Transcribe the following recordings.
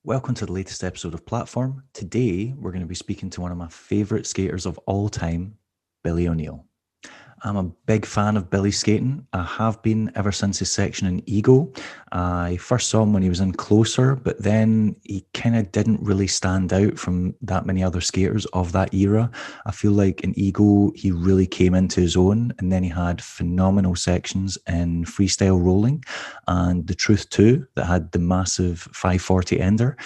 Welcome to the latest episode of Platform. Today, we're going to be speaking to one of my favourite skaters of all time, Billy O'Neill. I'm a big fan of Billy skating. I have been ever since his section in Ego. I first saw him when he was in Closer, but then he kind of didn't really stand out from that many other skaters of that era. I feel like in Ego, he really came into his own, and then he had phenomenal sections in freestyle rolling and The Truth Too, that had the massive 540 ender.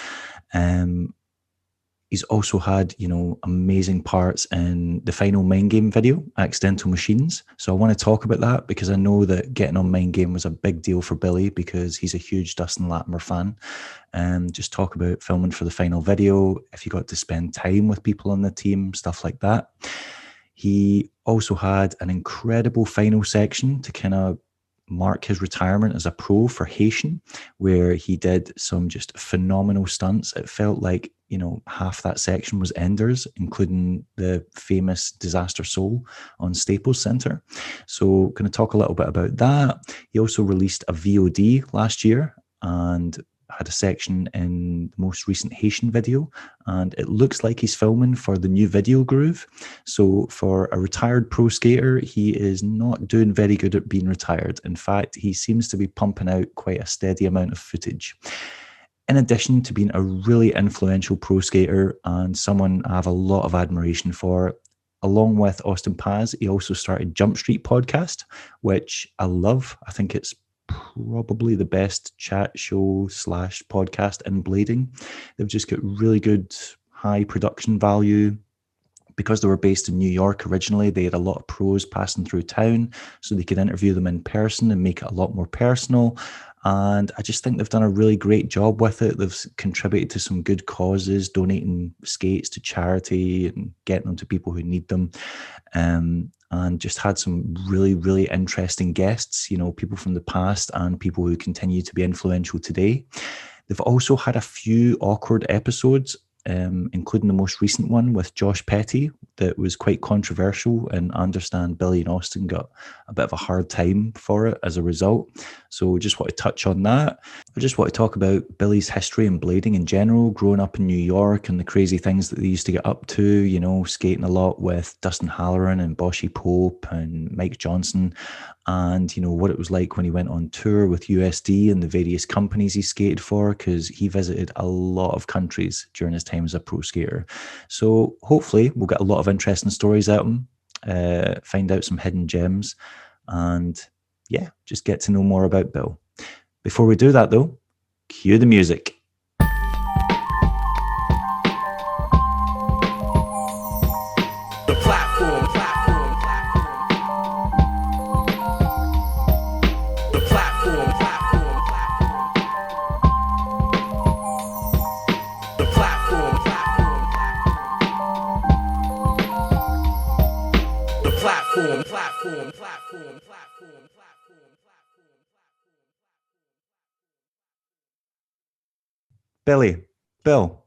He's also had, amazing parts in the final Mindgame video, Accidental Machines. So I want to talk about that because I know that getting on Mindgame was a big deal for Billy because he's a huge Dustin Latimer fan. Just talk about filming for the final video, if you got to spend time with people on the team, stuff like that. He also had an incredible final section to kind of mark his retirement as a pro for Haitian, where he did some just phenomenal stunts. It felt like, half that section was enders, including the famous Disaster Soul on Staples Center. So going to talk a little bit about that. He also released a VOD last year and had a section in the most recent Haitian video, and it looks like he's filming for the new Videogroove. So for a retired pro skater, he is not doing very good at being retired. In fact, he seems to be pumping out quite a steady amount of footage. In addition to being a really influential pro skater and someone I have a lot of admiration for, along with Austin Paz, he also started Jumpstreet podcast, which I love. I think it's probably the best chat show / podcast in blading. They've just got really good high production value. Because they were based in New York originally, they had a lot of pros passing through town, so they could interview them in person and make it a lot more personal. And I just think they've done a really great job with it. They've contributed to some good causes, donating skates to charity and getting them to people who need them. And just had some really, really interesting guests, people from the past and people who continue to be influential today. They've also had a few awkward episodes, including the most recent one with Josh Petty that was quite controversial, and I understand Billy and Austin got a bit of a hard time for it as a result. So just want to touch on that. I just want to talk about Billy's history in blading in general, growing up in New York and the crazy things that they used to get up to, skating a lot with Dustin Halloran and Boshy Pope and Mike Johnson, and what it was like when he went on tour with USD and the various companies he skated for, because he visited a lot of countries during his time as a pro skater. So hopefully we'll get a lot of interesting stories out of him, find out some hidden gems, and just get to know more about Bill. Before we do that though, cue the music. Bill,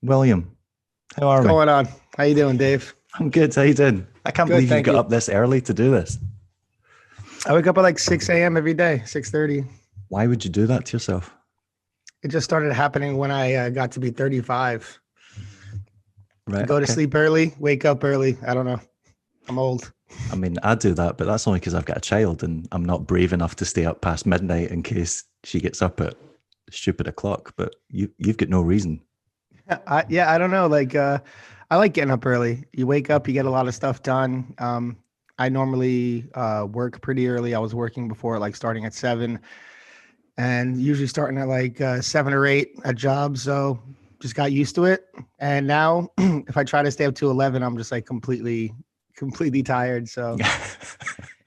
William, how are we? What's going on? How you doing, Dave? I'm good. How you doing? I can't believe you got up this early to do this. I wake up at like 6 a.m. every day, 6:30. Why would you do that to yourself? It just started happening when I got to be 35. Right. Go to sleep early, wake up early. I don't know. I'm old. I mean, I do that, but that's only because I've got a child and I'm not brave enough to stay up past midnight in case she gets up at stupid o'clock. But you've got no reason. I don't know. I like getting up early. You wake up, you get a lot of stuff done. I normally work pretty early. I was working before, like starting at 7, and usually starting at like 7 or 8 at jobs. So just got used to it. And now if I try to stay up to 11, I'm just like completely tired. So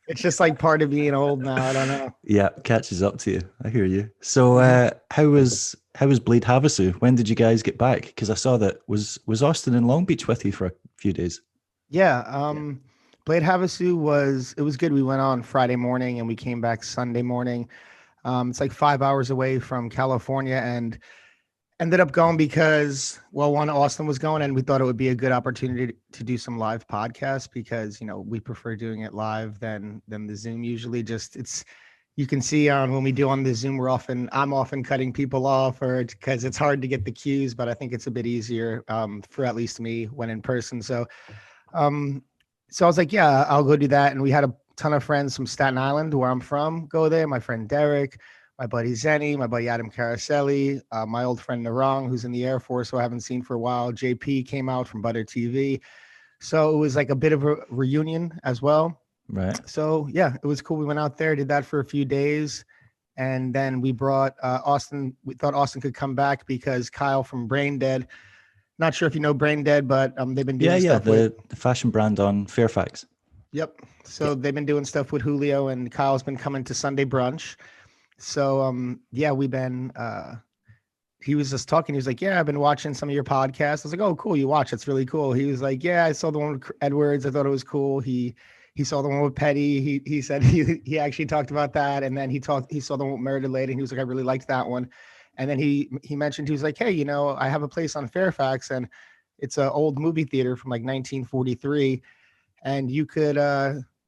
it's just like part of being old now. I don't know. Yeah, catches up to you. I hear you. So how was Blade Havasu? When did you guys get back? Because I saw that was Austin in Long Beach with you for a few days. Yeah. Blade Havasu was good. We went on Friday morning and we came back Sunday morning. It's like 5 hours away from California, and ended up going because, well, one, Austin was going, and we thought it would be a good opportunity to do some live podcasts because, we prefer doing it live than the Zoom usually. Just it's you can see on when we do on the Zoom, I'm often cutting people off, or because it's hard to get the cues, but I think it's a bit easier for at least me when in person. Um, so I was like, yeah, I'll go do that. And we had a ton of friends from Staten Island, where I'm from, go there. My friend Derek, my buddy Zenny, my buddy Adam Caroselli, my old friend Narang, who's in the Air Force, who I haven't seen for a while. JP came out from Butter TV. So it was like a bit of a reunion as well. Right. So yeah, it was cool. We went out there, did that for a few days. And then we brought Austin. We thought Austin could come back because Kyle from Brain Dead. Not sure if you know Brain Dead, but they've been doing stuff with the fashion brand on Fairfax. Yep. So they've been doing stuff with Julio, and Kyle's been coming to Sunday brunch. So yeah, we've been he was just talking. He was like, yeah, I've been watching some of your podcasts. I was like, oh, cool. You watch. It's really cool. He was like, yeah, I saw the one with Edwards. I thought it was cool. He saw the one with Petty. He said he actually talked about that. And then he saw the one with Murdered Lady. And he was like, I really liked that one. And then he mentioned, he was like, hey, you know, I have a place on Fairfax, and it's an old movie theater from like 1943. And you could,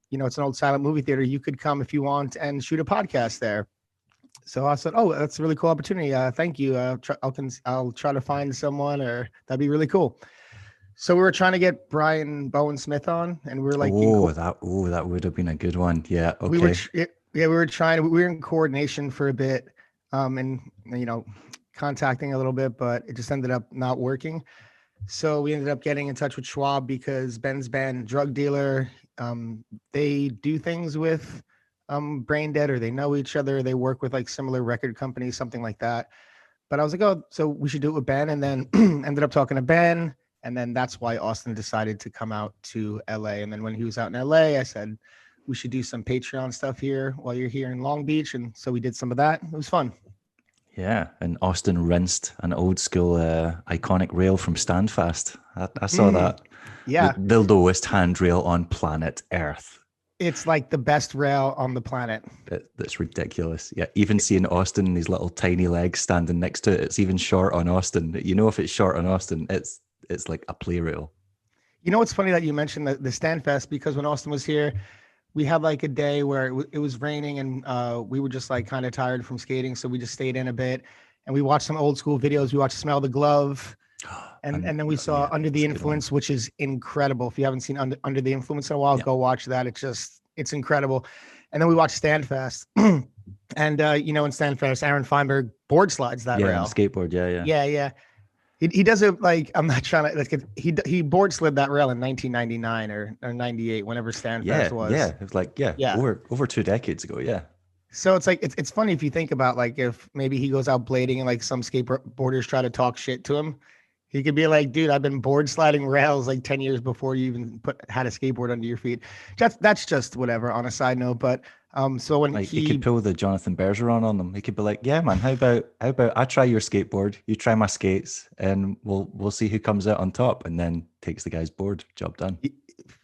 you know, it's an old silent movie theater. You could come if you want and shoot a podcast there. So I said, oh, that's a really cool opportunity. Thank you. I'll try to find someone, or that'd be really cool. So we were trying to get Brian Bowen Smith on, and we were like, that would have been a good one. Yeah. Okay. We were in coordination for a bit, and you know, contacting a little bit, but it just ended up not working. So we ended up getting in touch with Schwab because Ben's band, drug dealer, they do things with Brain Dead, or they know each other. They work with like similar record companies, something like that. But I was like, oh, so we should do it with Ben. And then ended up talking to Ben. And then that's why Austin decided to come out to LA. And then when he was out in LA, I said, we should do some Patreon stuff here while you're here in Long Beach. And so we did some of that. It was fun. Yeah, and Austin rinsed an old school iconic rail from Standfast. I saw that. Yeah. The lowest handrail on planet Earth. It's like the best rail on the planet. That's ridiculous. Yeah, even seeing Austin and his little tiny legs standing next to it, it's even short on Austin. You know, if it's short on Austin, it's like a play rail. You know, it's funny that you mentioned the Standfest, because when Austin was here, we had like a day where it was raining, and we were just like kind of tired from skating. So we just stayed in a bit, and we watched some old school videos. We watched Smell the Glove. And then we saw Under the Influence, which is incredible. If you haven't seen Under the Influence in a while, go watch that. It's incredible. And then we watched Standfast. And, you know, in Standfast, Aaron Feinberg board slides that rail. Skateboard. Yeah. He does it like, I'm not trying to, he board slid that rail in 1999 or 98, whenever Standfast was. Yeah. It was like, over 2 decades ago. Yeah. So it's like, it's funny if you think about like, if maybe he goes out blading and like some skateboarders try to talk shit to him, he could be like, dude, I've been board sliding rails like 10 years before you even had a skateboard under your feet. That's just whatever on a side note. But so when like he could pull the Jonathan Bergeron on them, he could be like, yeah, man, how about I try your skateboard, you try my skates, and we'll see who comes out on top, and then takes the guy's board. Job done.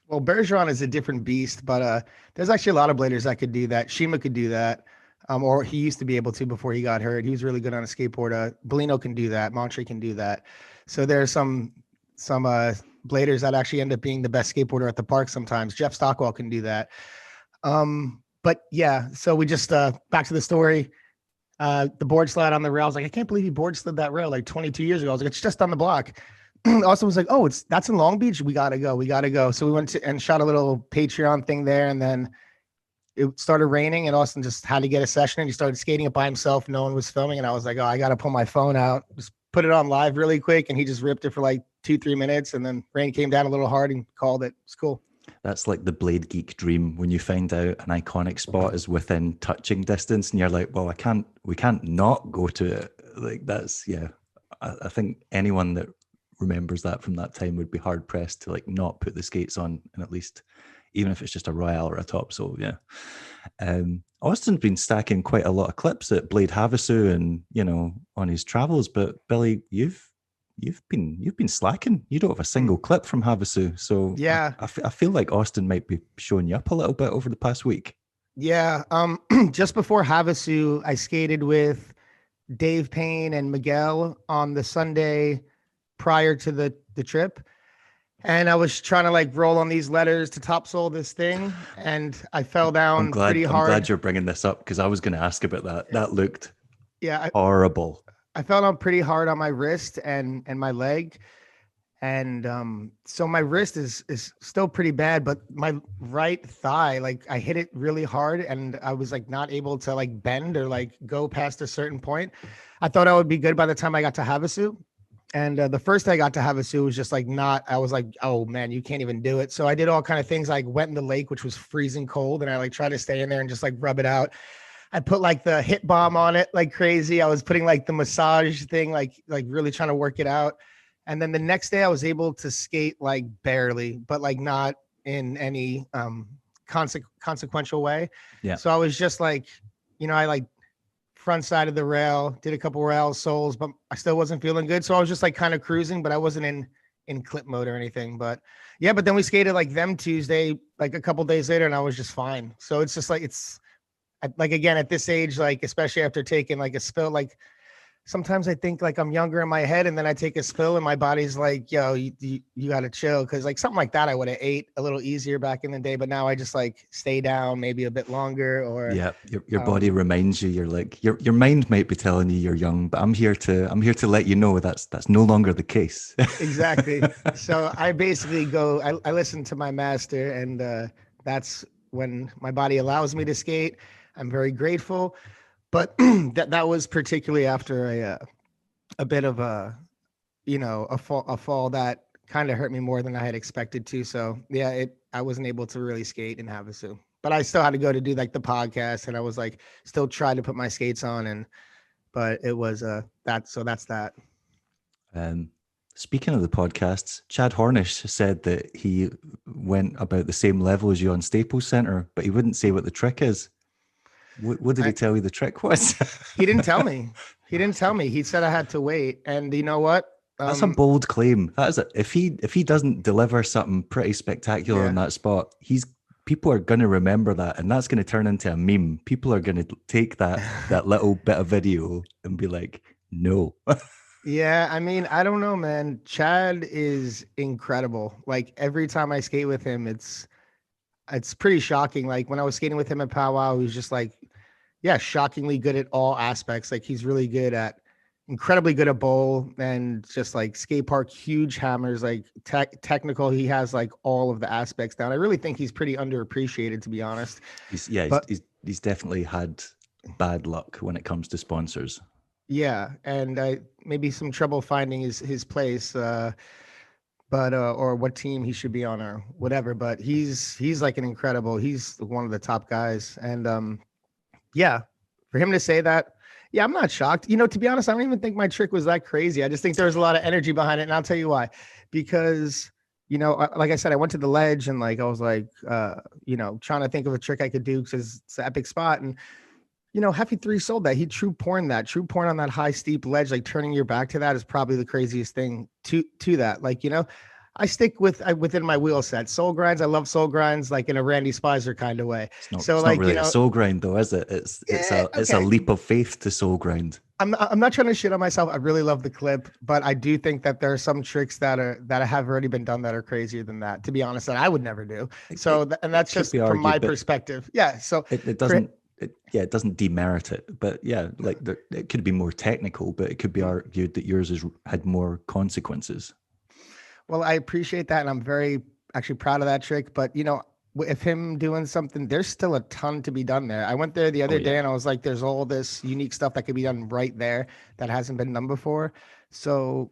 Well, Bergeron is a different beast, but there's actually a lot of bladers that could do that. Shima could do that. Or he used to be able to before he got hurt. He was really good on a skateboard. Bellino can do that. Montre can do that. So there's some bladers that actually end up being the best skateboarder at the park sometimes. Jeff Stockwell can do that. But yeah, so we just back to the story. The board slide on the rail. I was like, I can't believe he board slid that rail like 22 years ago. I was like, it's just on the block. Austin was like, oh, that's in Long Beach. We gotta go. So we went to and shot a little Patreon thing there, and then it started raining, and Austin just had to get a session, and he started skating it by himself. No one was filming, and I was like, oh, I got to pull my phone out, just put it on live really quick. And he just ripped it for like 2-3 minutes, and then rain came down a little hard and called it. It's cool. That's like the Blade Geek dream, when you find out an iconic spot is within touching distance, and you're like, well, we can't not go to it. Like that's, yeah. I think anyone that remembers that from that time would be hard pressed to like not put the skates on, and at least, even if it's just a Royale or a top. So yeah. Austin's been stacking quite a lot of clips at Blade Havasu and, you know, on his travels, but Billy, you've been slacking. You don't have a single clip from Havasu. So yeah, I feel like Austin might be showing you up a little bit over the past week. Yeah. Just before Havasu, I skated with Dave Payne and Miguel on the Sunday prior to the trip. and I was trying to like roll on these letters to topsoil this thing, and I fell down pretty I'm hard. glad you're bringing this up because I was going to ask about that. That looked Yeah, horrible. I fell down pretty hard on my wrist and my leg, and so my wrist is still pretty bad, but my right thigh, like I hit it really hard, and I was like not able to like bend or like go past a certain point. I thought I would be good by the time I got to Havasu. And the first day I got to Havasu was just like not, I was like, oh man, you can't even do it. So I did all kind of things, like went in the lake, which was freezing cold. And I like tried to stay in there and just like rub it out. I put like the hit bomb on it like crazy. I was putting like the massage thing, like really trying to work it out. And then the next day I was able to skate like barely, but like not in any consequential way. Yeah. So I was just like, I like front side of the rail, did a couple rail soles, but I still wasn't feeling good. So I was just like kind of cruising, but I wasn't in clip mode or anything. But yeah, but then we skated like them Tuesday, like a couple days later, and I was just fine. So it's just like like again at this age, like especially after taking like a spill, like sometimes I think like I'm younger in my head, and then I take a spill and my body's like, yo, you got to chill. Cause like something like that, I would have ate a little easier back in the day, but now I just like stay down maybe a bit longer. Or yeah, your body reminds you, you're like, your mind might be telling you you're young, but I'm here to let you know that's no longer the case. Exactly. So I basically I listen to my master, and that's when my body allows me to skate. I'm very grateful. But that was particularly after a bit of a fall that kind of hurt me more than I had expected to. So yeah, I wasn't able to really skate in Havasu, but I still had to go to do like the podcast, and I was like still trying to put my skates on, but it was that. So that's that. Um, Speaking of the podcasts, Chad Hornish said that he went about the same level as you on Staples Center, but he wouldn't say what the trick is. What did he tell you the trick was? He didn't tell me. He didn't tell me. He said I had to wait. And you know what? That's a bold claim. That is if he doesn't deliver something pretty spectacular in Yeah. that spot, people are going to remember that, and that's going to turn into a meme. People are going to take that little bit of video and be like, no. Yeah, I mean, I don't know, man. Chad is incredible. Like every time I skate with him, it's pretty shocking. Like when I was skating with him at Powwow, he was just like, yeah, shockingly good at all aspects. Like he's really incredibly good at bowl, and just like skate park, huge hammers, like technical. He has like all of the aspects down. I really think he's pretty underappreciated, to be honest. But He's definitely had bad luck when it comes to sponsors. yeah, and maybe some trouble finding his place. But or what team he should be on or whatever. But he's like he's one of the top guys. And yeah, for him to say that, yeah, I'm not shocked. To be honest, I don't even think my trick was that crazy. I just think there was a lot of energy behind it, and I'll tell you why. Because like I said, I went to the ledge, and like I was like trying to think of a trick I could do because it's an epic spot. And Heffy 3 sold that. He true porn on that high steep ledge, like turning your back to that is probably the craziest thing to that. Like, I stick within my wheel set. Soul grinds, I love soul grinds, like in a Randy Spicer kind of way. It's not really a soul grind though, is it? It's a leap of faith to soul grind. I'm not trying to shit on myself. I really love the clip, but I do think that there are some tricks that have already been done that are crazier than that, to be honest, that I would never do. So, and that's just from my perspective. Yeah. So it doesn't. It doesn't demerit it, but yeah, like it could be more technical, but it could be argued that yours had more consequences. Well, I appreciate that, and I'm very actually proud of that trick. But if him doing something, there's still a ton to be done there. I went there the other day, and I was like, "There's all this unique stuff that could be done right there that hasn't been done before." So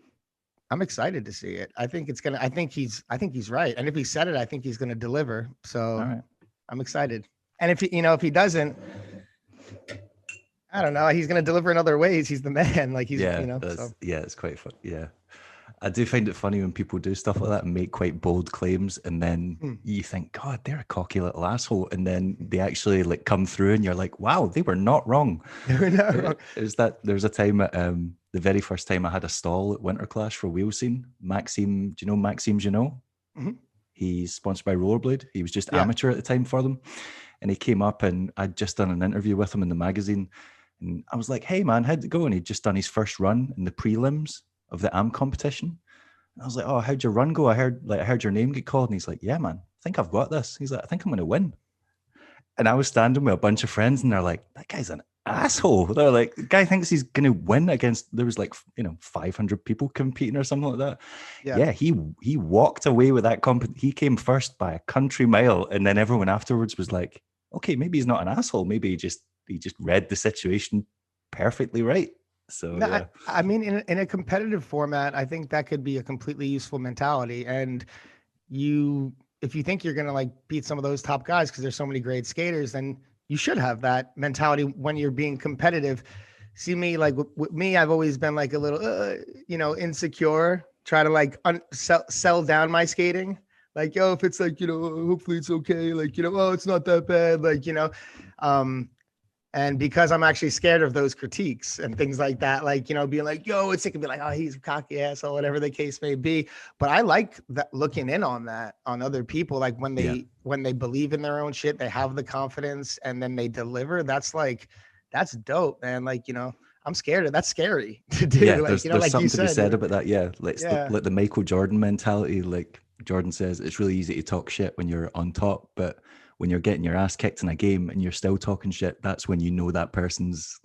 I'm excited to see it. I think he's right, and if he said it, I think he's gonna deliver. So all right. I'm excited. And if he doesn't, I don't know. He's going to deliver in other ways. He's the man. Like it's quite fun. Yeah. I do find it funny when people do stuff like that and make quite bold claims, and then you think, God, they're a cocky little asshole, and then they actually like come through, and you're like, wow, they were not wrong. They were not wrong. There's a time at the very first time I had a stall at Winter Clash for Wheel Scene. Maxime, do you know Maxime Janot? Mm-hmm. He's sponsored by Rollerblade. He was just amateur at the time for them, and he came up, and I'd just done an interview with him in the magazine, and I was like, hey man, how'd it go? And he'd just done his first run in the prelims of the AM competition. I was like, oh, how'd your run go? I heard your name get called. And he's like, yeah, man, I think I've got this. He's like, I think I'm going to win. And I was standing with a bunch of friends and they're like, that guy's an asshole. They're like, the guy thinks he's going to win against, there was like, 500 people competing or something like that. Yeah. Yeah, he walked away with that he came first by a country mile. And then everyone afterwards was like, okay, maybe he's not an asshole. Maybe he just read the situation perfectly right. So No, yeah. I mean, in a competitive format, I think that could be a completely useful mentality. And if you think you're going to like beat some of those top guys because there's so many great skaters, then you should have that mentality when you're being competitive. See me, like with me, I've always been like a little, insecure, try to like sell down my skating. Like, yo, if it's like, hopefully it's okay. Like, oh, it's not that bad. Like, and because I'm actually scared of those critiques and things like that, like, being like, yo, it could be like, oh, he's a cocky asshole, whatever the case may be. But I like that, looking in on that, on other people, like when they believe in their own shit, they have the confidence and then they deliver. That's dope, man. Like, I'm scared of that's scary to do. Yeah, Like, there's like something you to be said, said about that. Yeah, like the Michael Jordan mentality. Like Jordan says, it's really easy to talk shit when you're on top, but when you're getting your ass kicked in a game and you're still talking shit, that's when you know that person's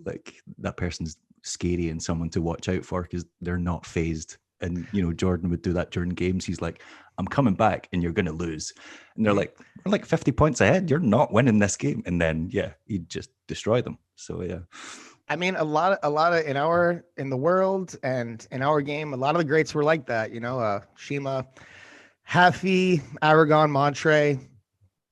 scary and someone to watch out for because they're not phased. And Jordan would do that during games. He's like, I'm coming back and you're gonna lose. And they're like, we're like 50 points ahead. You're not winning this game. And then he'd just destroy them. So yeah. I mean, a lot of in the world and in our game, a lot of the greats were like that, Shima, Haffey, Aragon, Montre.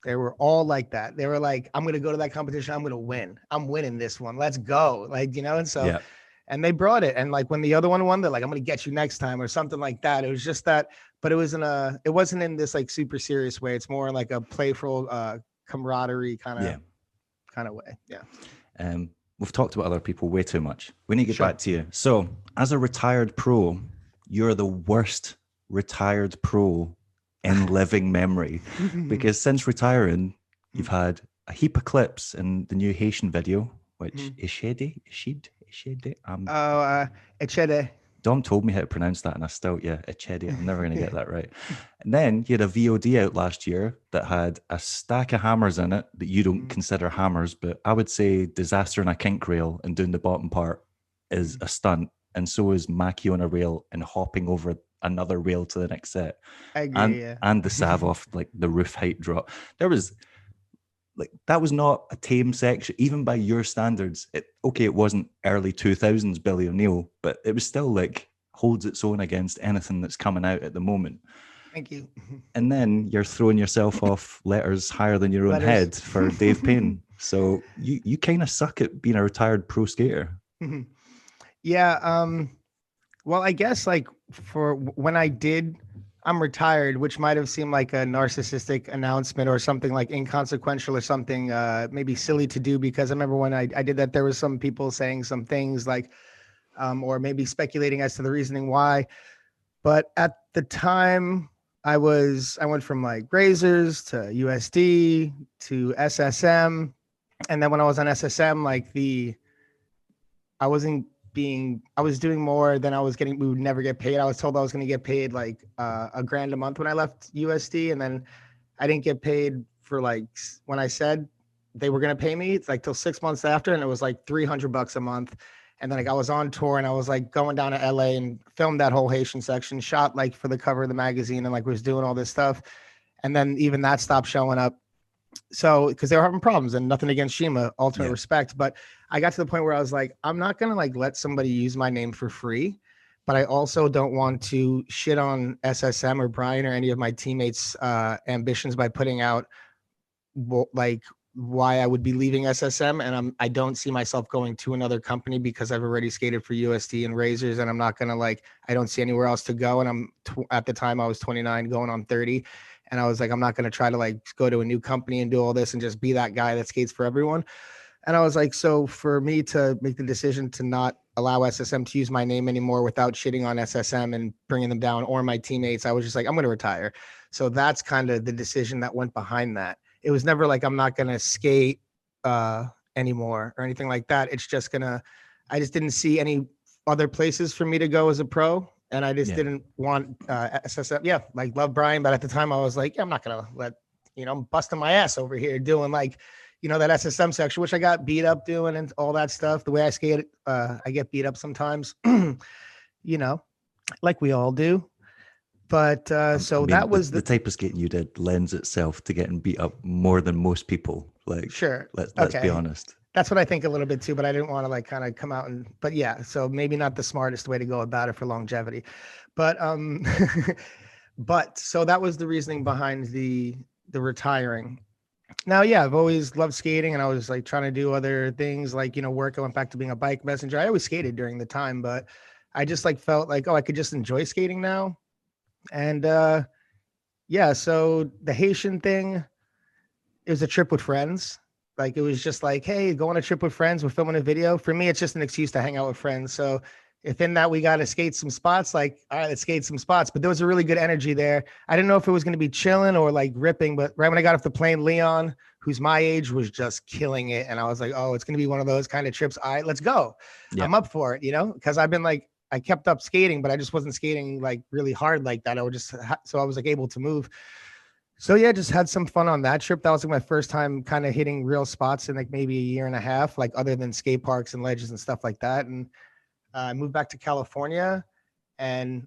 They were all like that. They were like, I'm going to go to that competition. I'm going to win. I'm winning this one. Let's go. Like, and so, and they brought it. And like when the other one won, they're like, I'm going to get you next time or something like that. It was just that, but it wasn't in this like super serious way. It's more like a playful camaraderie kind of way. Yeah. We've talked about other people way too much. We need to get back to you. So as a retired pro, you're the worst retired pro in living memory, because since retiring, you've had a heap of clips in the new Haitian video, which Echede. Echede. Dom told me how to pronounce that, and I still, Echede. I'm never going to get that right. And then you had a VOD out last year that had a stack of hammers in it that you don't consider hammers, but I would say disaster on a kink rail and doing the bottom part is a stunt, and so is Mackie on a rail and hopping over another rail to the next set. I agree, and the sav off like the roof height drop. There was like, that was not a tame section, even by your standards. It wasn't early 2000s Billy O'Neill, but it was still like holds its own against anything that's coming out at the moment. Thank you. And then you're throwing yourself off letters higher than your own head for Dave Payne. So you kind of suck at being a retired pro skater. Yeah. Well, I guess like for when I'm retired, which might have seemed like a narcissistic announcement or something like inconsequential or something maybe silly to do, because I remember when I did that, there was some people saying some things like, or maybe speculating as to the reasoning why. But at the time I went from like Razors to USD to SSM. And then when I was on SSM, like I was doing more than I was getting. We would never get paid. I was told I was going to get paid like $1,000 a month when I left USD. And then I didn't get paid for like, when I said they were going to pay me, it's like till 6 months after. And it was like $300 a month. And then like I was on tour and I was like going down to LA and filmed that whole Haitian section, shot like for the cover of the magazine and like was doing all this stuff. And then even that stopped showing up. So, because they were having problems, and nothing against Shima, ultimate respect. But I got to the point where I was like, I'm not going to like let somebody use my name for free, but I also don't want to shit on SSM or Brian or any of my teammates' ambitions by putting out like why I would be leaving SSM. And I don't see myself going to another company because I've already skated for USD and Razors, and I'm not going to I don't see anywhere else to go. And at the time I was 29 going on 30. And I was like, I'm not going to try to like go to a new company and do all this and just be that guy that skates for everyone. And I was like, so for me to make the decision to not allow SSM to use my name anymore without shitting on SSM and bringing them down or my teammates, I was just like, I'm going to retire. So that's kind of the decision that went behind that. It was never like, I'm not going to skate anymore or anything like that. It's just I just didn't see any other places for me to go as a pro. And I just didn't want SSM. Yeah, like love Brian, but at the time I was like, yeah, I'm not gonna let I'm busting my ass over here doing like, that SSM section, which I got beat up doing and all that stuff. The way I skate, I get beat up sometimes, like we all do. But so that was the type of skating you did lends itself to getting beat up more than most people. Like, sure, let's be honest. That's what I think a little bit too, but I didn't want to like kind of come out but yeah, so maybe not the smartest way to go about it for longevity, but but so that was the reasoning behind the retiring. Now, yeah, I've always loved skating, and I was like trying to do other things like, work. I went back to being a bike messenger. I always skated during the time, but I just like felt like, I could just enjoy skating now. And yeah, so the Haitian thing, it was a trip with friends. Like, it was just like, hey, go on a trip with friends. We're filming a video. For me, it's just an excuse to hang out with friends. So if in that we got to skate some spots, like, all right, let's skate some spots. But there was a really good energy there. I didn't know if it was going to be chilling or like ripping, but right when I got off the plane, Leon, who's my age, was just killing it. And I was like, oh, it's going to be one of those kind of trips. All right, let's go. Yeah. I'm up for it, because I've been like, I kept up skating, but I just wasn't skating like really hard like that. So I was like able to move. So yeah, just had some fun on that trip. That was like my first time kind of hitting real spots in like maybe a year and a half, like other than skate parks and ledges and stuff like that. And I moved back to California, and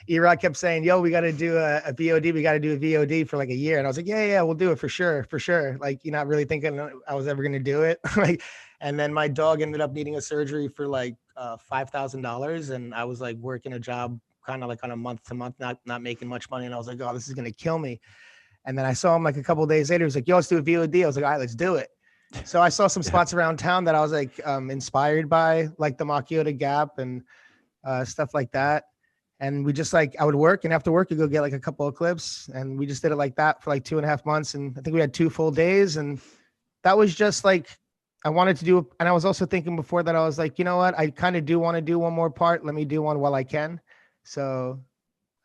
Erod kept saying, yo, we got to do a VOD. We got to do a VOD for like a year. And I was like, yeah, we'll do it for sure. For sure. Like, you're not really thinking I was ever going to do it. Like, and then my dog ended up needing a surgery for like $5,000. And I was like working a job kind of like on a month to month, not making much money. And I was like, oh, this is going to kill me. And then I saw him like a couple of days later. He was like, yo, let's do a VOD. I was like, all right, let's do it. So I saw some spots around town that I was like inspired by, like the Macchiota Gap and stuff like that. And we just like, I would work, and after work, you go get like a couple of clips. And we just did it like that for like 2.5 months. And I think we had 2 full days. And that was just like, I wanted to do. And I was also thinking before that, I was like, you know what? I kind of do want to do one more part. Let me do one while I can. So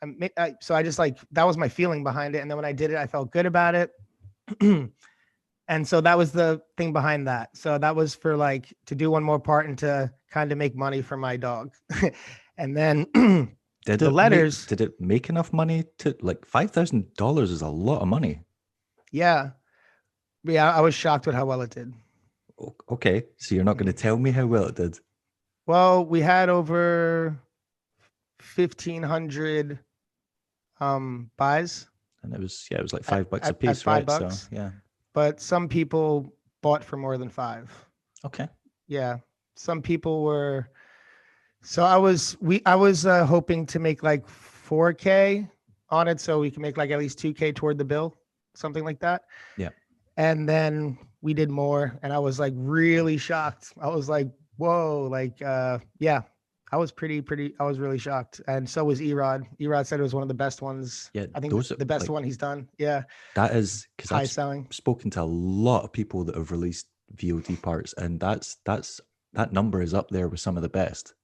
I just like, that was my feeling behind it. And then when I did it, I felt good about it. And so that was the thing behind that. So that was for like to do one more part and to kind of make money for my dog. And then did it make enough money to like $5,000 is a lot of money. Yeah. I was shocked with how well it did. Okay. So you're not going to tell me how well it did. Well, we had over 1,500 buys. And it was like $5 a piece, right? $5. So yeah. But some people bought for more than 5. Okay. Yeah. Some people were. So I was hoping to make like 4K on it, so we can make like at least 2K toward the bill, something like that. Yeah. And then we did more, and I was like really shocked. I was like, whoa, like yeah. I was I was really shocked. And so was Erod. Erod said it was one of the best ones. Yeah, I think the best one he's done. Yeah. That is because I've spoken to a lot of people that have released VOD parts, and that number is up there with some of the best.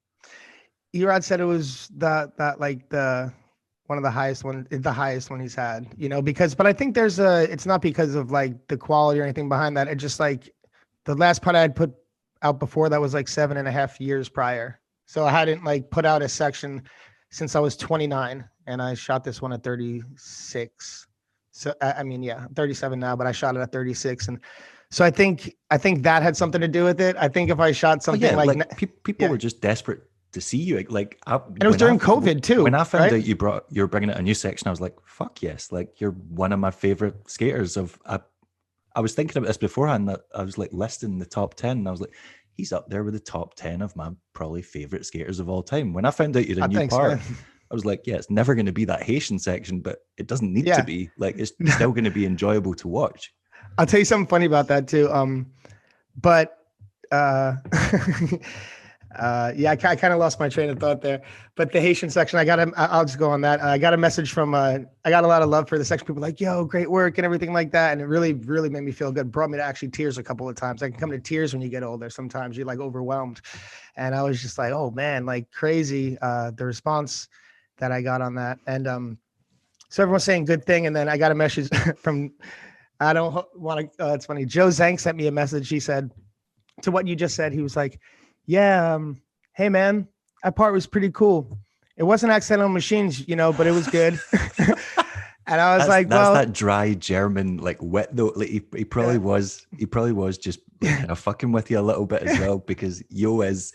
Erod said it was that like the one of the highest one he's had, but I think it's not because of like the quality or anything behind that. It just like the last part I had put out before that was like 7.5 years prior. So I hadn't like put out a section since I was 29, and I shot this one at 36. So I mean, yeah, I'm 37 now, but I shot it at 36. And so I think that had something to do with it. I think if I shot something people were just desperate to see you. Like, and it was during COVID too. When I found out you were bringing out a new section, I was like, fuck yes. Like, you're one of my favorite skaters I was thinking about this beforehand, that I was like listing the top 10, and I was like, he's up there with the top 10 of my probably favorite skaters of all time. When I found out you had a new part, I was like, yeah, it's never going to be that Haitian section, but it doesn't need to be. Like, it's still going to be enjoyable to watch. I'll tell you something funny about that too. Yeah, I kind of lost my train of thought there. But the Haitian section, I'll just go on that. I got a message from, I got a lot of love for the section. People like, yo, great work and everything like that. And it really, really made me feel good. Brought me to actually tears a couple of times. I can come to tears when you get older. Sometimes you're like overwhelmed. And I was just like, oh man, like crazy. The response that I got on that. And so everyone's saying good thing. And then I got a message from, I don't want to, it's funny. Joe Zank sent me a message. He said, to what you just said, he was like, yeah, hey man, that part was pretty cool. It wasn't accidental machines, but it was good. And I was like, that's well, that dry German like wit though. Like he probably yeah, was just like kind of fucking with you a little bit as well because Yo is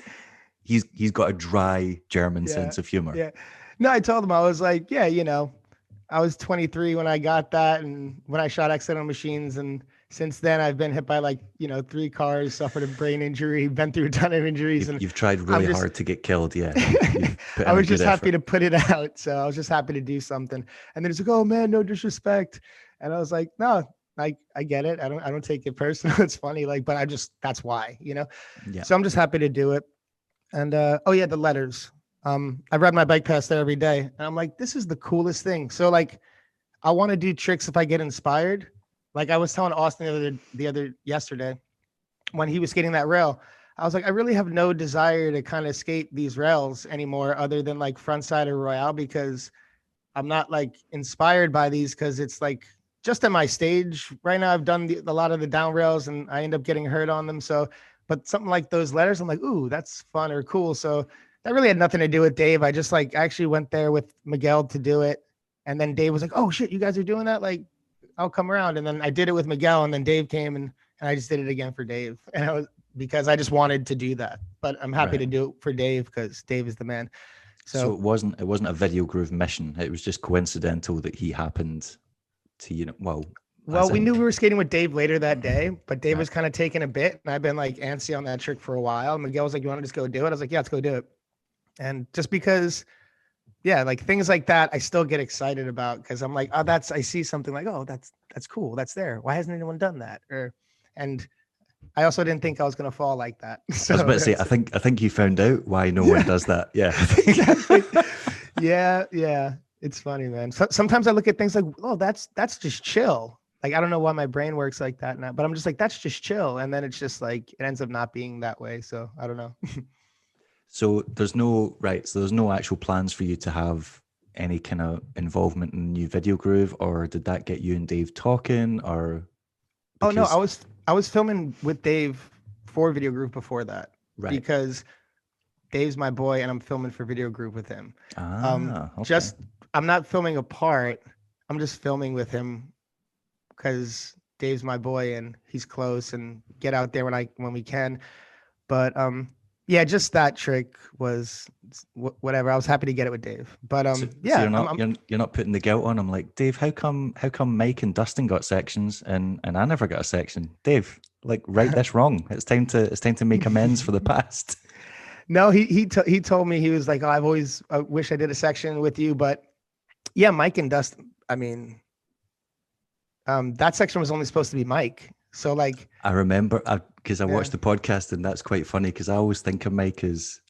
he's got a dry German yeah, sense of humor. yeah. No, I told him, I was like, yeah, I was 23 when I got that, and when I shot accidental machines, and since then I've been hit by like 3 cars, suffered a brain injury, been through a ton of injuries, and You've tried I'm really just hard to get killed. Yeah, you've put I in a was good just happy effort. to put it out. So I was just happy to do something. And then it's like, oh man, no disrespect. And I was like, no, I get it. I don't take it personal. It's funny. Like, but that's why. Yeah, So I'm just happy to do it. And oh yeah, the letters. I ride my bike past there every day. And I'm like, this is the coolest thing. So like I want to do tricks if I get inspired. Like I was telling Austin the other yesterday when he was skating that rail, I was like, I really have no desire to kind of skate these rails anymore, other than like frontside or Royale, because I'm not like inspired by these, because it's like just at my stage right now. I've done a lot of the down rails and I end up getting hurt on them. So, but something like those letters, I'm like, ooh, that's fun or cool. So that really had nothing to do with Dave. I just like actually went there with Miguel to do it. And then Dave was like, oh shit, you guys are doing that? Like, I'll come around. And then I did it with Miguel, and then Dave came, and I just did it again for Dave. And I was, because I just wanted to do that, but I'm happy right. to do it for Dave because Dave is the man. So So, it wasn't a Videogroove mission. It was just coincidental that he happened to well, well, as we in knew we were skating with Dave later that day, but Dave right. was kind of taking a bit, and I've been like antsy on that trick for a while. Miguel was like, "You want to just go do it?" I was like, "Yeah, let's go do it." And just because, yeah, like things like that, I still get excited about, because I'm like, oh, I see something like, oh, that's cool, that's there. Why hasn't anyone done that? And I also didn't think I was gonna fall like that. I was about So to say, that's I think you found out why no one yeah, does that. Yeah. exactly. Yeah, yeah. It's funny, man. Sometimes I look at things like, oh, that's just chill. Like I don't know why my brain works like that now, but I'm just like, that's just chill. And then it's just like it ends up not being that way. So I don't know. So there's no actual plans for you to have any kind of involvement in new Video Groove, or did that get you and Dave talking, or Oh no, I because was I was filming with Dave for Videogroove before that, right. because Dave's my boy and I'm filming for Videogroove with him. Okay. Just I'm not filming a part. I'm just filming with him because Dave's my boy and he's close, and get out there when we can. But yeah, just that trick was whatever. I was happy to get it with Dave. But So yeah, I'm you're not putting the guilt on. I'm like, Dave, how come Mike and Dustin got sections and I never got a section? Dave, like right this wrong. It's time to make amends for the past. no, he told me, he was like, oh, I've always wish I did a section with you, but yeah, Mike and Dustin. I mean, that section was only supposed to be Mike. So like, I remember because I yeah. watched the podcast and that's quite funny because I always think of Mike as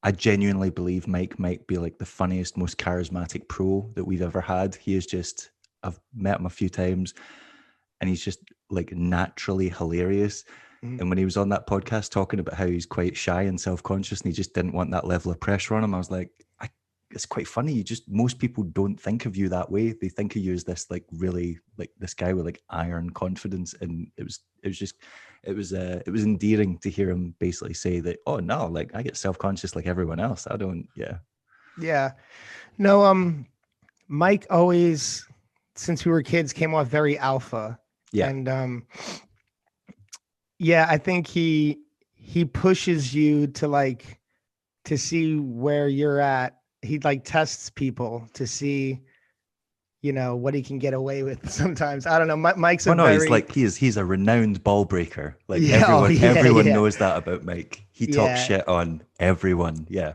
I genuinely believe Mike might be like the funniest, most charismatic pro that we've ever had. He is just I've met him a few times and he's just like naturally hilarious. Mhm. And when he was on that podcast talking about how he's quite shy and self-conscious and he just didn't want that level of pressure on him, I was like, it's quite funny. Most people don't think of you that way. They think of you as this like really like this guy with like iron confidence. And it was endearing to hear him basically say that, oh no, like I get self-conscious like everyone else. I don't, yeah. Yeah. No, Mike always, since we were kids, came off very alpha. Yeah. And yeah, I think he pushes you to like to see where you're at. He like tests people to see, what he can get away with sometimes. I don't know. Mike's Oh a no, he's very, like he's a renowned ball breaker. Like yeah, oh everyone yeah, everyone yeah. knows that about Mike. He talks Yeah. shit on everyone. Yeah.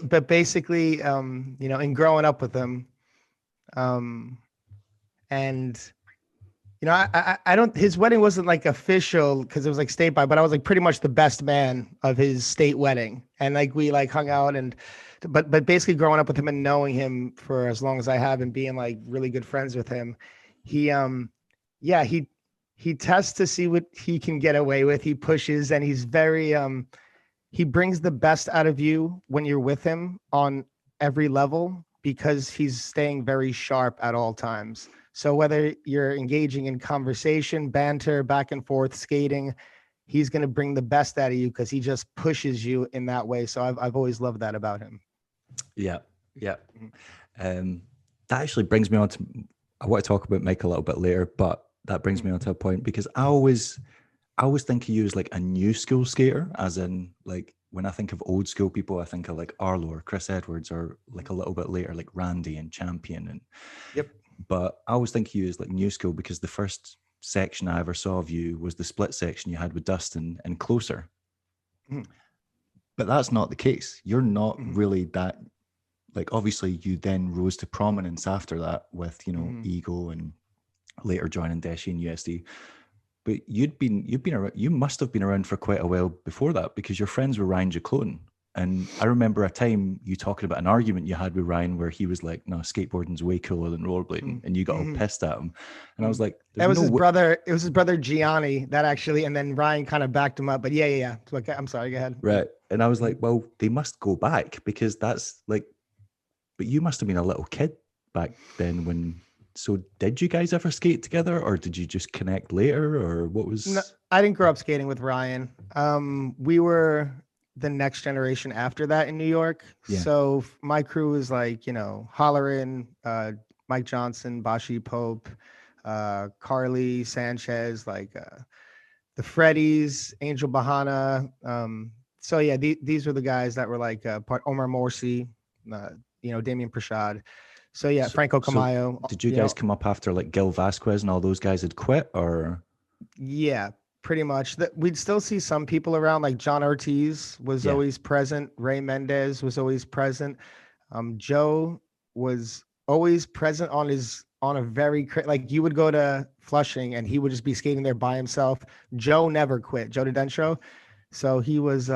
But basically, in growing up with him, um, and I don't. His wedding wasn't like official because it was like state by, but I was like pretty much the best man of his state wedding, and like we like hung out, and but basically growing up with him and knowing him for as long as I have and being like really good friends with him, he yeah, he tests to see what he can get away with. He pushes, and he's very he brings the best out of you when you're with him on every level, because he's staying very sharp at all times. So whether you're engaging in conversation, banter, back and forth, skating, he's going to bring the best out of you because he just pushes you in that way. So I've always loved that about him. Yeah, yeah. Mhm. Um, that actually brings me on to. I want to talk about Mike a little bit later, but that brings Mhm. me on to a point because I always think of you as like a new school skater, as in like when I think of old school people, I think of like Arlo or Chris Edwards, or like a little bit later, like Randy and Champion. And Yep. but I always think of you as like new school because the first section I ever saw of you was the split section you had with Dustin and Closer. Mhm. But that's not the case. You're not Mhm. really that, like, obviously you then rose to prominence after that with, Mhm. Ego and later joining Deshi and USD. But you'd been around, you must have been around for quite a while before that because your friends were Ryan Jaclone. And I remember a time you talking about an argument you had with Ryan where he was like, no, skateboarding's way cooler than rollerblading. Mhm. And you got all Mhm. pissed at him. And I was Mhm. like, It there's was no his way. brother. It was his brother Gianni that actually, and then Ryan kind of backed him up. But yeah. So, okay, I'm sorry. Go ahead. Right. And I was like, Mhm. well, they must go back because that's like, but you must have been a little kid back then when. So did you guys ever skate together or did you just connect later or what No, was. I didn't grow up skating with Ryan. We were the next generation after that in New York. Yeah. So my crew was like, Hollerin, Mike Johnson, Bashi Pope, Carly Sanchez, like the Freddies, Angel Bahana. So yeah, these were the guys that were like part Omar Morsi, uh, Damian Prashad. So yeah, Franco So Camayo, did you guys come up after like Gil Vasquez and all those guys had quit or. yeah, pretty much. That we'd still see some people around, like John Ortiz was Yeah. always present. Ray Mendez was always present. Joe was always present on a like you would go to Flushing and he would just be skating there by himself. Joe never quit. Joe DeDentro. So he was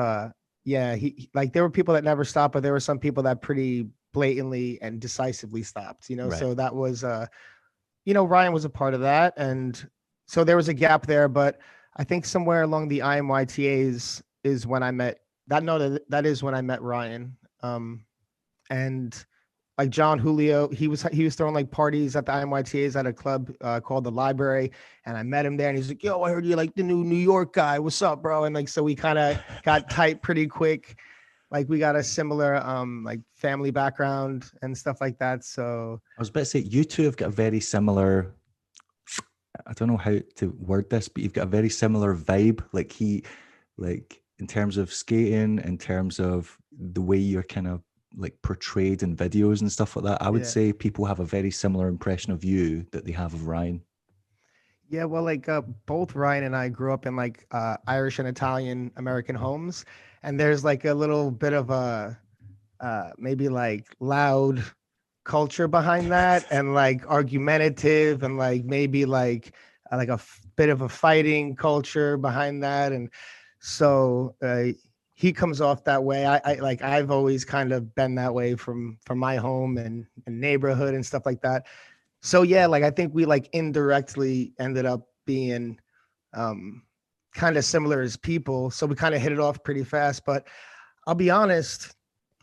yeah, like there were people that never stopped, but there were some people that pretty blatantly and decisively stopped, Right. so that was Ryan was a part of that. And so there was a gap there, but I think somewhere along the IMYTAs is when I met that. No, that is when I met Ryan. And like John Julio, he was throwing like parties at the IMYTAs at a club called the Library, and I met him there, and he's like, "Yo, I heard you like the new New York guy. What's up, bro?" And like so we kind of got tight pretty quick. Like we got a similar like family background and stuff like that. So I was about to say you two have got a very similar. I don't know how to word this, but you've got a very similar vibe. Like in terms of skating, in terms of the way you're kind of like portrayed in videos and stuff like that. I would yeah. say people have a very similar impression of you that they have of Ryan. Yeah, well, like both Ryan and I grew up in like Irish and Italian American homes, and there's like a little bit of a maybe like loud culture behind that, and like argumentative, and like maybe like bit of a fighting culture behind that, and so he comes off that way. I like I've always kind of been that way from my home and neighborhood and stuff like that. So yeah, like I think we like indirectly ended up being um kind of similar as people. So we kind of hit it off pretty fast. But I'll be honest,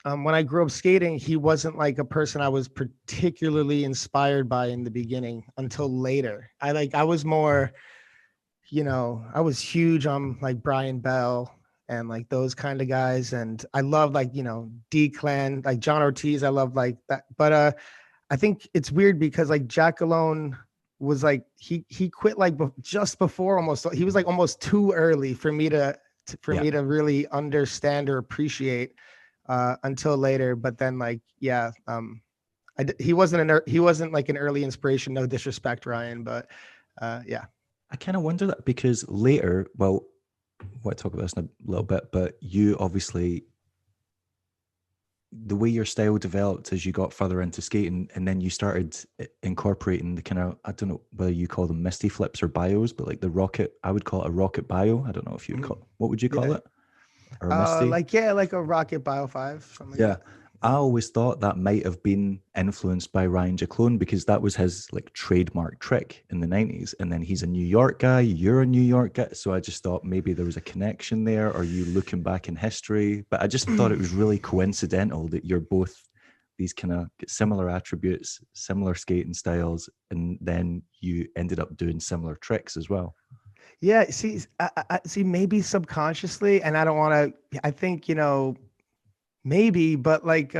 when I grew up skating, he wasn't like a person I was particularly inspired by in the beginning until later. I was more, I was huge on like Brian Bell and like those kind of guys. And I love like, D Clan, like John Ortiz. I love like that. But I think it's weird because like Jack alone was like he quit like just before almost. He was like almost too early for me for Yeah. me to really understand or appreciate until later. But then like yeah, he wasn't like an early inspiration. No disrespect, Ryan, but yeah. I kind of wonder that because later, well, we'll talk about this in a little bit, but you obviously the way your style developed as you got further into skating and then you started incorporating the kind of, I don't know whether you call them misty flips or bios, but like the rocket, I would call it a rocket bio. I don't know if you would Mhm. call, what would you call Yeah. it? Or a misty? Like yeah, like a Rocket Bio 5, something like Yeah. that. I Mhm. always thought that might have been influenced by Ryan Jaclone because that was his like trademark trick in the 90s. And then he's a New York guy, you're a New York guy. So I just thought maybe there was a connection there or you looking back in history. But I just thought it was really coincidental that you're both these kind of similar attributes, similar skating styles, and then you ended up doing similar tricks as well. Yeah, see, see, maybe subconsciously, and I don't want to. I think maybe, but like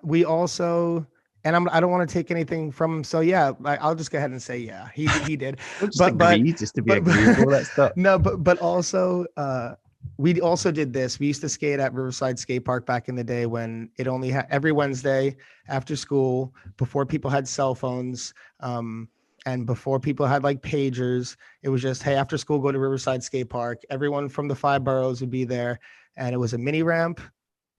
we also, and I don't want to take anything from him. So yeah, like, I'll just go ahead and say yeah, he did. We'll just But but agree, just to be but agreeable. That's that. no, but also we also did this. We used to skate at Riverside Skate Park back in the day when it only had every Wednesday after school, before people had cell phones, and before people had like pagers. It was just, hey, after school, go to Riverside Skate Park. Everyone from the 5 boroughs would be there, and it was a mini ramp,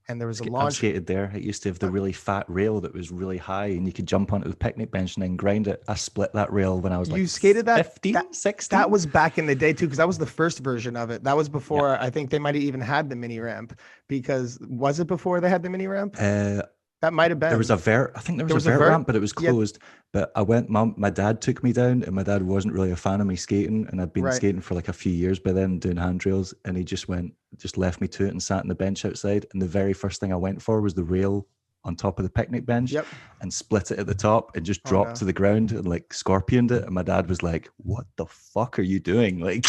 and there was a I've launch. skated there. It used to have the really fat rail that was really high and you could jump onto the picnic bench and then grind it. I split that rail when I was like You skated that? 15, That 16. was back in the day too, because that was the first version of it. That was Yeah. before I think they might have even had the mini ramp. Because was it before they had the mini ramp? Uh, That might have there was been. a vert. I think there was There a was a vert vert. ramp, but it was Yeah, closed. But I went. My dad took me down, and my dad wasn't really a fan of me skating. And I'd been right. skating for like a few years by then, doing handrails. And he just left me to it and sat on the bench outside. And the very first thing I went for was the rail on top of the picnic bench, Yep. and split it at the top and just Oh dropped no. to the ground and like scorpioned it. And my dad was like, "What the fuck are you doing?" Like,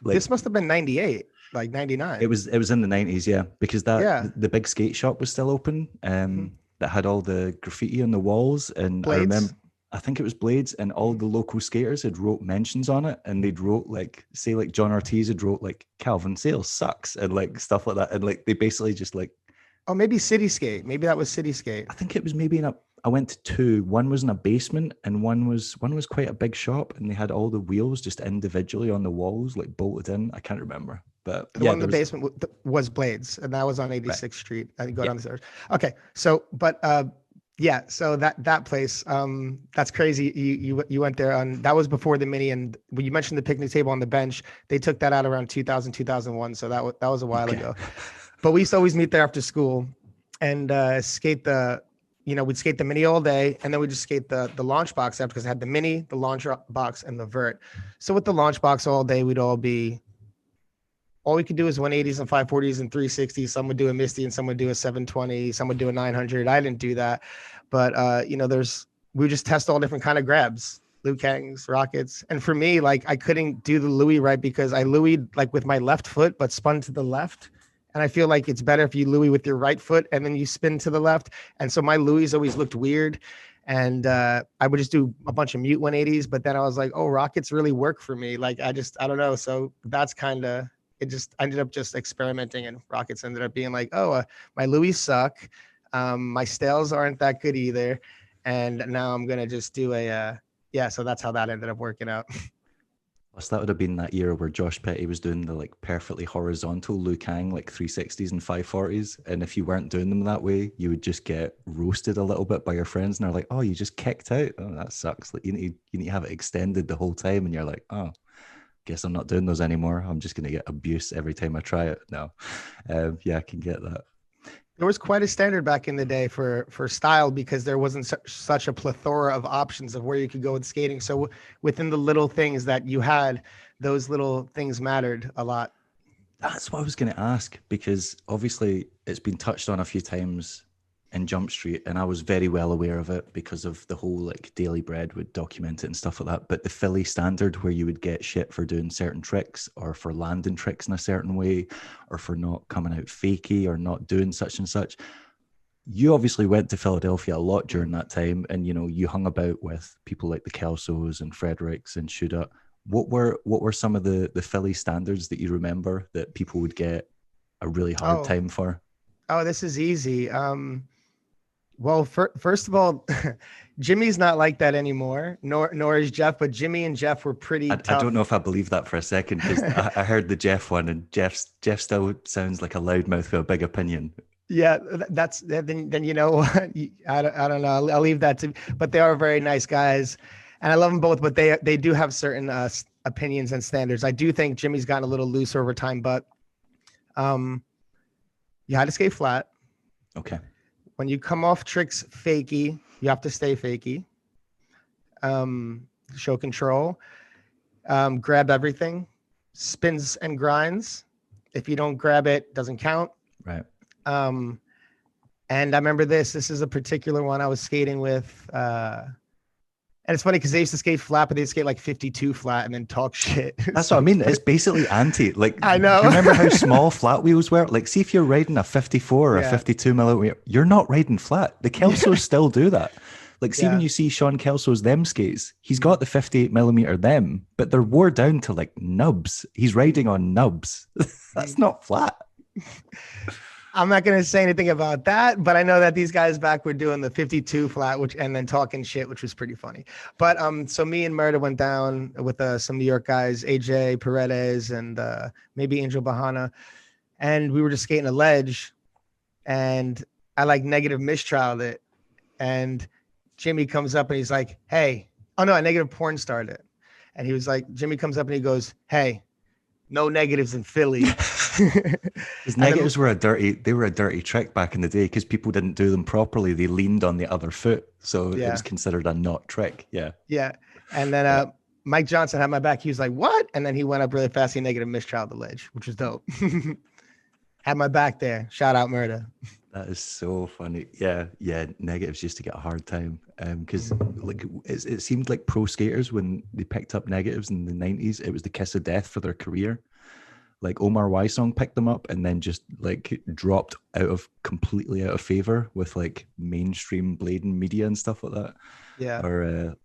like This must have been 98, like it 99. was it was in the 90s, yeah, because that Yeah. the big skate shop was still open, Mhm. that had all the graffiti on the walls, and I Blades. remember I think it was Blades, and all Mhm. the local skaters had wrote mentions on it, and they'd wrote like, say like John Ortiz had wrote like Calvin Sales sucks and like stuff like that, and like they basically just like, Oh, maybe City Skate. Maybe that was City Skate. I think it was maybe in a, I went to two. One was in a basement, and one was quite a big shop, and they had all the wheels just individually on the walls, like bolted in. I can't remember, but The yeah, one in there the was basement was Blades, and that was on right. 86th Street. I think go Yeah, down the stairs. Okay, so but yeah, so that place, that's crazy. You went there on that was before the mini, and when you mentioned the picnic table on the bench, they took that out around 2000 2001. So that was a while okay. ago. But we used to always meet there after school, and skate the. We'd skate the mini all day, and then we'd just skate the launch box after, because it had the mini, the launch box, and the vert. So with the launch box all day, we'd all we could do is 180s and 540s and 360s. Some would do a Misty and some would do a 720. Some would do a 900. I didn't do that, but we would just test all different kind of grabs, Liu Kangs, rockets. And for me, like I couldn't do the Louis right because I Louis like with my left foot, but spun to the left. And I feel like it's better if you Louis with your right foot and then you spin to the left. And so my Louis always looked weird. And I would just do a bunch of mute 180s, but then I was like, oh, rockets really work for me. Like I don't know. So that's kind of it. Just I ended up just experimenting, and rockets ended up being like, oh, my Louis suck. My stales aren't that good either. And now I'm gonna just do yeah. So that's how that ended up working out. Plus, that would have been that year where Josh Petty was doing the like perfectly horizontal Liu Kang, like 360s and 540s. And if you weren't doing them that way, you would just get roasted a little bit by your friends. And they're like, oh, you just kicked out. Oh, that sucks. Like you need to have it extended the whole time. And you're like, oh, guess I'm not doing those anymore. I'm just going to get abuse every time I try it. No. Yeah, I can get that. There was quite a standard back in the day for style, because there wasn't such a plethora of options of where you could go with skating. So within the little things that you had, those little things mattered a lot. That's what I was going to ask, because obviously it's been touched on a few times in Jumpstreet, and I was very well aware of it because of the whole like Daily Bread would document it and stuff like that. But the Philly standard, where you would get shit for doing certain tricks or for landing tricks in a certain way or for not coming out fakey or not doing such and such. You obviously went to Philadelphia a lot during that time, and you hung about with people like the Kelsos and Fredericks and Shuda. What were some of the Philly standards that you remember that people would get a really hard Oh, time for? oh, this is easy. Well, first of all, Jimmy's not like that anymore, nor is Jeff. But Jimmy and Jeff were pretty I don't know tough. if I believe that for a second, because I heard the Jeff one, and Jeff still sounds like a loudmouth with a big opinion. Yeah, that's then you know what? I don't know. I'll leave that to. But they are very nice guys, and I love them both. But they do have certain opinions and standards. I do think Jimmy's gotten a little looser over time, but um, you had to skate flat. Okay. When you come off tricks fakey, you have to stay fakey. Show control. Grab everything. Spins and grinds. If you don't grab it, doesn't count. Right. Um, and I remember this is a particular one I was skating with, And it's funny because they used to skate flat, but they skate like 52 flat and then talk shit. That's So what I mean. It's basically anti. Like, I do know. you remember how small flat wheels were? Like, see if you're riding a 54 or a Yeah. 52 millimeter, you're not riding flat. The Yeah. Kelsos still do that. Like, see when Yeah. you see Sean Kelso's them skates, he's got the 58 millimeter them, but they're wore down to like nubs. He's riding on nubs. That's not flat. I'm not going to say anything about that, but I know that these guys back were doing the 52 flat, and then talking shit, which was pretty funny. But so me and Murda went down with some New York guys, AJ Paredes and maybe Angel Bahana, and we were just skating a ledge, and I like negative mistrialed it, and Jimmy comes up and he's like, "Hey, oh no, I negative porn started," and he was like, Jimmy comes up and he goes, "Hey, no negatives in Philly." His negatives were a dirty trick back in the day because people didn't do them properly. They leaned on the other foot. So it was considered a not trick. Yeah. Yeah. And then Mike Johnson had my back. He was like, "What?" And then he went up really fast. He negative mistrial the ledge, which was dope. Had my back there. Shout out Murda. That is so funny. Yeah, yeah. Negatives used to get a hard time because like it seemed like pro skaters when they picked up negatives in the 90s, it was the kiss of death for their career. Like Omar Wysong picked them up and then just like dropped completely out of favor with like mainstream blading media and stuff like that. Yeah. Or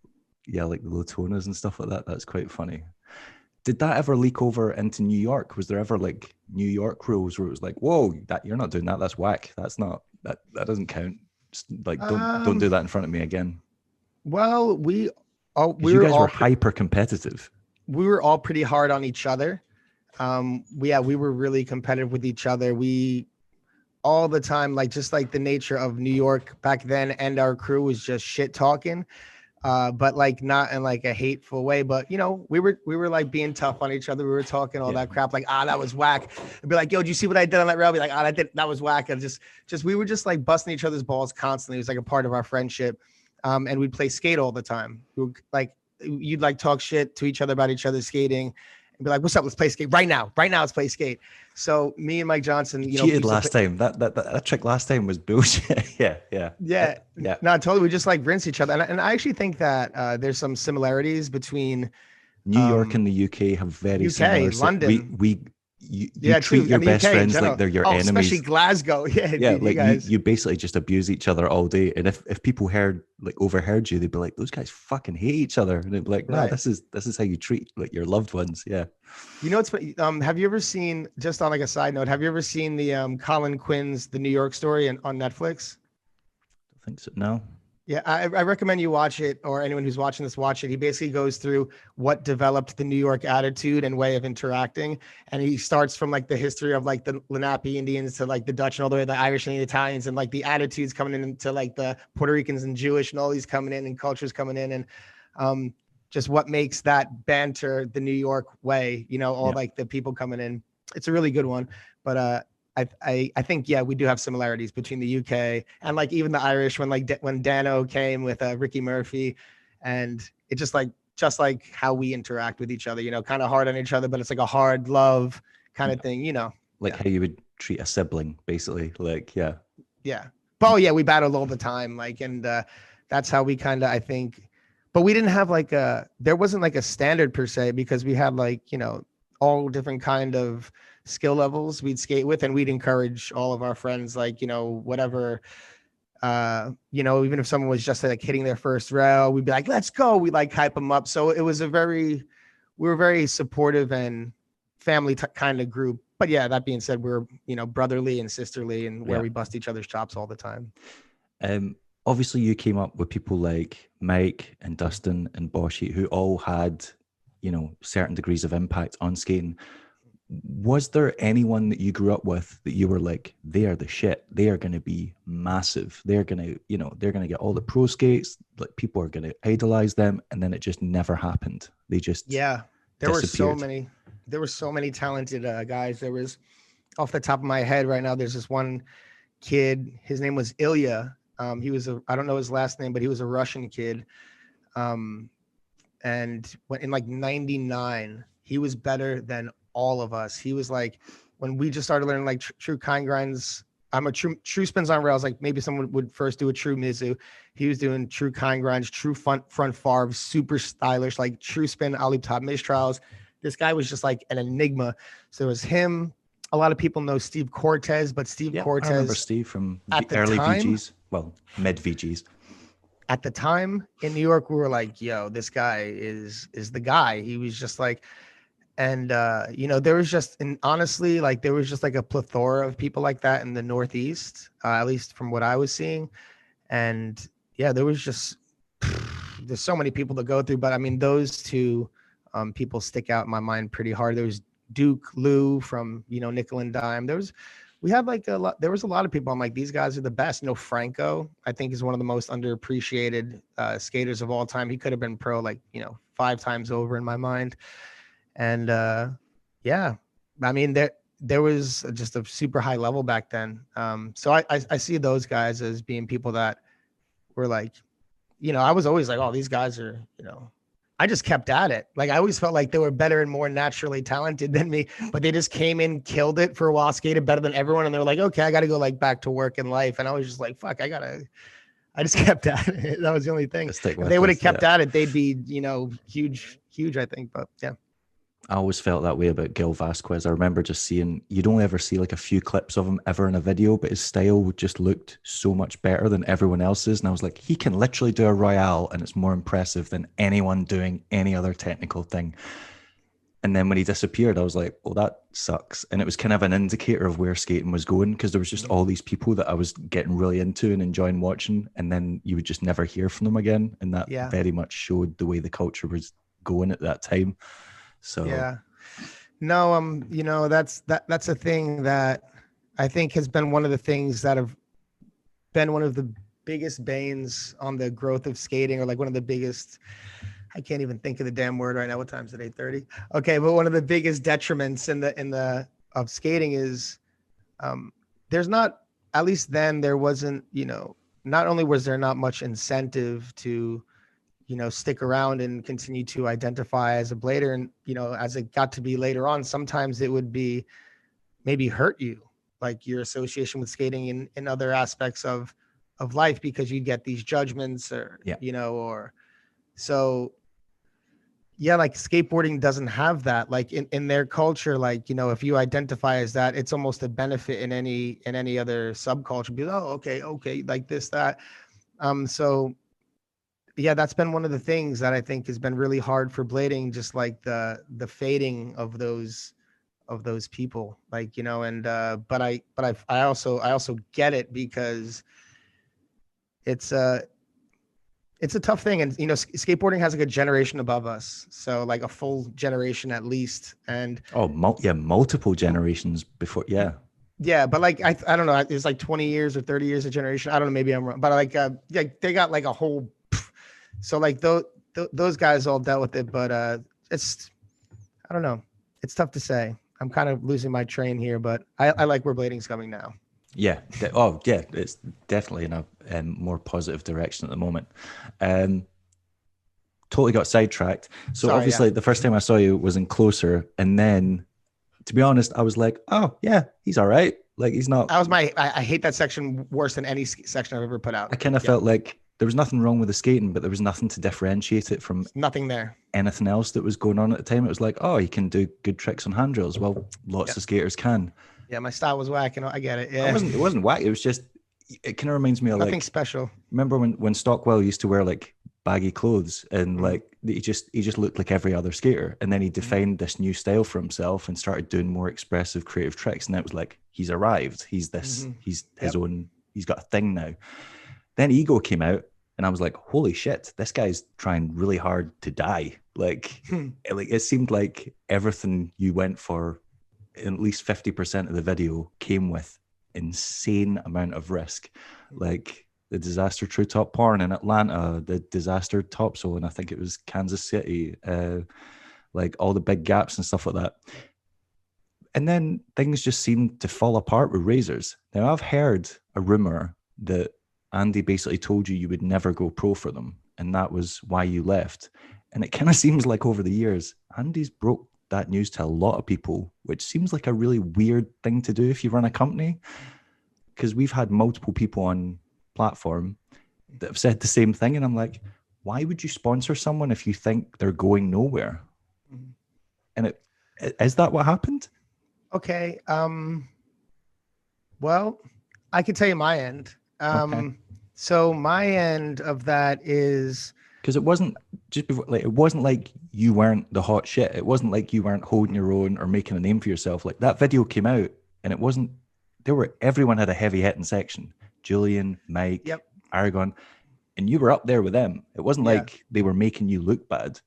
like the Latonas and stuff like that. That's quite funny. Did that ever leak over into New York? Was there ever like New York rules where it was like, whoa, that you're not doing that, that's whack. That's not that doesn't count. Just, like don't do that in front of me again. Well, we you guys were hyper competitive. We were all pretty hard on each other. We were really competitive with each other. We all the time, like just like the nature of New York back then, and our crew was just shit talking. But like not in like a hateful way, but you know, we were like being tough on each other. We were talking all that crap, like, that was whack. I'd be like, yo, did you see what I did on that rail? I'd be like, that was whack. And just we were just like busting each other's balls constantly. It was like a part of our friendship. And we'd play skate all the time. We were like, you'd like talk shit to each other about each other's skating and be like, what's up? Let's play skate right now. Let's play skate. So me and Mike Johnson, cheated last time. That trick last time was bullshit. Yeah. No, totally. We just like rinse each other. And I actually think that there's some similarities between New York and the UK have very similar. London. You treat your best friends like they're your enemies. Especially Glasgow. Yeah. Like you basically just abuse each other all day. And if people overheard you, they'd be like, those guys fucking hate each other. And they'd be like, no, this is how you treat like your loved ones. Yeah. You know, have you ever seen, just on like a side note, have you ever seen the Colin Quinn's The New York Story on Netflix? I think so. No. Yeah, I recommend you watch it, or anyone who's watching this, watch it. He basically goes through what developed the New York attitude and way of interacting. And he starts from like the history of like the Lenape Indians to like the Dutch and all the way to the Irish and the Italians, and like the attitudes coming into like the Puerto Ricans and Jewish and all these coming in and cultures coming in. And just what makes that banter the New York way, like the people coming in. It's a really good one. But I think, we do have similarities between the UK and like even the Irish when Dano came with Ricky Murphy, and it's just like how we interact with each other, kind of hard on each other, but it's like a hard love kind of thing, Like how you would treat a sibling, basically. Like, yeah. Yeah. But we battled all the time. And that's how we kind of, I think, but we didn't have there wasn't like a standard per se, because we had all different kind of skill levels we'd skate with, and we'd encourage all of our friends, whatever, even if someone was just like hitting their first rail, we'd be like, let's go. We hype them up. So it was we were very supportive and family kind of group. But that being said, we're, brotherly and sisterly, and where we bust each other's chops all the time. Obviously you came up with people like Mike and Dustin and Boshi, who all had, certain degrees of impact on skating. Was there anyone that you grew up with that you were like, they are the shit, they are going to be massive, they're going to get all the pro skates, like people are going to idolize them, and then it just never happened? They just there were so many talented guys. There was, off the top of my head right now, there's this one kid, his name was Ilya. He was I don't know his last name, but he was a Russian kid. And when in 99, he was better than all of us. He was when we just started learning true kind grinds, I'm a true spins on rails. Like maybe someone would first do a true Mizu. He was doing true kind grinds, true front farv, super stylish, like true spin, ollie top mistrials. This guy was just like an enigma. So it was him. A lot of people know Steve Cortez, but Steve I remember Cortez Steve from at the early time, VGs. Well, mid VGs. at the time in New York, we were like, yo, this guy is the guy. He was just like, and you know, there was just, and honestly, like there was just like a plethora of people like that in the Northeast, at least from what I was seeing. And yeah, there was just, there's so many people to go through, but I mean, those two people stick out in my mind pretty hard. There was Duke Lou from, you know, Nickel and Dime. We had like there was a lot of people. I'm like, these guys are the best. You know, Franco, I think, is one of the most underappreciated skaters of all time. He could have been pro like, you know, 5 times over in my mind. And yeah, I mean, there was just a super high level back then. So I see those guys as being people that were like, you know, I was always like, oh, these guys are, you know, I just kept at it. Like I always felt like they were better and more naturally talented than me, but they just came in, killed it for a while, skated better than everyone. And they're like, okay, I got to go like back to work and life. And I was just like, fuck, I just kept at it. That was the only thing. If they would have kept at it, they'd be, you know, huge, I think. But yeah. I always felt that way about Gil Vasquez. I remember just seeing, you'd only ever see like a few clips of him ever in a video, but his style just looked so much better than everyone else's. And I was like, he can literally do a Royale and it's more impressive than anyone doing any other technical thing. And then when he disappeared, I was like, well, that sucks. And it was kind of an indicator of where skating was going, because there was just all these people that I was getting really into and enjoying watching. And then you would just never hear from them again. And that very much showed the way the culture was going at that time. So yeah, no, you know, that's a thing that I think has been one of the things that have been one of the biggest banes on the growth of skating, or like one of the biggest, I can't even think of the damn word right now. What time is it? 8:30. Okay. But one of the biggest detriments in the of skating is there's not, at least then there wasn't, you know, not only was there not much incentive to, you know, stick around and continue to identify as a blader. And, you know, as it got to be later on, sometimes it would be maybe hurt you, like your association with skating in other aspects of life, because you get these judgments or, you know, or so, yeah, like skateboarding doesn't have that, like in their culture, like, you know, if you identify as that, it's almost a benefit in any other subculture. Be like, oh, okay. Like this, that. So, yeah, that's been one of the things that I think has been really hard for blading, just like the fading of those people, like, you know, and but I also get it, because it's a tough thing. And, you know, skateboarding has like a generation above us. So like a full generation at least. And multiple generations before. Yeah. But like, I don't know, it's like 20 years or 30 years of generation. I don't know, maybe I'm wrong, but like, they got like a whole, so like those guys all dealt with it, but it's, I don't know. It's tough to say. I'm kind of losing my train here, but I like where blading's coming now. Yeah. It's definitely in a more positive direction at the moment. Totally got sidetracked. So obviously the first time I saw you was in Closer. And then, to be honest, I was like, oh yeah, he's all right. Like he's not. I hate that section worse than any section I've ever put out. I kind of felt like there was nothing wrong with the skating, but there was nothing to differentiate it from nothing there. Anything else that was going on at the time. It was like, oh, you can do good tricks on handrails. Well, lots of skaters can. Yeah, my style was whack, and I get it. Yeah, it wasn't whack. It was just, it kind of reminds me of nothing special. Remember when Stockwell used to wear like baggy clothes and like he just looked like every other skater, and then he defined this new style for himself and started doing more expressive, creative tricks, and it was like he's arrived. He's this. He's his own. He's got a thing now. Then Ego came out. And I was like, holy shit, this guy's trying really hard to die. Like, it seemed like everything you went for, at least 50% of the video, came with insane amount of risk. Like the disaster true top porn in Atlanta, the disaster topsoil, and I think it was Kansas City, like all the big gaps and stuff like that. And then things just seemed to fall apart with razors. Now, I've heard a rumor that Andy basically told you would never go pro for them, and that was why you left. And it kind of seems like over the years, Andy's broke that news to a lot of people, which seems like a really weird thing to do if you run a company. because we've had multiple people on platform that have said the same thing. And I'm like, why would you sponsor someone if you think they're going nowhere? Mhm. And is that what happened? Okay. Well, I can tell you my end. Okay. So my end of that is, Because it wasn't just before, like, it wasn't like you weren't the hot shit. It wasn't like you weren't holding your own or making a name for yourself. Like that video came out and it wasn't, everyone had a heavy hitting section. Julian, Mike, yep. Aragon, and you were up there with them. It wasn't Yeah. like they were making you look bad.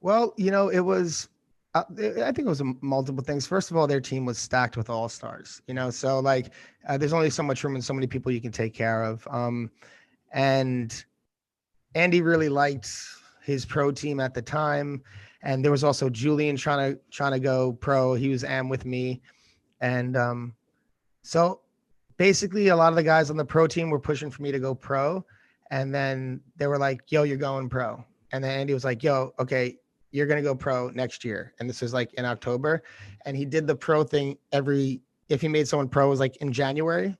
Well, it was, I think it was multiple things. First of all, their team was stacked with all-stars, so like there's only so much room and so many people you can take care of. And Andy really liked his pro team at the time. And there was also Julian trying to go pro. He was with me. And so basically a lot of the guys on the pro team were pushing for me to go pro. And then they were like, yo, you're going pro. And then Andy was like, yo, okay, you're going to go pro next year. And this was like in October. And he did the pro thing if he made someone pro, it was like in January.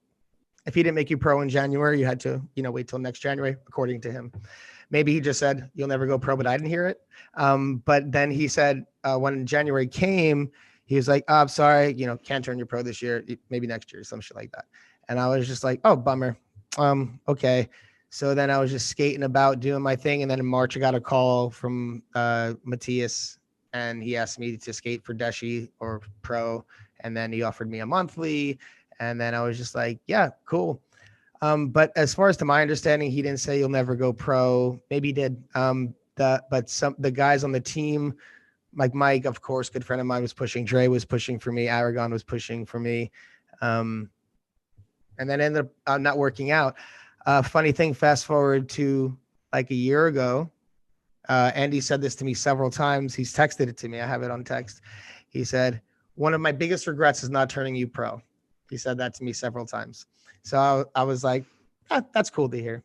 If he didn't make you pro in January, you had to, wait till next January, according to him. Maybe he just said, you'll never go pro, but I didn't hear it. But then he said, when January came, he was like, oh, I'm sorry, can't turn you pro this year, maybe next year, some shit like that. And I was just like, oh, bummer. Okay. So then I was just skating about doing my thing. And then in March, I got a call from Matthias, and he asked me to skate for Deshi or pro. And then he offered me a monthly. And then I was just like, yeah, cool. But as far as to my understanding, he didn't say you'll never go pro. Maybe he did. But the guys on the team, like Mike, of course, good friend of mine, was pushing. Dre was pushing for me. Aragon was pushing for me. And then ended up not working out. Funny thing, fast forward to like a year ago, Andy said this to me several times. He's texted it to me. I have it on text. He said, one of my biggest regrets is not turning you pro. He said that to me several times. So I was like, that's cool to hear.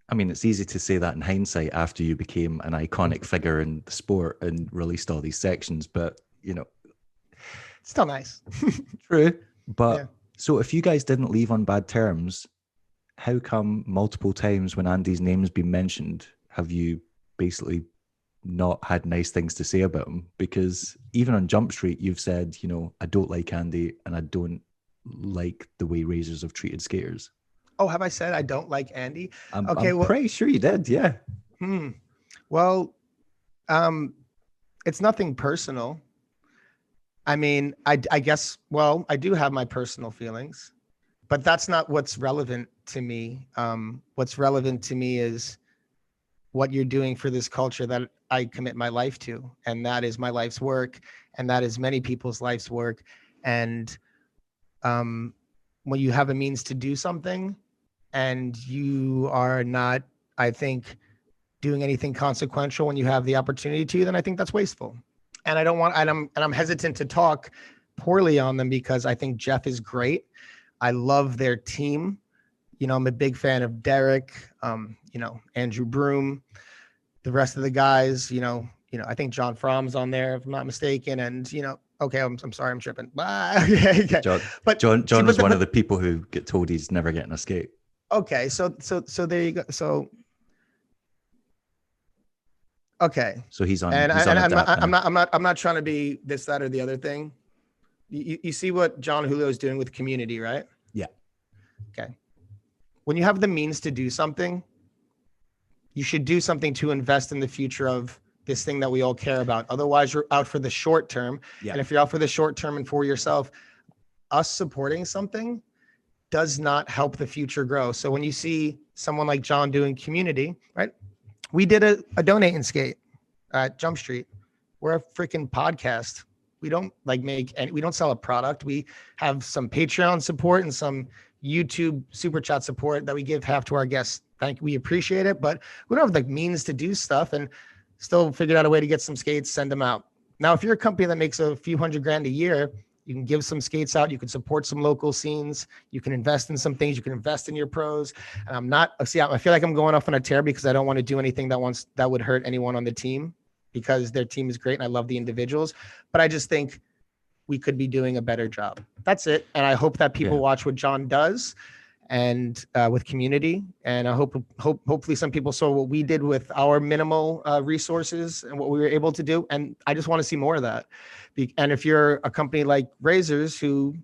I mean, it's easy to say that in hindsight after you became an iconic figure in the sport and released all these sections, but still nice. True. But yeah. So if you guys didn't leave on bad terms, how come multiple times when Andy's name's been mentioned, have you basically not had nice things to say about him? Because even on Jumpstreet, you've said, I don't like Andy and I don't like the way Razors have treated skaters. Oh, have I said I don't like Andy? I'm pretty sure you did. Yeah. Well, it's nothing personal. I mean, I guess, well, I do have my personal feelings, but that's not what's relevant to me. What's relevant to me is what you're doing for this culture that I commit my life to. And that is my life's work. And that is many people's life's work. And when you have a means to do something and you are not, I think, doing anything consequential when you have the opportunity to, then I think that's wasteful. And I don't want, and I'm hesitant to talk poorly on them because I think Jeff is great. I love their team. I'm a big fan of Derek, Andrew Broom, the rest of the guys, I think John Fromm's on there, if I'm not mistaken. And, okay, I'm sorry, I'm tripping. Okay. John is one of the people who get told he's never getting a skate. Okay. So there you go. So, okay. So he's on. And I'm not trying to be this, that, or the other thing. You see what John Julio is doing with community, right? Yeah. Okay. When you have the means to do something, you should do something to invest in the future of this thing that we all care about. Otherwise, you're out for the short term. Yeah. And if you're out for the short term and for yourself, us supporting something does not help the future grow. So when you see someone like John doing community, right? We did a donate and skate at Jumpstreet. We're a freaking podcast. We don't we don't sell a product. We have some Patreon support and some YouTube super chat support that we give half to our guests. We appreciate it, but we don't have the means to do stuff and still figured out a way to get some skates, send them out. Now, if you're a company that makes a few $100,000 a year, you can give some skates out. You can support some local scenes. You can invest in some things. You can invest in your pros. And I feel like I'm going off on a tear because I don't want to do anything that would hurt anyone on the team because their team is great and I love the individuals. But I just think we could be doing a better job. That's it. And I hope that people watch what John does and with community. And I hopefully some people saw what we did with our minimal resources and what we were able to do. And I just want to see more of that. And if you're a company like Razors who,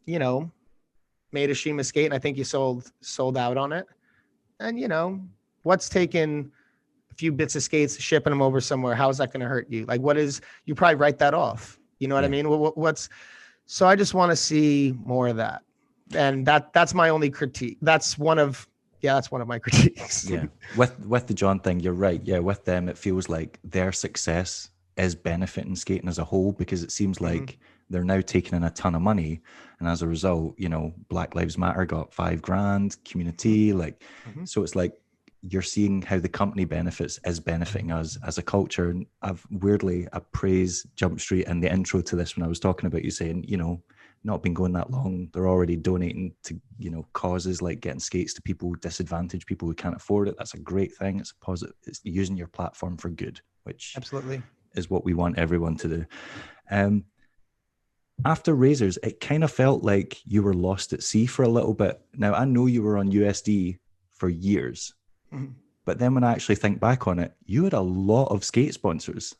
you know, made a Shima skate, and I think you sold out on it. And, you know, what's taking a few bits of skates, shipping them over somewhere? How is that going to hurt you? Like, you probably write that off. You know what I mean? So I just want to see more of that. And that's my only critique. That's one of my critiques. Yeah. With the John thing, you're right. Yeah. With them, it feels like their success is benefiting skating as a whole, because it seems like they're now taking in a ton of money. And as a result, you know, Black Lives Matter got $5,000, community, so it's like, you're seeing how the company benefits is benefiting us as a culture. And I praise Jumpstreet in the intro to this when I was talking about you saying, you know, not been going that long, they're already donating to, you know, causes like getting skates to people, disadvantaged people who can't afford it. That's a great thing. It's a positive. It's using your platform for good, which absolutely is what we want everyone to do. After Razors, it kind of felt like you were lost at sea for a little bit. Now, I know you were on USD for years, but then when I actually think back on it, you had a lot of skate sponsors.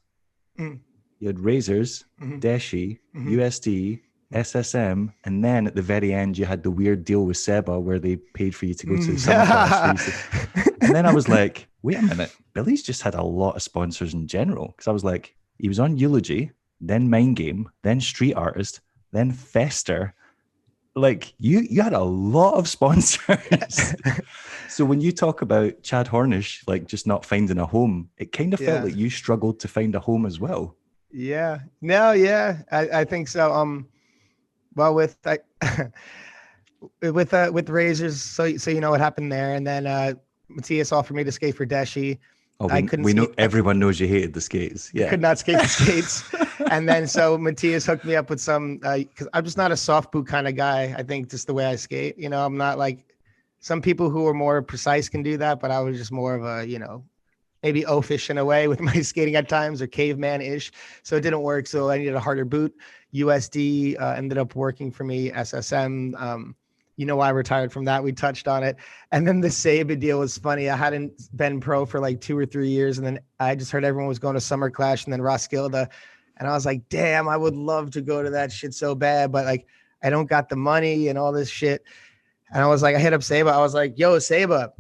You had Razors, Deshi, USD, SSM, and then at the very end, you had the weird deal with Seba where they paid for you to go to the summer class. And then I was like, wait a minute, Billy's just had a lot of sponsors in general. Because I was like, he was on Eulogy, then Mindgame, then Street Artist, then Fester. Like you had a lot of sponsors. So when you talk about Chad Hornish, like just not finding a home, it kind of felt like you struggled to find a home as well. Yeah. No, yeah. I think so. Well, with Razors, so you know what happened there, and then Matthias offered me to skate for Deshi. Oh, I couldn't. We know everyone knows you hated the skates. Yeah, could not skate the skates, and then so Matthias hooked me up with some because I'm just not a soft boot kind of guy. I think just the way I skate, you know, I'm not like some people who are more precise can do that, but I was just more of a, you know, maybe oafish in a way with my skating at times, or caveman-ish. So it didn't work. So I needed a harder boot. USD ended up working for me. SSM, you know, I retired from that. We touched on it. And then the Saba deal was funny. I hadn't been pro for like 2 or 3 years. And then I just heard everyone was going to Summer Clash and then Roskilde. And I was like, damn, I would love to go to that shit so bad. But like, I don't got the money and all this shit. And I was like, I hit up Saba. I was like, yo, Saba,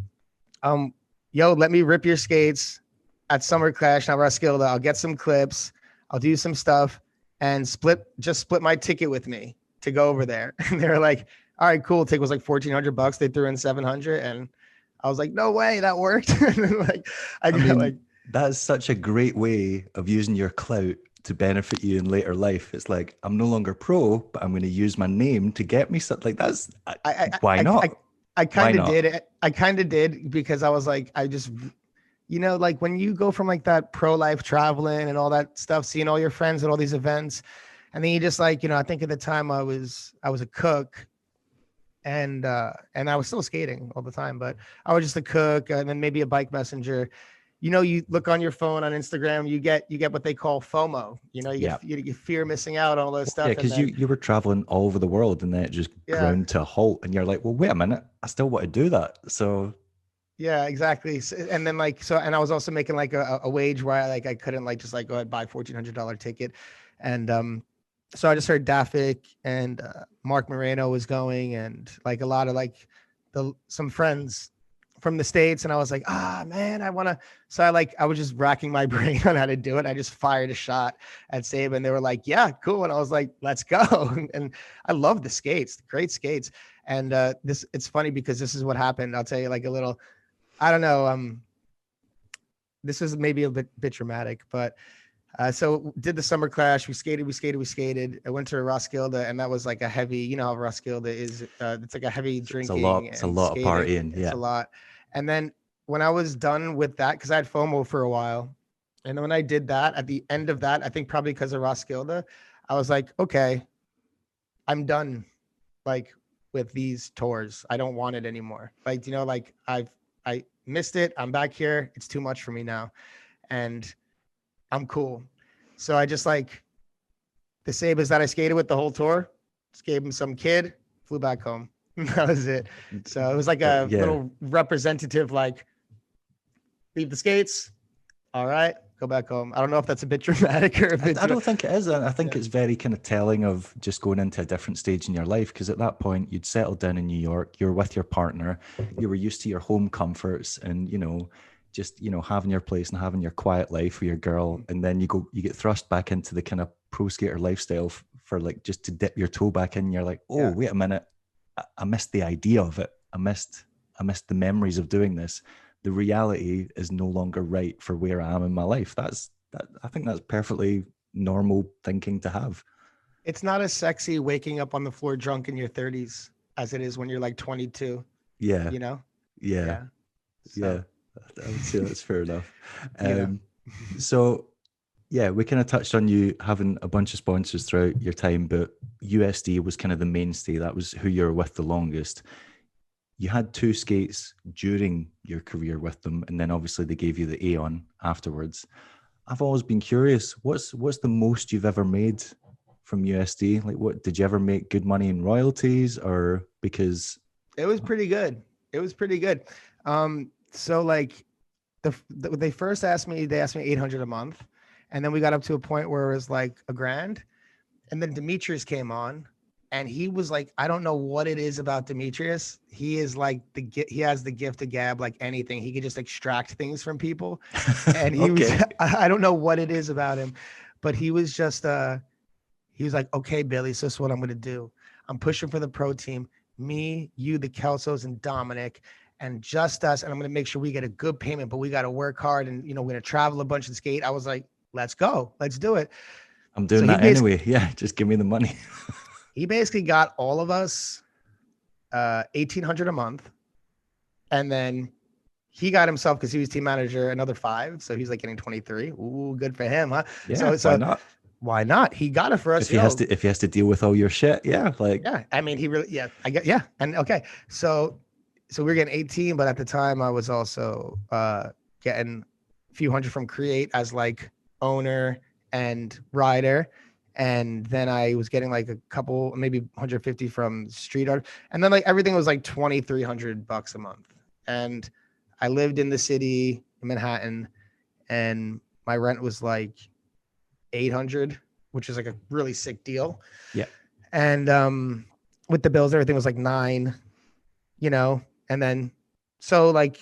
let me rip your skates at Summer Clash, not Roskilde. I'll get some clips. I'll do some stuff and split my ticket with me to go over there. And they were like, all right, cool. Ticket was like $1,400. They threw in 700. And I was like, no way, that worked. I mean, that's such a great way of using your clout to benefit you in later life. It's like, I'm no longer pro, but I'm going to use my name to get me something. Like that's why not? I kind of did it. I kind of did because I was like, I just, you know, like when you go from like that pro life traveling and all that stuff, seeing all your friends at all these events, and then you just like, you know, I think at the time I was a cook, and I was still skating all the time, but I was just a cook and then maybe a bike messenger. You know, you look on your phone on Instagram, you get what they call FOMO. You know, you fear missing out on all this stuff. Yeah, because you were traveling all over the world and then it just ground to a halt, and you're like, well, wait a minute, I still want to do that. So yeah, exactly. And then and I was also making like a wage where I couldn't like just like go ahead and buy $1,400 ticket. And so I just heard Dafik and Mark Moreno was going, and like a lot of like some friends from the States. And I was like, man, I want to. So I was just racking my brain on how to do it. I just fired a shot at Saba and they were like, yeah, cool. And I was like, let's go. And I love the skates, great skates. And it's funny because this is what happened. I'll tell you like a little, I don't know. This is maybe a bit dramatic, but so did the Summer Clash. We skated. I went to Roskilde, and that was like a heavy, you know how Roskilde is. It's like a heavy drinking. It's a lot of partying. Yeah. It's a lot. And then when I was done with that, because I had FOMO for a while, and then when I did that, at the end of that, I think probably because of Roskilde, I was like, okay, I'm done. Like with these tours, I don't want it anymore. Like, you know, like I missed it. I'm back here. It's too much for me now, and I'm cool. So I just like The Sabres that I skated with the whole tour, just gave him some kid, flew back home. That was it. So it was like a little representative, like, leave the skates. All right, go back home. I don't know if that's a bit dramatic or if I don't think it is. I think it's very kind of telling of just going into a different stage in your life, because at that point you'd settled down in New York, you're with your partner, you were used to your home comforts and, just, having your place and having your quiet life with your girl. And then you get thrust back into the kind of pro skater lifestyle for like just to dip your toe back in. You're like, oh, wait a minute. I missed the idea of it. I missed the memories of doing this. The reality is no longer right for where I am in my life. I think that's perfectly normal thinking to have. It's not as sexy waking up on the floor drunk in your 30s as it is when you're like 22. Yeah. Yeah. So, I would say that's fair enough. So yeah, we kind of touched on you having a bunch of sponsors throughout your time, but USD was kind of the mainstay. That was who you were with the longest. You had 2 skates during your career with them, and then obviously they gave you the Aeon afterwards. I've always been curious, what's the most you've ever made from USD? Like, what did you ever make good money in royalties, or because it was pretty good? So like they first asked me 800 a month, and then we got up to a point where it was like $1,000, and then Demetrius came on. And he was like, I don't know what it is about Demetrius. He is like he has the gift of gab, like anything. He could just extract things from people. And he was, I don't know what it is about him, but he was just, he was like, okay, Billy, so this is what I'm going to do. I'm pushing for the pro team, me, you, the Kelsos and Dominic, and just us. And I'm going to make sure we get a good payment, but we got to work hard. And, we're going to travel a bunch and skate. I was like, let's go. Let's do it. I'm doing that anyway. Yeah. Just give me the money. He basically got all of us $1,800 a month. And then he got himself, because he was team manager, another $5. So he's like getting 23. Ooh, good for him, huh? Yeah, so why not? Why not? He got it for us. If he has to deal with all your shit. Yeah. Like, yeah. I mean, he really, I get, yeah. And okay. So we were getting 18, but at the time I was also getting a few hundred from Create as like owner and rider. And then I was getting like a couple, maybe 150 from street art. And then like everything was like $2,300 a month. And I lived in the city in Manhattan, and my rent was like 800, which is like a really sick deal. Yeah. And with the bills, everything was like 9, and then so like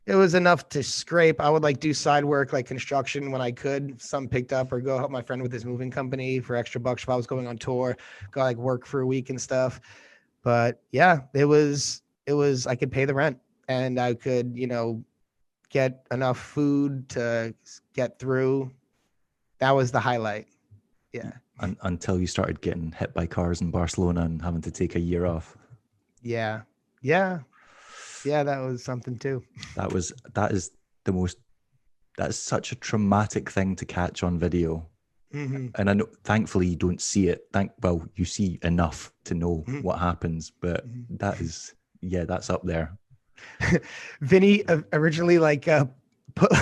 it was enough to scrape. I would like do side work, like construction when I could, some picked up, or go help my friend with his moving company for extra bucks if I was going on tour, go like work for a week and stuff. But yeah, it was, I could pay the rent, and I could, get enough food to get through. That was the highlight. Yeah. Until you started getting hit by cars in Barcelona and having to take a year off. Yeah. That was something too. That is such a traumatic thing to catch on video. Mm-hmm. And I know, thankfully, you don't see it. You see enough to know what happens, but that's up there. Vinny originally put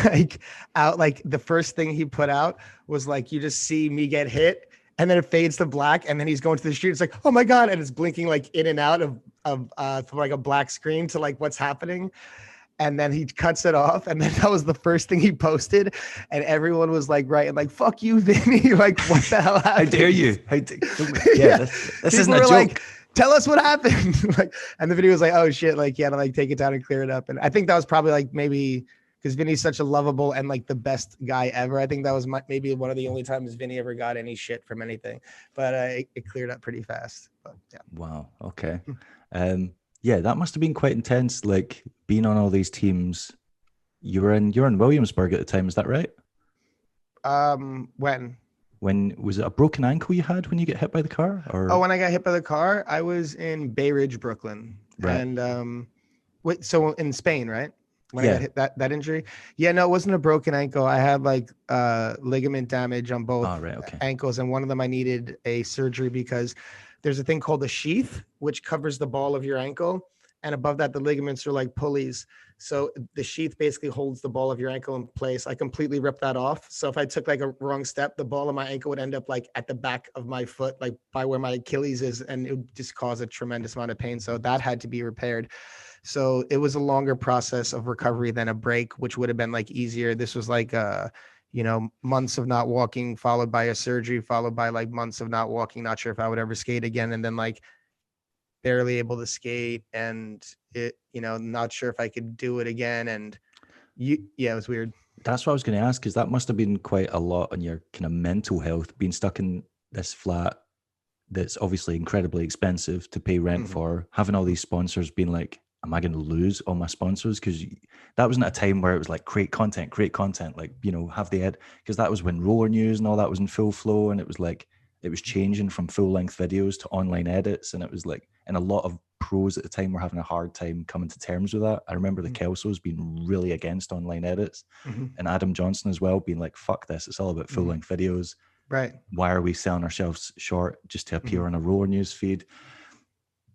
out, the first thing he put out was like, you just see me get hit, and then it fades to black, and then he's going to the street. It's like, oh my God. And it's blinking like in and out of from like a black screen to like what's happening. And then he cuts it off. And then that was the first thing he posted. And everyone was like, right. And like, fuck you, Vinny. Like, what the hell happened? How dare you? This isn't a joke. Like, tell us what happened. And the video was like, oh shit. Like, you had to like take it down and clear it up. And I think that was probably like maybe because Vinny's such a lovable and like the best guy ever. I think that was maybe one of the only times Vinny ever got any shit from anything, but it cleared up pretty fast. But yeah. Wow. Okay. Yeah, that must have been quite intense. Like being on all these teams. You're in Williamsburg at the time. Is that right? When was it a broken ankle you had when you get hit by the car? Or when I got hit by the car, I was in Bay Ridge, Brooklyn, right. And so in Spain, right? When I got hit that injury. Yeah, no, it wasn't a broken ankle. I had like ligament damage on both ankles, and one of them I needed a surgery because there's a thing called a sheath, which covers the ball of your ankle, and above that the ligaments are like pulleys. So the sheath basically holds the ball of your ankle in place. I completely ripped that off. So if I took like a wrong step, the ball of my ankle would end up like at the back of my foot, like by where my Achilles is, and it would just cause a tremendous amount of pain. So that had to be repaired. So it was a longer process of recovery than a break, which would have been like easier. This was like months of not walking, followed by a surgery, followed by like months of not walking, not sure if I would ever skate again. And then like barely able to skate, and it, not sure if I could do it again. And it was weird. That's what I was going to ask, because that must have been quite a lot on your kind of mental health, being stuck in this flat that's obviously incredibly expensive to pay rent for, having all these sponsors being like, am I going to lose all my sponsors? Because that wasn't a time where it was like, create content, like, have the ed, because that was when roller news and all that was in full flow. And it was like, it was changing from full length videos to online edits. And it was like, and a lot of pros at the time were having a hard time coming to terms with that. I remember the Kelsos being really against online edits, and Adam Johnson as well being like, fuck this, it's all about full length videos. Right. Why are we selling ourselves short just to appear on a roller news feed?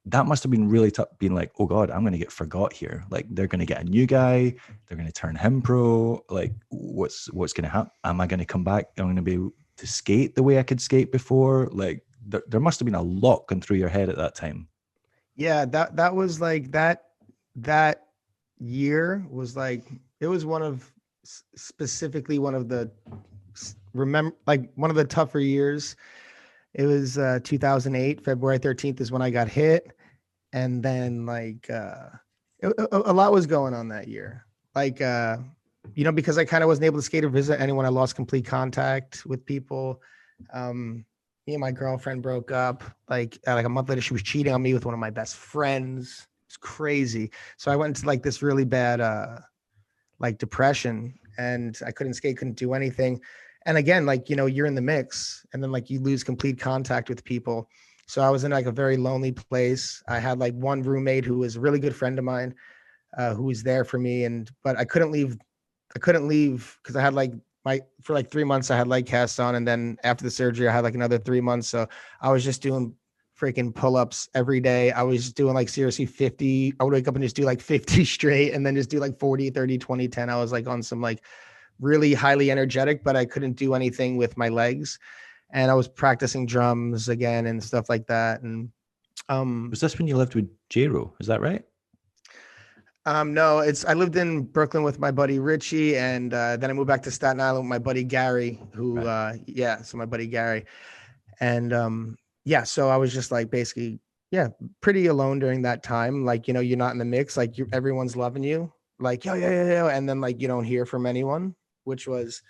That must have been really tough, being like, oh God, I'm going to get forgot here. Like, they're going to get a new guy. They're going to turn him pro. Like, what's going to happen? Am I going to come back? I'm going to be able to skate the way I could skate before. Like, there must have been a lot going through your head at that time. Yeah, that was like that year was like, it was specifically one of the one of the tougher years. It was 2008, February 13th is when I got hit. And then like a lot was going on that year. Like, because I kind of wasn't able to skate or visit anyone. I lost complete contact with people. Me and my girlfriend broke up. Like a month later, she was cheating on me with one of my best friends. It's crazy. So I went into like this really bad like depression, and I couldn't skate, couldn't do anything. And again, like, you're in the mix, and then like you lose complete contact with people. So I was in like a very lonely place. I had like one roommate who was a really good friend of mine, who was there for me. But I couldn't leave because I had like for like 3 months, I had leg casts on. And then after the surgery, I had like another 3 months. So I was just doing freaking pull-ups every day. I was just doing like seriously 50. I would wake up and just do like 50 straight, and then just do like 40, 30, 20, 10. I was like on some like really highly energetic, but I couldn't do anything with my legs. And I was practicing drums again and stuff like that. And was this when you lived with J-Ro? Is that right? No, I lived in Brooklyn with my buddy Richie, and then I moved back to Staten Island with my buddy Gary, who so my buddy Gary. And so I was just like basically pretty alone during that time. Like, you're not in the mix, like everyone's loving you, like yeah, and then like you don't hear from anyone, which was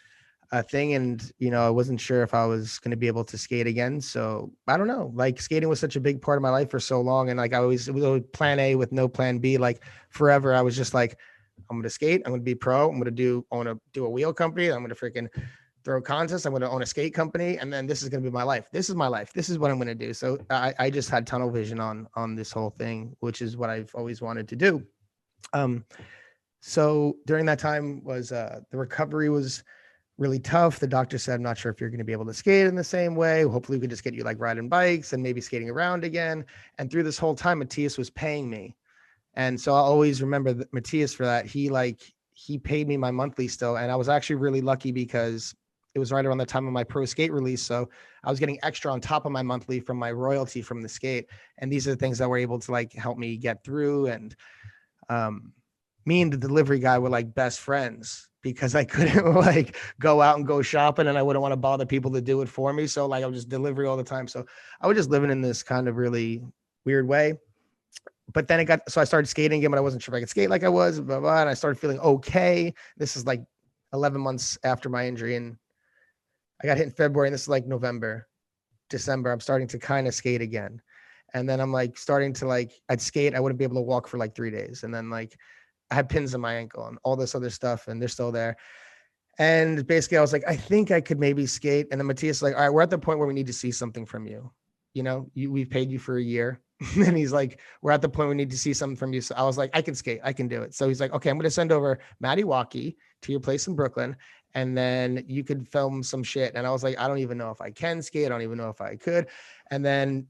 a thing. And I wasn't sure if I was going to be able to skate again. So I don't know, like skating was such a big part of my life for so long, and like it was always plan A with no plan B. Like forever I was just like, I'm going to skate, I'm going to be pro, I want to do a wheel company, I'm going to freaking throw contests, I'm going to own a skate company, and then this is going to be my life. This is my life, this is what I'm going to do. So I just had tunnel vision on this whole thing, which is what I've always wanted to do. So during that time was the recovery was really tough. The doctor said, I'm not sure if you're going to be able to skate in the same way. Hopefully we could just get you like riding bikes and maybe skating around again. And through this whole time, Matthias was paying me. And so I always remember that Matthias for that. He paid me my monthly still. And I was actually really lucky because it was right around the time of my pro skate release. So I was getting extra on top of my monthly from my royalty from the skate. And these are the things that were able to like help me get through. And me and the delivery guy were like best friends, because I couldn't like go out and go shopping, and I wouldn't want to bother people to do it for me. So like I would just delivery all the time. So I was just living in this kind of really weird way. But then so I started skating again, but I wasn't sure if I could skate like I was, blah, blah, and I started feeling okay. This is like 11 months after my injury, and I got hit in February, and this is like November, December. I'm starting to kind of skate again. And then I'm like starting to like, I'd skate, I wouldn't be able to walk for like 3 days. And then like I had pins in my ankle and all this other stuff, and they're still there. And basically I was like, I think I could maybe skate. And then Matthias was like, all right, we're at the point where we need to see something from you. We've paid you for a year. And he's like, we're at the point we need to see something from you. So I was like, I can skate, I can do it. So he's like, okay, I'm going to send over Matty Walkie to your place in Brooklyn, and then you could film some shit. And I was like, I don't even know if I can skate. I don't even know if I could. And then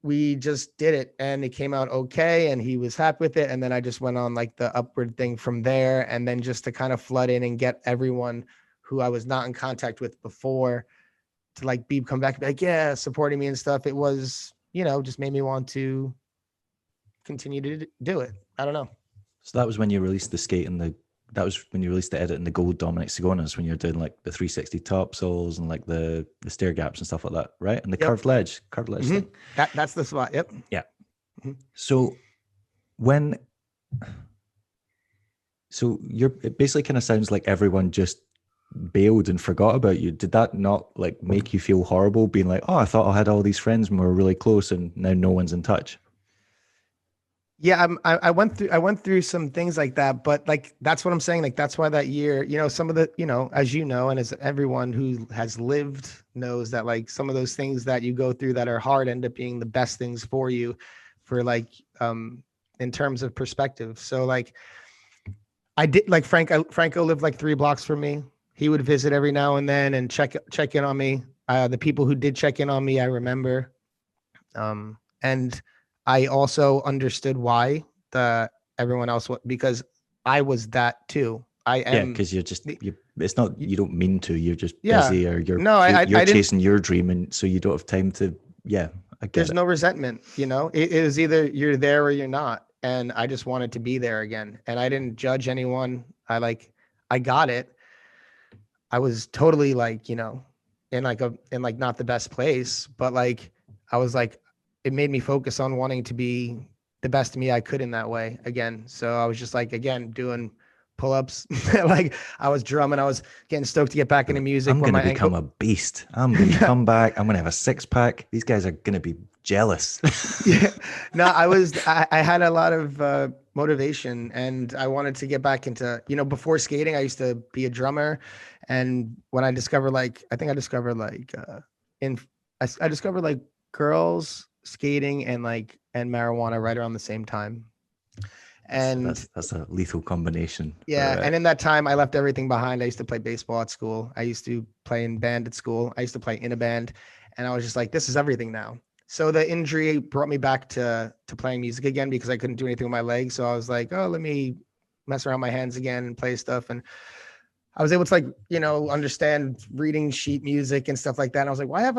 we just did it and it came out okay. And he was happy with it. And then I just went on like the upward thing from there. And then just to kind of flood in and get everyone who I was not in contact with before to like come back and be like, yeah, supporting me and stuff. It was, just made me want to continue to do it. I don't know. So that was when you released the skate and that was when you released the edit in the gold Dominic Sigonis, when you're doing like the 360 top soles and like the stair gaps and stuff like that, right? And the curved ledge thing. That's the spot. Yep. Yeah. Mm-hmm. So it basically kind of sounds like everyone just bailed and forgot about you. Did that not like make you feel horrible, being like, oh, I thought I had all these friends and we were really close and now no one's in touch? Yeah, I went through some things like that, but like that's what I'm saying. Like that's why that year, some of the, as you know, and as everyone who has lived knows that like some of those things that you go through that are hard end up being the best things for you, for like in terms of perspective. So like I did like Franco lived like 3 blocks from me. He would visit every now and then and check in on me. The people who did check in on me, I remember, and I also understood why everyone else because I was that too. I am. Yeah, because it's not, you don't mean to, you're just busy, or you're chasing your dream, and so you don't have time to. Yeah, there's no resentment. It was either you're there or you're not, and I just wanted to be there again, and I didn't judge anyone. I got it. I was totally like, in not the best place, but like I was like, it made me focus on wanting to be the best me I could in that way again. So I was just like, again, doing pull-ups. Like I was drumming. I was getting stoked to get back into music. I'm going to become a beast. I'm going to come back. I'm going to have a 6-pack. These guys are going to be jealous. Yeah. No, I had a lot of motivation, and I wanted to get back into, before skating, I used to be a drummer. And when I discovered I discovered girls, skating, and marijuana right around the same time. And that's a lethal combination. Yeah. And in that time I left everything behind. I used to play baseball at school. I used to play in band at school. I used to play in a band, and I was just like, this is everything now. So the injury brought me back to playing music again, because I couldn't do anything with my legs. So I was like, oh, let me mess around my hands again and play stuff. And I was able to understand reading sheet music and stuff like that. And I was like, why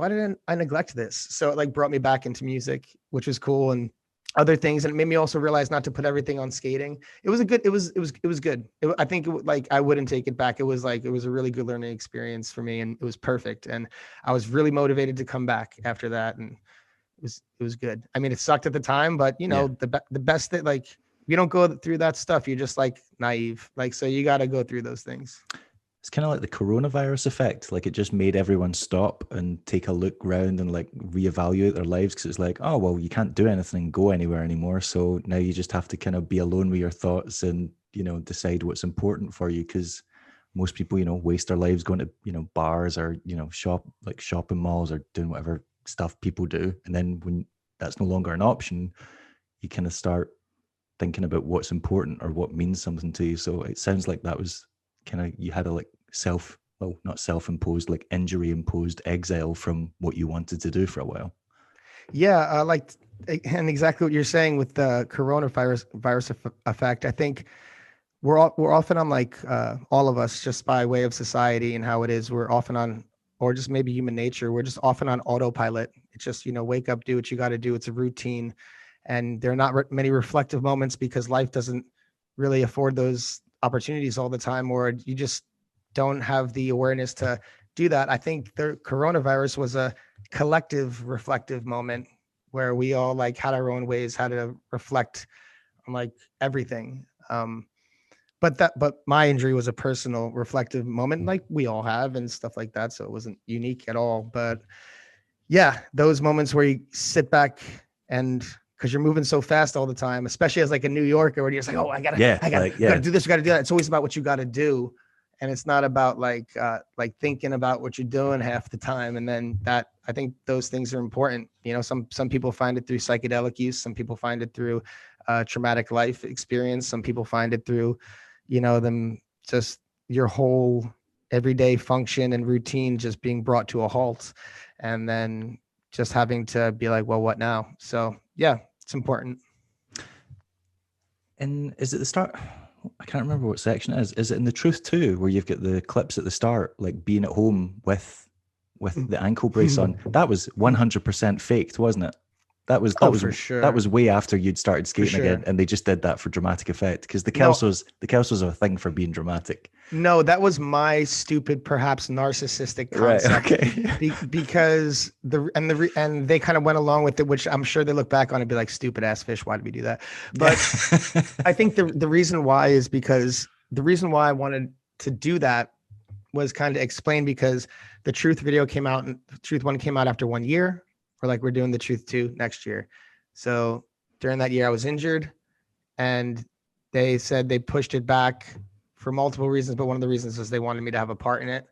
didn't I neglect this? So it brought me back into music, which was cool, and other things. And it made me also realize not to put everything on skating. It was good. I think I wouldn't take it back. It was a really good learning experience for me, and it was perfect. And I was really motivated to come back after that. And it was good. I mean, it sucked at the time, but the best that you don't go through that stuff, you're just naive. So you got to go through those things. It's kind of like the coronavirus effect. It just made everyone stop and take a look around and reevaluate their lives, because it's like, oh, well, you can't do anything and go anywhere anymore. So now you just have to kind of be alone with your thoughts and, decide what's important for you. Because most people, waste their lives going to, bars or, shopping malls or doing whatever stuff people do. And then when that's no longer an option, you kind of start thinking about what's important or what means something to you. So it sounds like that was kind of, you had a not self-imposed, injury imposed exile from what you wanted to do for a while. Yeah, and exactly what you're saying with the coronavirus effect. I think we're often on all of us, just by way of society and how it is, we're often on, or just maybe human nature, we're just often on autopilot. It's just, wake up, do what you got to do. It's a routine, and there are not many reflective moments, because life doesn't really afford those opportunities all the time, or you just don't have the awareness to do that. I think the coronavirus was a collective reflective moment where we all had our own ways how to reflect on everything. But my injury was a personal reflective moment, like we all have and stuff like that. So it wasn't unique at all. But yeah, those moments where you sit back and, because you're moving so fast all the time, especially as a New Yorker, where you're just oh, I gotta do this, you gotta do that. It's always about what you gotta do. And it's not about thinking about what you're doing half the time. And then that, I think those things are important. Some people find it through psychedelic use. Some people find it through traumatic life experience. Some people find it through, them just your whole everyday function and routine just being brought to a halt. And then just having to be like, well, what now? So yeah, it's important. And is it the start? I can't remember what section it is. Is it in the Truth too, where you've got the clips at the start, like being at home with the ankle brace on? That was 100% faked, wasn't it? That was Oh, for sure. that was way after you'd started skating sure. again, and they just did that for dramatic effect because the No. Kelsos are a thing for being dramatic. No, that was my stupid, perhaps narcissistic concept. Right. Okay. Because and they kind of went along with it, which I'm sure they look back on and be like, stupid ass fish. Why did we do that? But I think the reason why is because the reason why I wanted to do that was kind of explained because the Truth video came out and Truth 1 came out after 1 year. We're like, we're doing the Truth 2 next year. So during that year I was injured and they said they pushed it back for multiple reasons, but one of the reasons was they wanted me to have a part in it.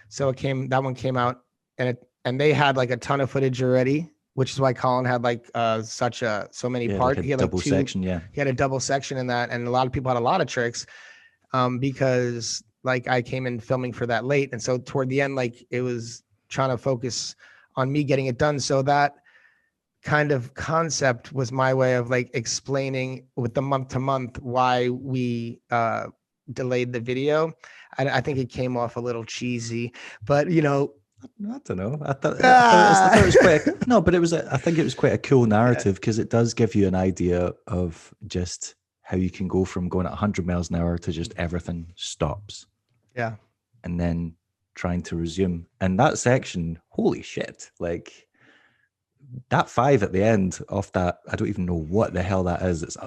So that one came out and they had like a ton of footage already, which is why Colin had like so many parts. Like he had double section, yeah. He had a double section in that, and a lot of people had a lot of tricks because like I came in filming for that late, and so toward the end, like it was trying to focus on me getting it done. So that kind of concept was my way of like explaining with the month to month why we delayed the video. I think it came off a little cheesy, but you know, I don't know. I thought it was quite no, but I think it was quite a cool narrative because it does give you an idea of just how you can go from going at 100 miles an hour to just everything stops. Yeah. And then trying to resume. And that section, holy shit, like that 5 at the end of that, I don't even know what the hell that is. It's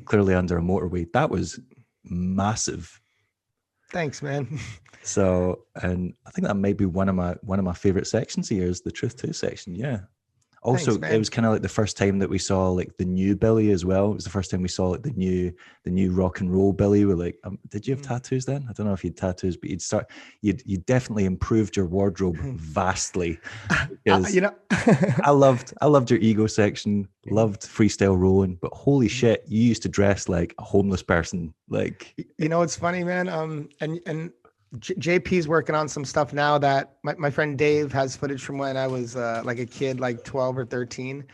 clearly under a motorway. That was massive. Thanks, man. So, and I think that might be one of my favorite sections here is the Truth 2 section. Yeah. Also, Thanks, it was kind of like the first time that we saw like the new Billy as well. It was the first time we saw like the new rock and roll Billy. We're like, did you have tattoos then? I don't know if you had tattoos, but you definitely improved your wardrobe vastly. You know, I loved your ego section, loved freestyle rolling, but holy shit, you used to dress like a homeless person. Like, you know, it's funny, man. And JP's working on some stuff now that my friend Dave has footage from when I was like a kid, like 12 or 13.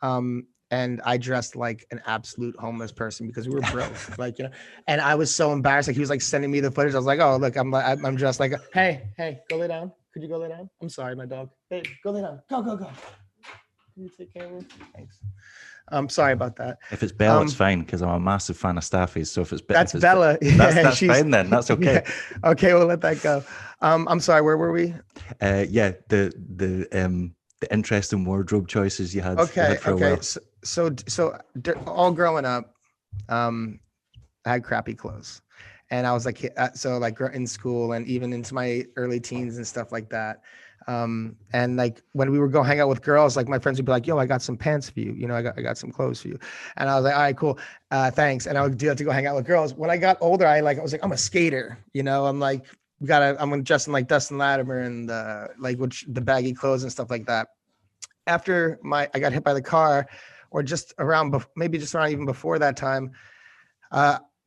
And I dressed like an absolute homeless person because we were broke, like, you know, and I was so embarrassed. Like he was like sending me the footage. I was like, oh, look, I'm dressed like, hey, go lay down. Could you go lay down? I'm sorry, my dog. Hey, go lay down. Go. Can you take care of me? Thanks. I'm sorry about that. If it's Bella, it's fine because I'm a massive fan of Staffy's. So if it's Bella, that's fine then. That's okay. Yeah. Okay, we'll let that go. I'm sorry. Where were we? Yeah, the interesting wardrobe choices you had. Okay. You had for a while. So all growing up, I had crappy clothes, and I was like, so like in school and even into my early teens and stuff like that. And like when we would go hang out with girls, like my friends would be like, yo, I got some pants for you. You know, I got some clothes for you. And I was like, all right, cool. Thanks. And I would do that to go hang out with girls. When I got older, I was like, I'm a skater, you know, I'm like, I'm dressing like Dustin Latimer and like the baggy clothes and stuff like that. After I got hit by the car or just around, maybe just around even before that time,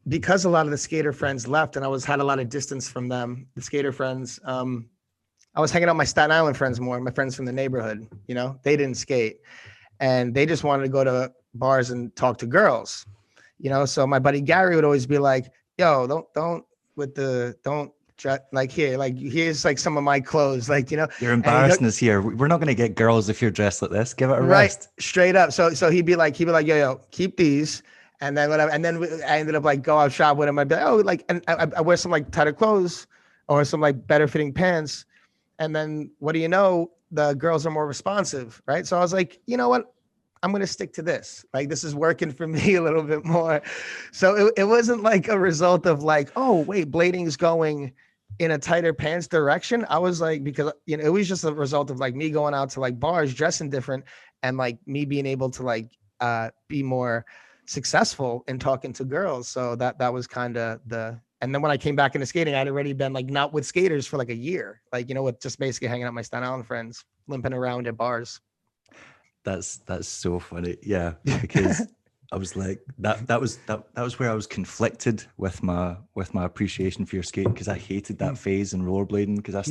because a lot of the skater friends left and I had a lot of distance from them, the skater friends, I was hanging out with my Staten Island friends more, my friends from the neighborhood, you know, they didn't skate and they just wanted to go to bars and talk to girls, you know? So my buddy Gary would always be like, yo, don't like here, like here's like some of my clothes, like, you know, you're embarrassing us here. We're not going to get girls if you're dressed like this. Give it a rest. Straight up. So he'd be like, yo, keep these. And then whatever. And then I ended up like go out shop with him. I'd be like, oh, like, and I wear some like tighter clothes or some like better fitting pants. And then what do you know? The girls are more responsive, right? So I was like, you know what? I'm going to stick to this. Like, this is working for me a little bit more. So it wasn't like a result of like, oh, wait, blading's going in a tighter pants direction. I was like, because, you know, it was just a result of like me going out to like bars, dressing different and like me being able to like be more successful in talking to girls. So that was kind of and then when I came back into skating, I'd already been like not with skaters for like a year, like, you know, with just basically hanging out with my Staten Island friends, limping around at bars. That's so funny. Yeah. Because I was like, that was where I was conflicted with my appreciation for your skate, because I hated that phase in rollerblading, because I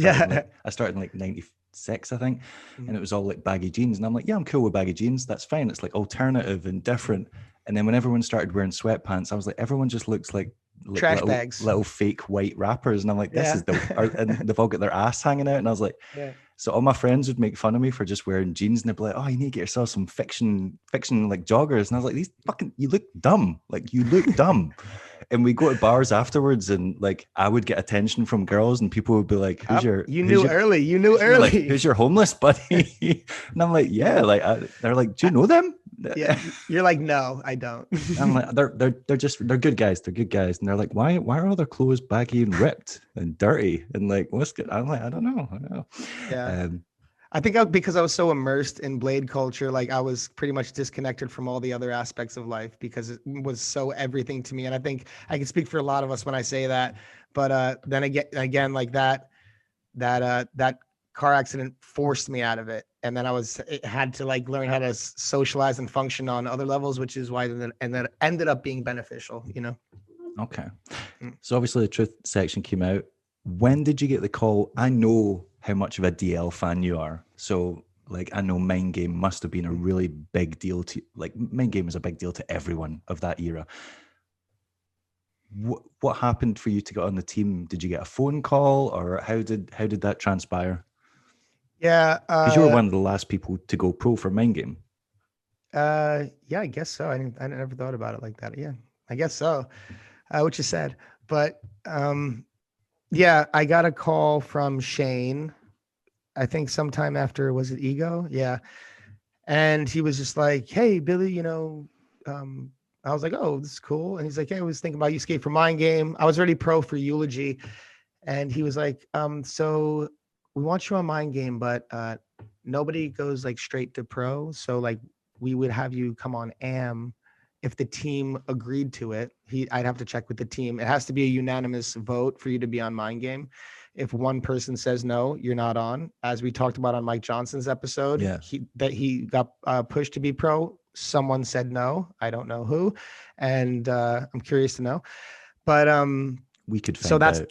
started in like 96, I think, and it was all like baggy jeans, and I'm like, yeah, I'm cool with baggy jeans, that's fine, it's like alternative and different. And then when everyone started wearing sweatpants, I was like, everyone just looks like trash bags, little fake white rappers, and I'm like, this is and they've all got their ass hanging out, and I was like, yeah. So all my friends would make fun of me for just wearing jeans, and they'd be like, "Oh, you need to get yourself some fiction like joggers." And I was like, "These fucking, you look dumb. Like you look dumb." And we go to bars afterwards, and like I would get attention from girls, and people would be like, You knew early. Like, who's your homeless buddy?" And I'm like, "Yeah." Like they're like, "Do you know them?" Yeah, you're like, "No, I don't." I'm like, they're good guys. They're good guys, and they're like, "Why are all their clothes baggy and ripped and dirty and like what's good?" I'm like, I don't know. Yeah. I think because I was so immersed in blade culture, like I was pretty much disconnected from all the other aspects of life because it was so everything to me. And I think I can speak for a lot of us when I say that. But then again, like that car accident forced me out of it. And then it had to like learn how to socialize and function on other levels, which is why that ended up being beneficial, you know? Okay. So obviously the truth section came out. When did you get the call? I know how much of a DL fan you are. So like, I know Mindgame must have been a really big deal to, like, Mindgame was a big deal to everyone of that era. What happened for you to get on the team? Did you get a phone call, or how did that transpire? Yeah. Because you were one of the last people to go pro for Mindgame. Yeah, I guess so. I never thought about it like that. Yeah, I guess so. Which is sad, but yeah, I got a call from Shane, I think sometime after, was it Ego? Yeah. And he was just like, "Hey, Billy, I was like, "Oh, this is cool." And he's like, "Hey, I was thinking about you skate for Mindgame." I was already pro for Eulogy. And he was like, "So we want you on Mindgame, but nobody goes like straight to pro. So like we would have you come on AM if the team agreed to it." I'd have to check with the team. It has to be a unanimous vote for you to be on Mindgame. If one person says no, you're not on. As we talked about on Mike Johnson's episode, he got pushed to be pro. Someone said no. I don't know who, and I'm curious to know. But we could find out.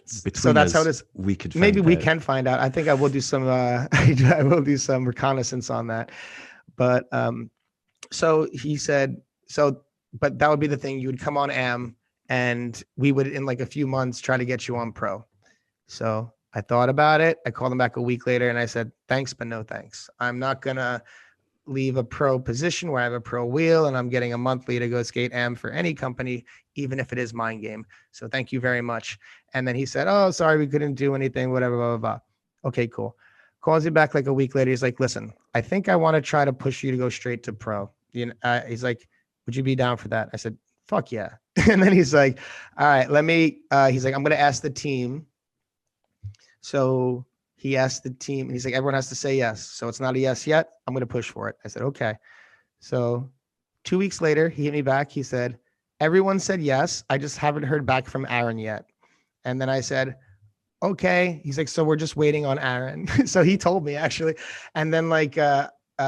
That's how it is. We could maybe we can find out. I think I will do some. I will do some reconnaissance on that. But so he said so. But that would be the thing. You would come on AM, and we would in like a few months try to get you on pro. So I thought about it. I called him back a week later, and I said, "Thanks, but no thanks. I'm not gonna leave a pro position where I have a pro wheel and I'm getting a monthly to go skate AM for any company, even if it is Mindgame. So thank you very much." And then he said, "Oh, sorry, we couldn't do anything, whatever, blah, blah, blah." Okay, cool. Calls me back like a week later. He's like, "Listen, I think I want to try to push you to go straight to pro." He's like, "Would you be down for that?" I said, "Fuck yeah." And then he's like, "All right, he's like, I'm going to ask the team." So he asked the team, and he's like, "Everyone has to say yes. So it's not a yes yet. I'm going to push for it." I said, "Okay." So 2 weeks later, he hit me back. He said, "Everyone said yes. I just haven't heard back from Aaron yet." And then I said, "Okay." He's like, "So we're just waiting on Aaron." So he told me actually. And then like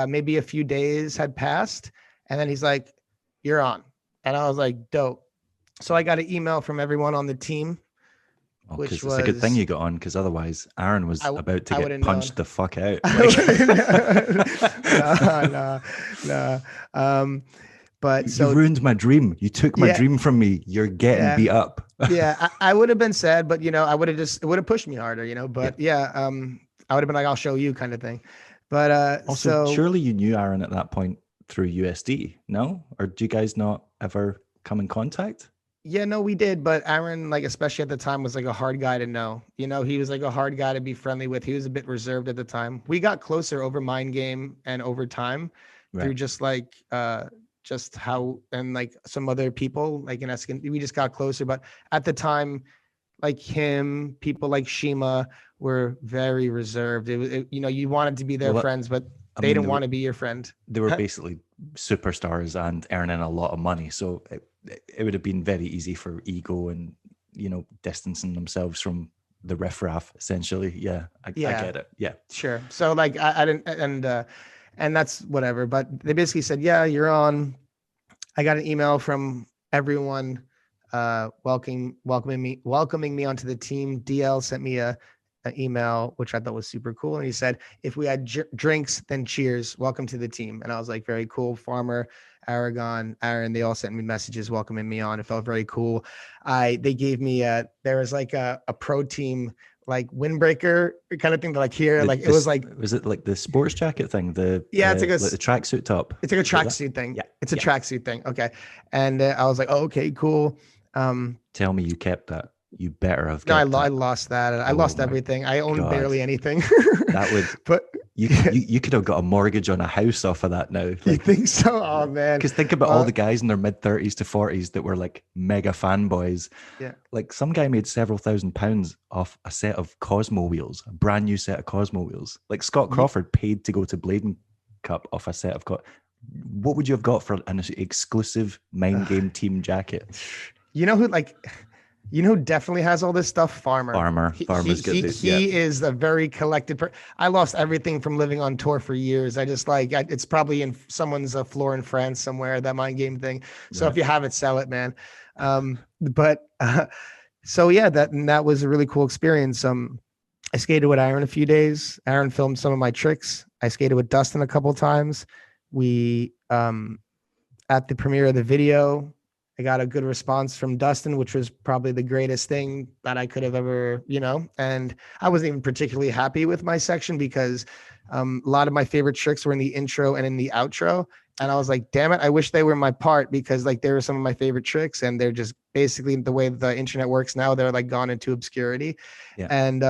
maybe a few days had passed. And then he's like, "You're on." And I was like, "Dope." So I got an email from everyone on the team. Because it's a good thing you got on, because otherwise Aaron was about to get punched the fuck out. No. But so you ruined my dream. You took my dream from me. You're getting beat up. Yeah, I would have been sad, but it would have pushed me harder, But I would have been like, "I'll show you," kind of thing. But also, surely you knew Aaron at that point through USD, no? Or do you guys not ever come in contact? Yeah, no, we did. But Aaron, like, especially at the time, was like a hard guy to know. He was like a hard guy to be friendly with. He was a bit reserved at the time. We got closer over Mindgame and over time through just like, just how, and like some other people, like in Eskin, we just got closer. But at the time, like him, people like Shima were very reserved. You wanted to be their friends, but they didn't want to be your friend. They were basically superstars and earning a lot of money. So it would have been very easy for ego and, distancing themselves from the riffraff, essentially. Yeah, I get it. Yeah. Sure. So like I didn't, and that's whatever. But they basically said, "Yeah, you're on." I got an email from everyone welcoming me onto the team. DL sent me an email, which I thought was super cool. And he said, if we had drinks, then cheers, welcome to the team. And I was like, very cool. Farmer, Aragon, Aaron, they all sent me messages welcoming me on. It felt very cool. They gave me there was like a pro team like windbreaker kind of thing, like here, like it was like, was it like the sports jacket thing? The it's like like the tracksuit top. it's like a tracksuit thing. Yeah, it's a tracksuit thing. Okay, and I was like, oh, okay, cool. Tell me you kept that. You better have. No, kept I lost that. I lost everything. I own barely anything. That would, but you could have got a mortgage on a house off of that now. Like, you think so? Oh man. Because think about all the guys in their mid-30s to 40s that were like mega fanboys. Yeah. Like some guy made several £1,000s off a set of Cosmo wheels, a brand new set of Cosmo wheels. Like Scott Crawford paid to go to Blading Cup off a set of. What would you have got for an exclusive Mind Game team jacket? You know who definitely has all this stuff? Farmer's good. He is a very collected person. I lost everything from living on tour for years. I just it's probably in someone's floor in France somewhere, that Mind Game thing. So if you have it, sell it, man. So yeah, that was a really cool experience. I skated with Aaron a few days. Aaron filmed some of my tricks. I skated with Dustin a couple times. We at the premiere of the video, I got a good response from Dustin, which was probably the greatest thing that I could have ever, and I wasn't even particularly happy with my section because a lot of my favorite tricks were in the intro and in the outro. And I was like, damn it, I wish they were my part because like they were some of my favorite tricks and they're just basically the way the internet works now. They're like gone into obscurity. Yeah. And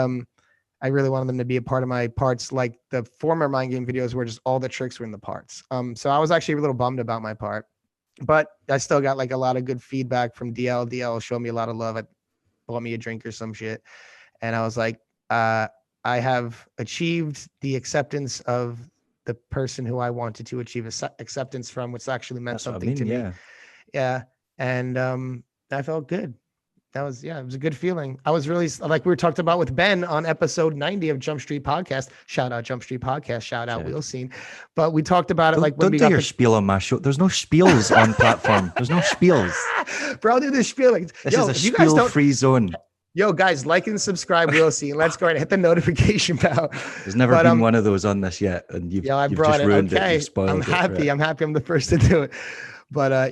I really wanted them to be a part of my parts. Like the former Mind Game videos where just all the tricks were in the parts. So I was actually a little bummed about my part. But I still got like a lot of good feedback from DL. DL showed me a lot of love. I bought me a drink or some shit. And I was like, I have achieved the acceptance of the person who I wanted to achieve acceptance from, which actually meant something to me. Yeah. And I felt good. It was a good feeling. I was really, like we were talked about with Ben on episode 90 of Jumpstreet podcast. Shout out Jumpstreet podcast. Shout out Wheel Scene. But we talked about it like when we got your spiel on my show. There's no spiels on platform. There's no spiels. Bro, do the spielings. This is a spiel-free zone. Yo, guys, like and subscribe. Wheel Scene. Let's go ahead and hit the notification bell. There's never been one of those on this yet, and you've just ruined it. You've spoiled I'm happy. I'm happy. I'm the first to do it. But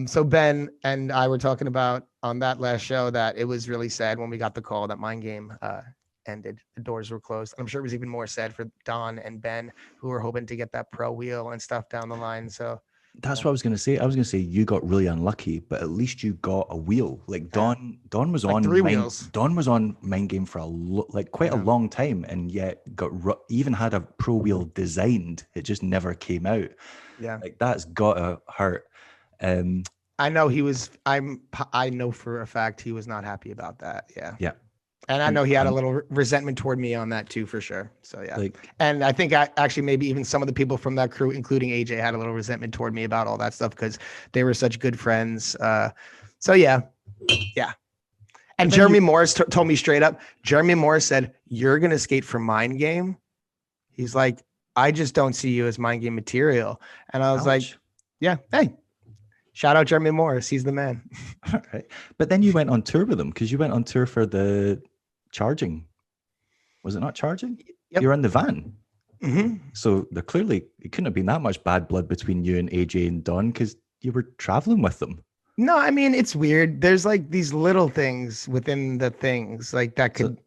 so Ben and I were talking about on that last show that it was really sad when we got the call that Mind Game ended. The doors were closed. I'm sure it was even more sad for Don and Ben, who were hoping to get that pro wheel and stuff down the line. So that's what I was going to say. I was going to say you got really unlucky, but at least you got a wheel. Like Don was like on 3 wheels. Don was on Mind Game for quite a long time, and yet even had a pro wheel designed. It just never came out. Yeah, like that's gotta hurt. I know I know for a fact he was not happy about that. Yeah. And I know he had a little resentment toward me on that too, for sure. So yeah. And I think actually maybe even some of the people from that crew, including AJ, had a little resentment toward me about all that stuff because they were such good friends. So yeah. And Jeremy Morris told me straight up. Jeremy Morris said, "You're gonna skate for Mind Game." He's like, "I just don't see you as Mind Game material." And I was like, "Yeah, hey." Shout out Jeremy Morris. He's the man. All right. But then you went on tour with him because you went on tour for the charging. Was it not charging? Yep. You were in the van. Mm-hmm. So it couldn't have been that much bad blood between you and AJ and Don because you were traveling with them. No, I mean, it's weird. There's like these little things within the things like that could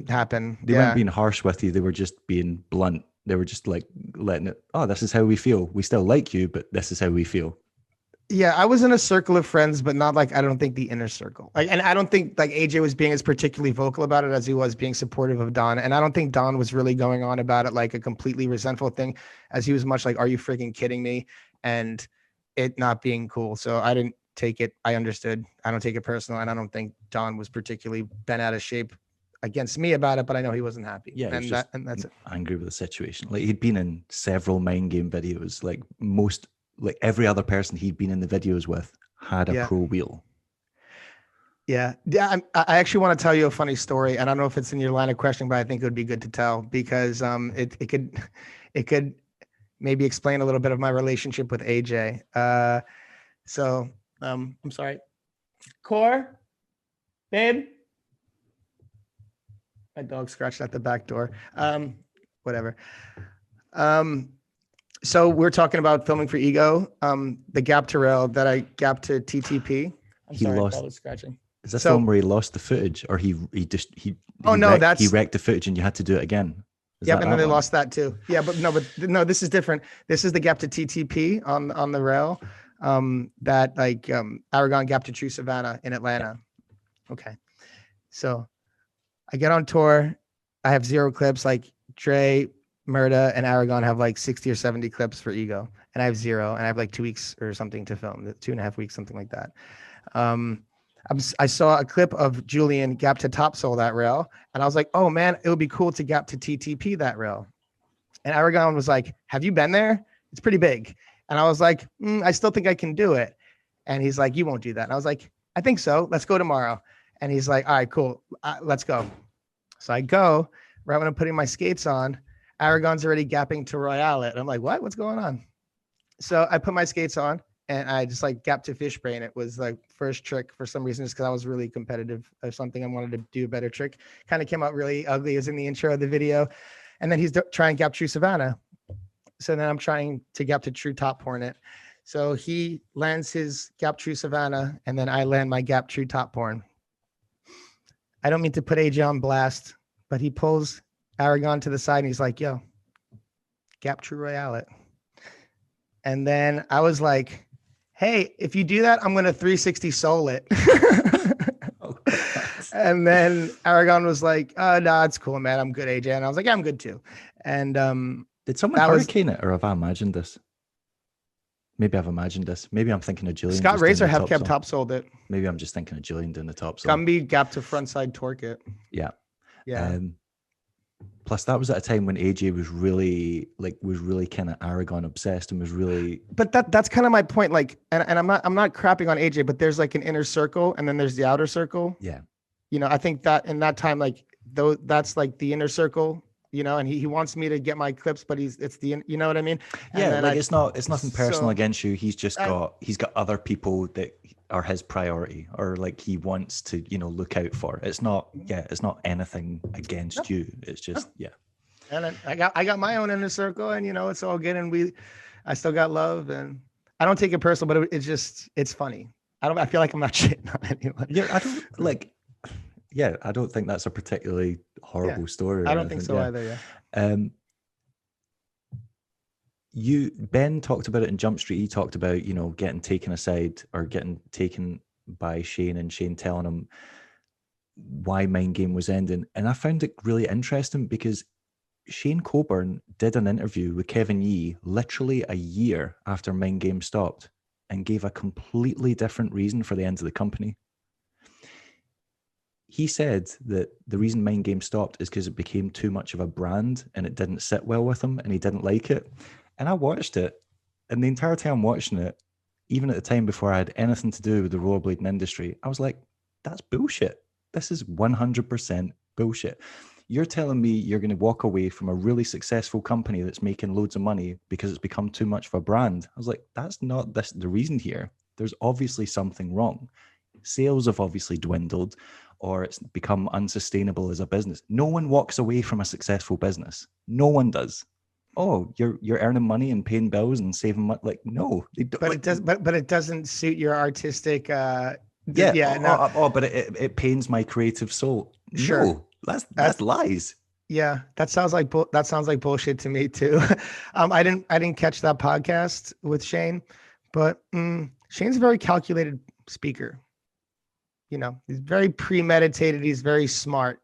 happen. They weren't being harsh with you. They were just being blunt. They were just like letting it, this is how we feel. We still like you, but this is how we feel. Yeah, I was in a circle of friends, but not like, I don't think the inner circle. And I don't think like AJ was being as particularly vocal about it as he was being supportive of Don. And I don't think Don was really going on about it like a completely resentful thing, as he was much like, are you freaking kidding me? And it not being cool. So I didn't take it. I understood. I don't take it personal. And I don't think Don was particularly bent out of shape against me about it, but I know he wasn't happy. Yeah, and that's it. Angry with the situation. Like he'd been in several Mind Game videos, like every other person he'd been in the videos with had a pro wheel. Yeah. I actually want to tell you a funny story, and I don't know if it's in your line of questioning, but I think it would be good to tell because it could maybe explain a little bit of my relationship with AJ. So I'm sorry. Core, babe. My dog scratched at the back door. Whatever. So we're talking about filming for Ego. The gap to rail that I gapped to TTP. He lost. Dog was scratching. Is this the one where he lost the footage, or he wrecked the footage and you had to do it again? Yep, and then they lost that too. Yeah, but no, this is different. This is the gap to TTP on the rail. That like Aragon gap to True Savannah in Atlanta. Yeah. Okay, so I get on tour. I have 0 clips. Like Dre, Murda, and Aragon have like 60 or 70 clips for Ego, and I have 0, and I have like 2 weeks or something to film, 2.5 weeks, something like that. I saw a clip of Julian gap to top soul that rail, and I was like, oh man, it would be cool to gap to TTP that rail. And Aragon was like, have you been there? It's pretty big. And I was like, I still think I can do it. And he's like, you won't do that. And I was like, I think so. Let's go tomorrow. And he's like, all right, cool. Let's go. So I go right when I'm putting my skates on. Aragon's already gapping to Royale. And I'm like, what? What's going on? So I put my skates on and I just like gapped to fish brain. It was like first trick for some reason, just because I was really competitive or something. I wanted to do a better trick. Kind of came out really ugly. It was in the intro of the video. And then he's trying gap True Savannah. So then I'm trying to gap to True Top Hornet. So he lands his gap True Savannah, and then I land my gap True Top Horn. I don't mean to put AJ on blast, but he pulls Aragon to the side and he's like, yo, gap True Royale it. And then I was like, hey, if you do that, I'm going to 360 soul it. Oh, and then Aragon was like, no, it's cool, man. I'm good, AJ. And I was like, yeah, I'm good too. And did someone hurricane it, or have I imagined this? Maybe I've imagined this. Maybe I'm thinking of Julian. Scott Razor have kept top sold it. Maybe I'm just thinking of Julian doing the top soul. Gumby gap to front side torque it. Yeah. Yeah. Plus, that was at a time when AJ was really kind of Aragon obsessed and was really. But that's kind of my point. Like, and I'm not crapping on AJ, but there's like an inner circle and then there's the outer circle. Yeah. You know, I think that in that time, like that's like the inner circle. You know, and he wants me to get my clips, but it's the, you know what I mean? Yeah, like it's nothing personal against you. He's just he's got other people that are his priority, or like he wants to, look out for. It's not anything against you. It's just And then I got my own inner circle, and it's all good, and I still got love, and I don't take it personal, but it's funny. I feel like I'm not shitting on anyone. Yeah, I don't think that's a particularly horrible story. I don't think so either. Yeah. Ben talked about it in Jumpstreet. He talked about getting taken aside or getting taken by Shane, and Shane telling him why Mindgame was ending. And I found it really interesting because Shane Coburn did an interview with Kevin Yee literally a year after Mindgame stopped and gave a completely different reason for the end of the company. He said that the reason Mindgame stopped is because it became too much of a brand and it didn't sit well with him and he didn't like it. And I watched it, and the entire time watching it, even at the time before I had anything to do with the rollerblading industry, I was like, that's bullshit. This is 100% bullshit. You're telling me you're going to walk away from a really successful company that's making loads of money because it's become too much of a brand. I was like, that's not the reason here. There's obviously something wrong. Sales have obviously dwindled, or it's become unsustainable as a business. No one walks away from a successful business. No one does. Oh, you're earning money and paying bills and saving money. Like, no, they don't. But it doesn't suit your artistic. But it pains my creative soul. Sure, no, that's lies. Yeah, that sounds like bullshit to me too. I didn't catch that podcast with Shane, but Shane's a very calculated speaker. He's very premeditated. He's very smart.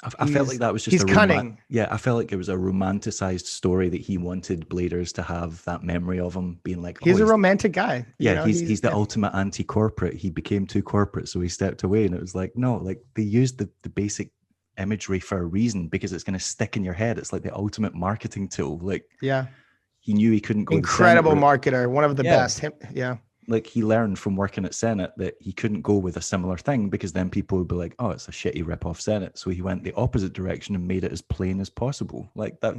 I felt like that was just he's cunning. I felt like it was a romanticized story that he wanted bladers to have that memory of him being like, he's a romantic guy. Yeah, he's the ultimate anti-corporate. He became too corporate, so he stepped away. And it was like, no, like they used the basic imagery for a reason because it's going to stick in your head. It's like the ultimate marketing tool. Like, yeah, he knew he couldn't go. Incredible marketer, one of the best. Like he learned from working at Senate that he couldn't go with a similar thing because then people would be like, oh, it's a shitty rip-off Senate. So he went the opposite direction and made it as plain as possible. Like that,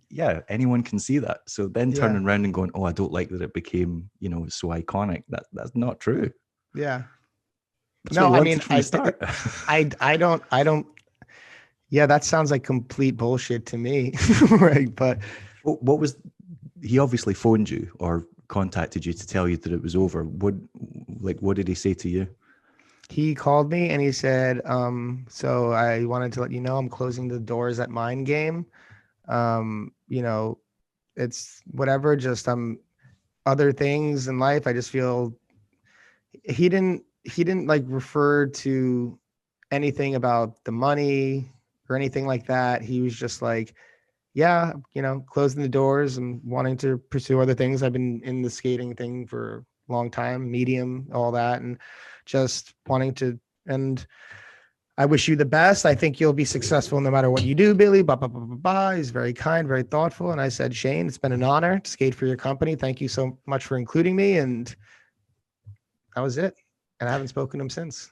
yeah, anyone can see that. So then Yeah. turning around and going, oh, I don't like that it became, so iconic. That's not true. Yeah. That's what No, you I mean, wanted from the start. I don't. Yeah, that sounds like complete bullshit to me, right? But What was, he obviously phoned you or contacted you to tell you that it was over. What did he say to you? he called me and he said, so I wanted to let you know I'm closing the doors at Mindgame. You know, it's whatever, just other things in life. I just feel he didn't like refer to anything about the money or anything like that. He was just like, yeah, closing the doors and wanting to pursue other things. I've been in the skating thing for a long time, medium, all that, and just wanting to. And I wish you the best. I think you'll be successful no matter what you do, Billy. Blah, blah, blah, blah, blah. He's very kind, very thoughtful. And I said, Shane, it's been an honor to skate for your company. Thank you so much for including me. And that was it. And I haven't spoken to him since.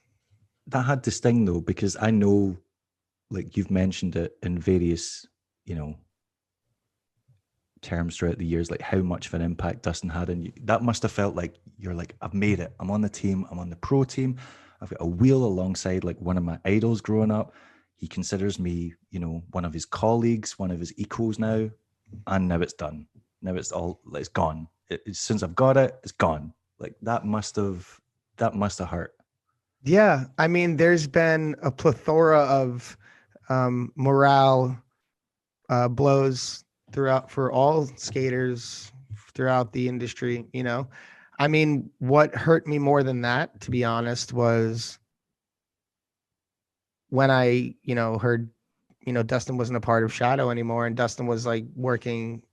That had to sting though, because I know, like you've mentioned it in various, terms throughout the years, like how much of an impact Dustin had on you. That must have felt like you're like, I've made it. I'm on the team. I'm on the pro team. I've got a wheel alongside like one of my idols growing up. He considers me, one of his colleagues, one of his equals now. And now it's done. Now it's gone. Since I've got it, it's gone. Like that must have hurt. Yeah. I mean, there's been a plethora of morale blows throughout for all skaters throughout the industry. I mean, what hurt me more than that, to be honest, was when I heard Dustin wasn't a part of Shadow anymore, and Dustin was like working,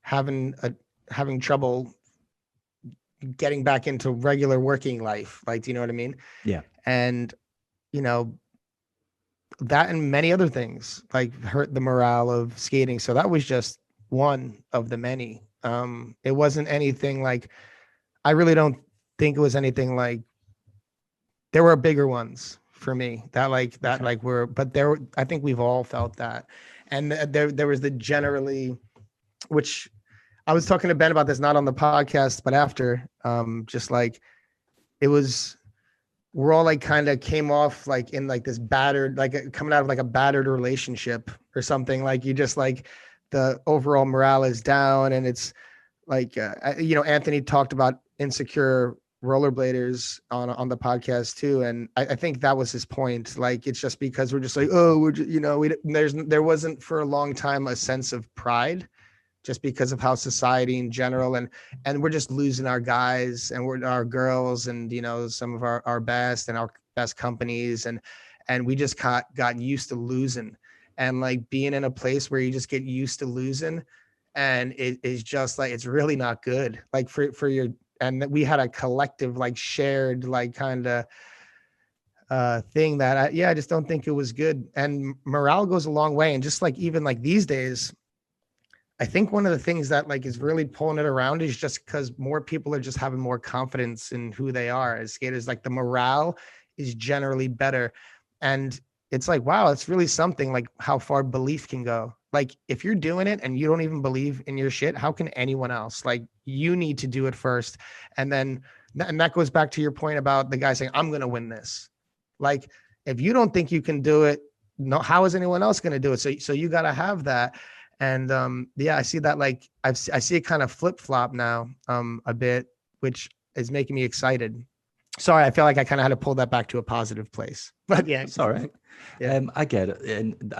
having trouble getting back into regular working life. Like, do you know what I mean? Yeah. And that and many other things like hurt the morale of skating. So that was just one of the many. It wasn't anything like, I really don't think it was anything like, there were bigger ones for me I think we've all felt that. And there was the generally, which I was talking to Ben about this, not on the podcast, but after, just like it was, we're all like kind of came off like in like this battered, like coming out of like a battered relationship or something. Like you just like the overall morale is down, and it's like, Anthony talked about insecure rollerbladers on the podcast too. And I think that was his point. Like, it's just because we're just like, oh, we're just, there wasn't for a long time a sense of pride, just because of how society in general, and we're just losing our guys and we're our girls, and some of our best and our best companies, and we just got used to losing, and like being in a place where you just get used to losing, and it is just like, it's really not good, like for your, and we had a collective like shared like kind of thing that I just don't think it was good. And morale goes a long way, and just like even like these days, I think one of the things that like is really pulling it around is just because more people are just having more confidence in who they are as skaters. Like the morale is generally better. And it's like, wow, it's really something like how far belief can go. Like if you're doing it and you don't even believe in your shit, how can anyone else? Like you need to do it first. And that goes back to your point about the guy saying, I'm going to win this. Like if you don't think you can do it, no, how is anyone else going to do it? So you got to have that. And I see that, like I see it kind of flip flop now a bit, which is making me excited. Sorry, I feel like I kind of had to pull that back to a positive place, but yeah, It's all right. Yeah. I get it, and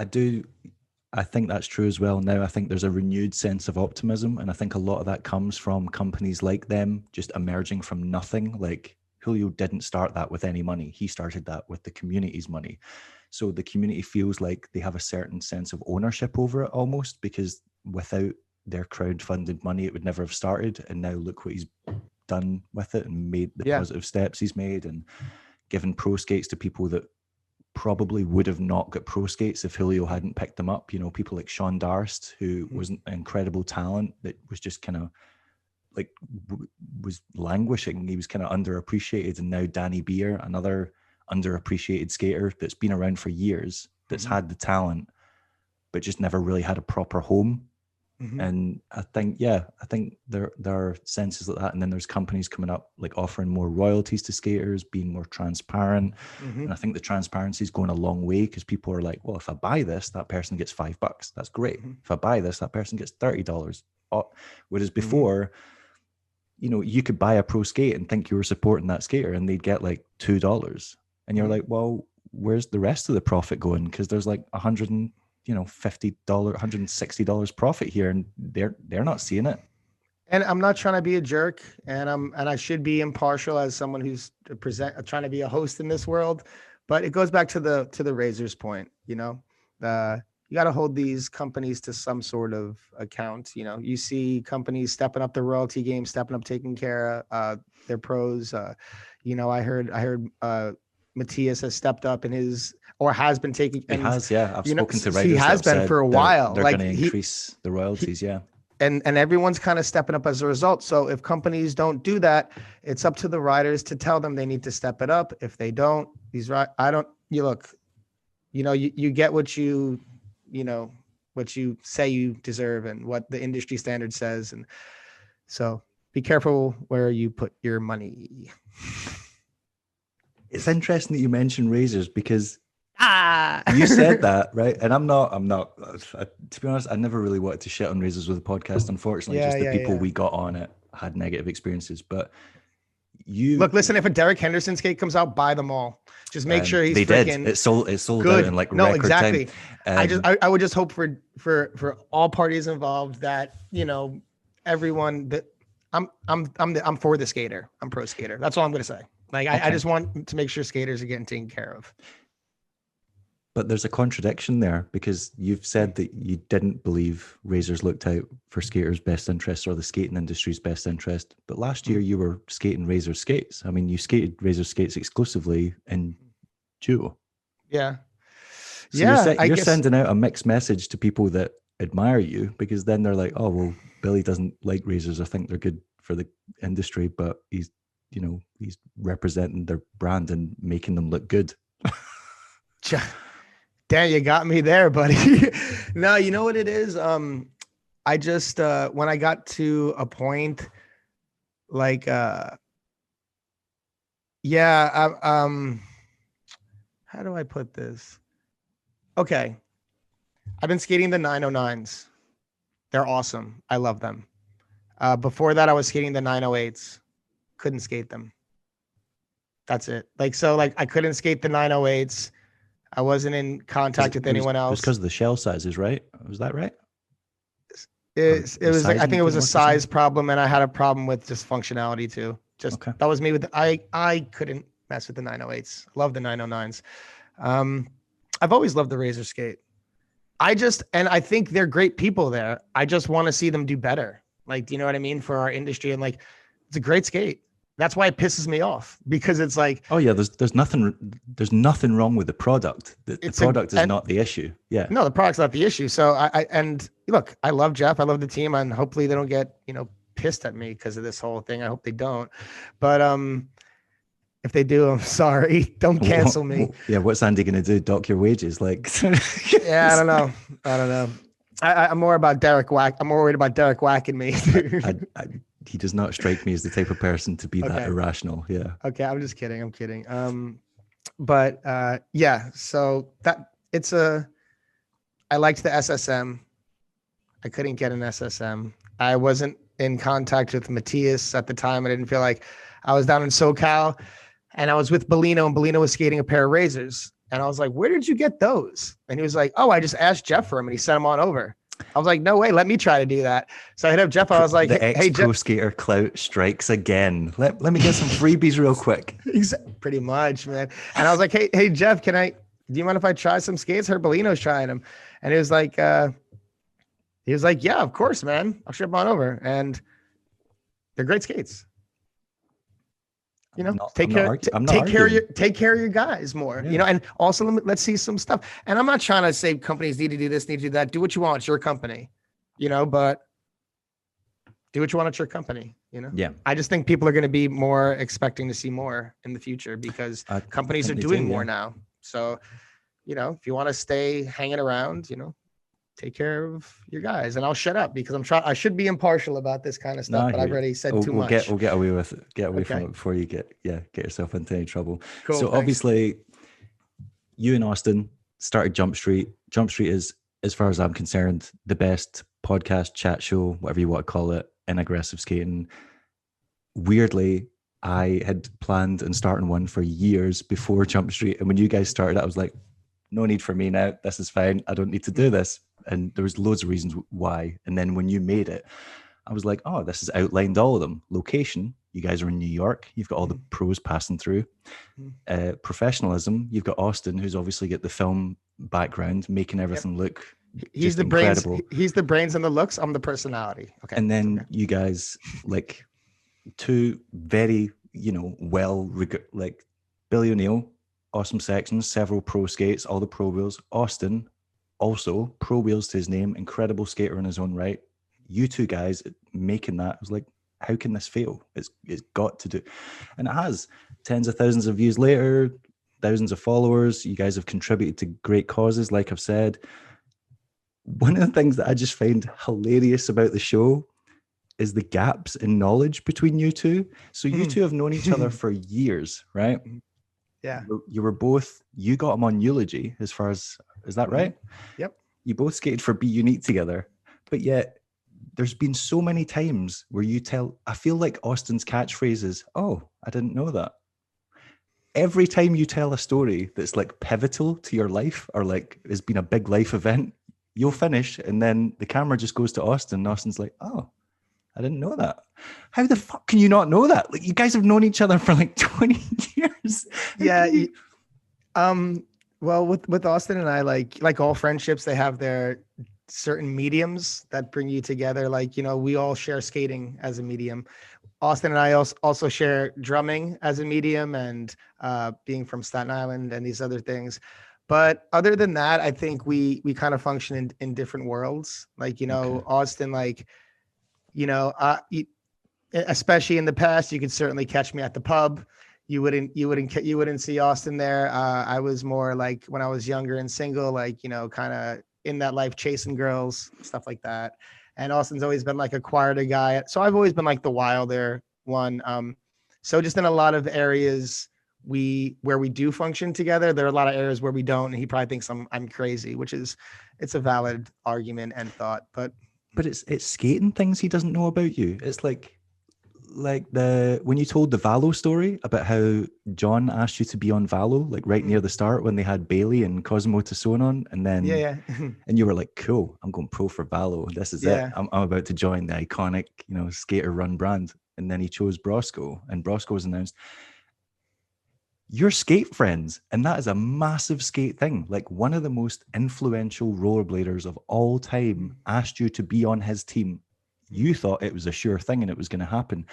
I think that's true as well. Now I think there's a renewed sense of optimism, and I think a lot of that comes from companies like them just emerging from nothing. Like Julio didn't start that with any money; he started that with the community's money. So the community feels like they have a certain sense of ownership over it almost, because without their crowdfunded money, it would never have started. And now look what he's done with it and made the positive steps he's made, and given pro skates to people that probably would have not got pro skates if Julio hadn't picked them up. People like Sean Darst, who was an incredible talent that was just kind of like was languishing. He was kind of underappreciated. And now Danny Beer, another underappreciated skater that's been around for years, that's had the talent, but just never really had a proper home. Mm-hmm. And I think there are senses like that. And then there's companies coming up like offering more royalties to skaters, being more transparent. Mm-hmm. And I think the transparency is going a long way, because people are like, well, if I buy this, that person gets $5. That's great. Mm-hmm. If I buy this, that person gets $30. Whereas Mm-hmm. before, you know, you could buy a pro skate and think you were supporting that skater, and they'd get like $2. And you're Mm-hmm. like, well, where's the rest of the profit going? Because there's like $150, $160 profit here, and they're not seeing it. And I'm not trying to be a jerk, and I should be impartial as someone who's trying to be a host in this world, but it goes back to the Razor's point. You know, you got to hold these companies to some sort of account. You know, you see companies stepping up the royalty game, stepping up, taking care of their pros. You know, I heard Matthias has stepped up in his, or has been taking. He has, yeah. I've spoken to writers. He has been for a while. They're like, going to increase the royalties, yeah. And everyone's kind of stepping up as a result. So if companies don't do that, it's up to the riders to tell them they need to step it up. If they don't, you get what you say you deserve and what the industry standard says. And so be careful where you put your money. It's interesting that you mentioned razors, because you said that, right? And I'm not, to be honest, I never really wanted to shit on razors with the podcast. Unfortunately, the people we got on it had negative experiences. But listen, if a Derek Henderson skate comes out, buy them all. Just make sure he's freaking. It sold good. out in like no, record exactly. time. I would just hope for all parties involved that, you know, everyone that I'm for the skater. I'm pro skater. That's all I'm going to say. Like, okay. I just want to make sure skaters are getting taken care of. But there's a contradiction there, because you've said that you didn't believe razors looked out for skaters' best interest or the skating industry's best interest. But last year you were skating razor skates. I mean, you skated razor skates exclusively in duo. Yeah. So you're sending out a mixed message to people that admire you, because then they're like, oh, well, Billy doesn't like razors. I think they're good for the industry, but he's representing their brand and making them look good. Damn, you got me there, buddy. No, you know what it is? I just, when I got to a point, like, how do I put this? Okay. I've been skating the 909s. They're awesome. I love them. Before that, I was skating the 908s. Couldn't skate them. That's it. I couldn't skate the 908s. I wasn't in contact with anyone else. It's because of the shell sizes, right? Was that right? It was like, I think it was a size problem, and I had a problem with just functionality too. That was me with I couldn't mess with the 908s. Love the 909s. I've always loved the Razor skate. I think they're great people there. I just want to see them do better. Like, do you know what I mean? For our industry, and like, it's a great skate. That's why it pisses me off, because it's like, oh yeah, there's nothing wrong with the product. The product is not the issue. Yeah. No, the product's not the issue. So and look, I love Jeff. I love the team, and hopefully they don't get, pissed at me because of this whole thing. I hope they don't. But if they do, I'm sorry. Don't cancel me. Yeah. What's Andy going to do? Dock your wages? Like, yeah, I don't know. I'm more about Derek Whack. I'm more worried about Derek whacking me. He does not strike me as the type of person to be that irrational. Yeah. Okay. I'm just kidding. I'm kidding. But so I liked the SSM. I couldn't get an SSM. I wasn't in contact with Matthias at the time. I didn't feel like I was down in SoCal, and I was with Bellino, and Bellino was skating a pair of razors. And I was like, where did you get those? And he was like, oh, I just asked Jeff for him, and he sent them on over. I was like, no way, let me try to do that. So I hit up Jeff. I was like, hey, pro skater clout strikes again. Let me get some freebies real quick. Pretty much, man. And I was like, hey, Jeff, do you mind if I try some skates? Herbalino's trying them. And he was like, yeah, of course, man. I'll ship them on over. And they're great skates. Take care of your guys more, and also let's see some stuff. And I'm not trying to say companies need to do this, need to do that. Do what you want. It's your company, but do what you want at your company, Yeah. I just think people are going to be more expecting to see more in the future, because companies are doing more now. So, if you want to stay hanging around, take care of your guys, and I'll shut up because I should be impartial about this kind of No, stuff, I but hear I've you. already said We'll, too we'll much. get away with it. Get away from Okay. it before you get yourself into any trouble. Cool. So Thanks. obviously, you and Austin started Jumpstreet. Jumpstreet is, as far as I'm concerned, the best podcast, chat show, whatever you want to call it, in aggressive skating. Weirdly, I had planned on starting one for years before Jumpstreet, and when you guys started, I was like, no need for me now. This is fine. I don't need to do this. And there was loads of reasons why. And then when you made it, I was like, oh, this has outlined all of them. Location, you guys are in New York. You've got all the pros passing through. Professionalism, you've got Austin, who's obviously got the film background, making everything look He's just the incredible. brains. He's the brains and the looks. I'm the personality. Okay. And then you guys, like, two very, like Billy O'Neill, awesome sections, several pro skates, all the pro wheels. Austin, also pro wheels to his name, incredible skater in his own right. You two guys making that, I was like, how can this fail? It's got to do. And it has. Tens of thousands of views later, thousands of followers. You guys have contributed to great causes, like I've said. One of the things that I just find hilarious about the show is the gaps in knowledge between you two. So you two have known each other for years, right? Yeah. You were both, you got him on Eulogy, as far as, is that right? Yep. You both skated for Be Unique together, but yet there's been so many times where I feel like Austin's catchphrase is, oh, I didn't know that. Every time you tell a story that's like pivotal to your life or like has been a big life event, you'll finish and then the camera just goes to Austin and Austin's like, oh, I didn't know that. How the fuck can you not know that? Like, you guys have known each other for like 20 years. Yeah. Well, with Austin and I, like all friendships, they have their certain mediums that bring you together. Like, we all share skating as a medium. Austin and I also share drumming as a medium and being from Staten Island and these other things. But other than that, I think we kind of function in different worlds. Like, Okay. Austin, like, especially in the past, you could certainly catch me at the pub. You wouldn't see Austin there. I was more like when I was younger and single, like, kind of in that life, chasing girls, stuff like that. And Austin's always been like a quieter guy. So I've always been like the wilder one. So just in a lot of areas where we do function together, there are a lot of areas where we don't. And he probably thinks I'm crazy, it's a valid argument and thought, but it's skating things he doesn't know about you. It's like when you told the Valo story about how John asked you to be on Valo, like right near the start when they had Bailey and Cosmo Tasson on, and then and you were like, cool, I'm going pro for Valo. This is it. I'm about to join the iconic, skater run brand. And then he chose Brosco, and Brosco was announced. You're skate friends, and that is a massive skate thing. Like, one of the most influential rollerbladers of all time asked you to be on his team. You thought it was a sure thing and it was going to happen.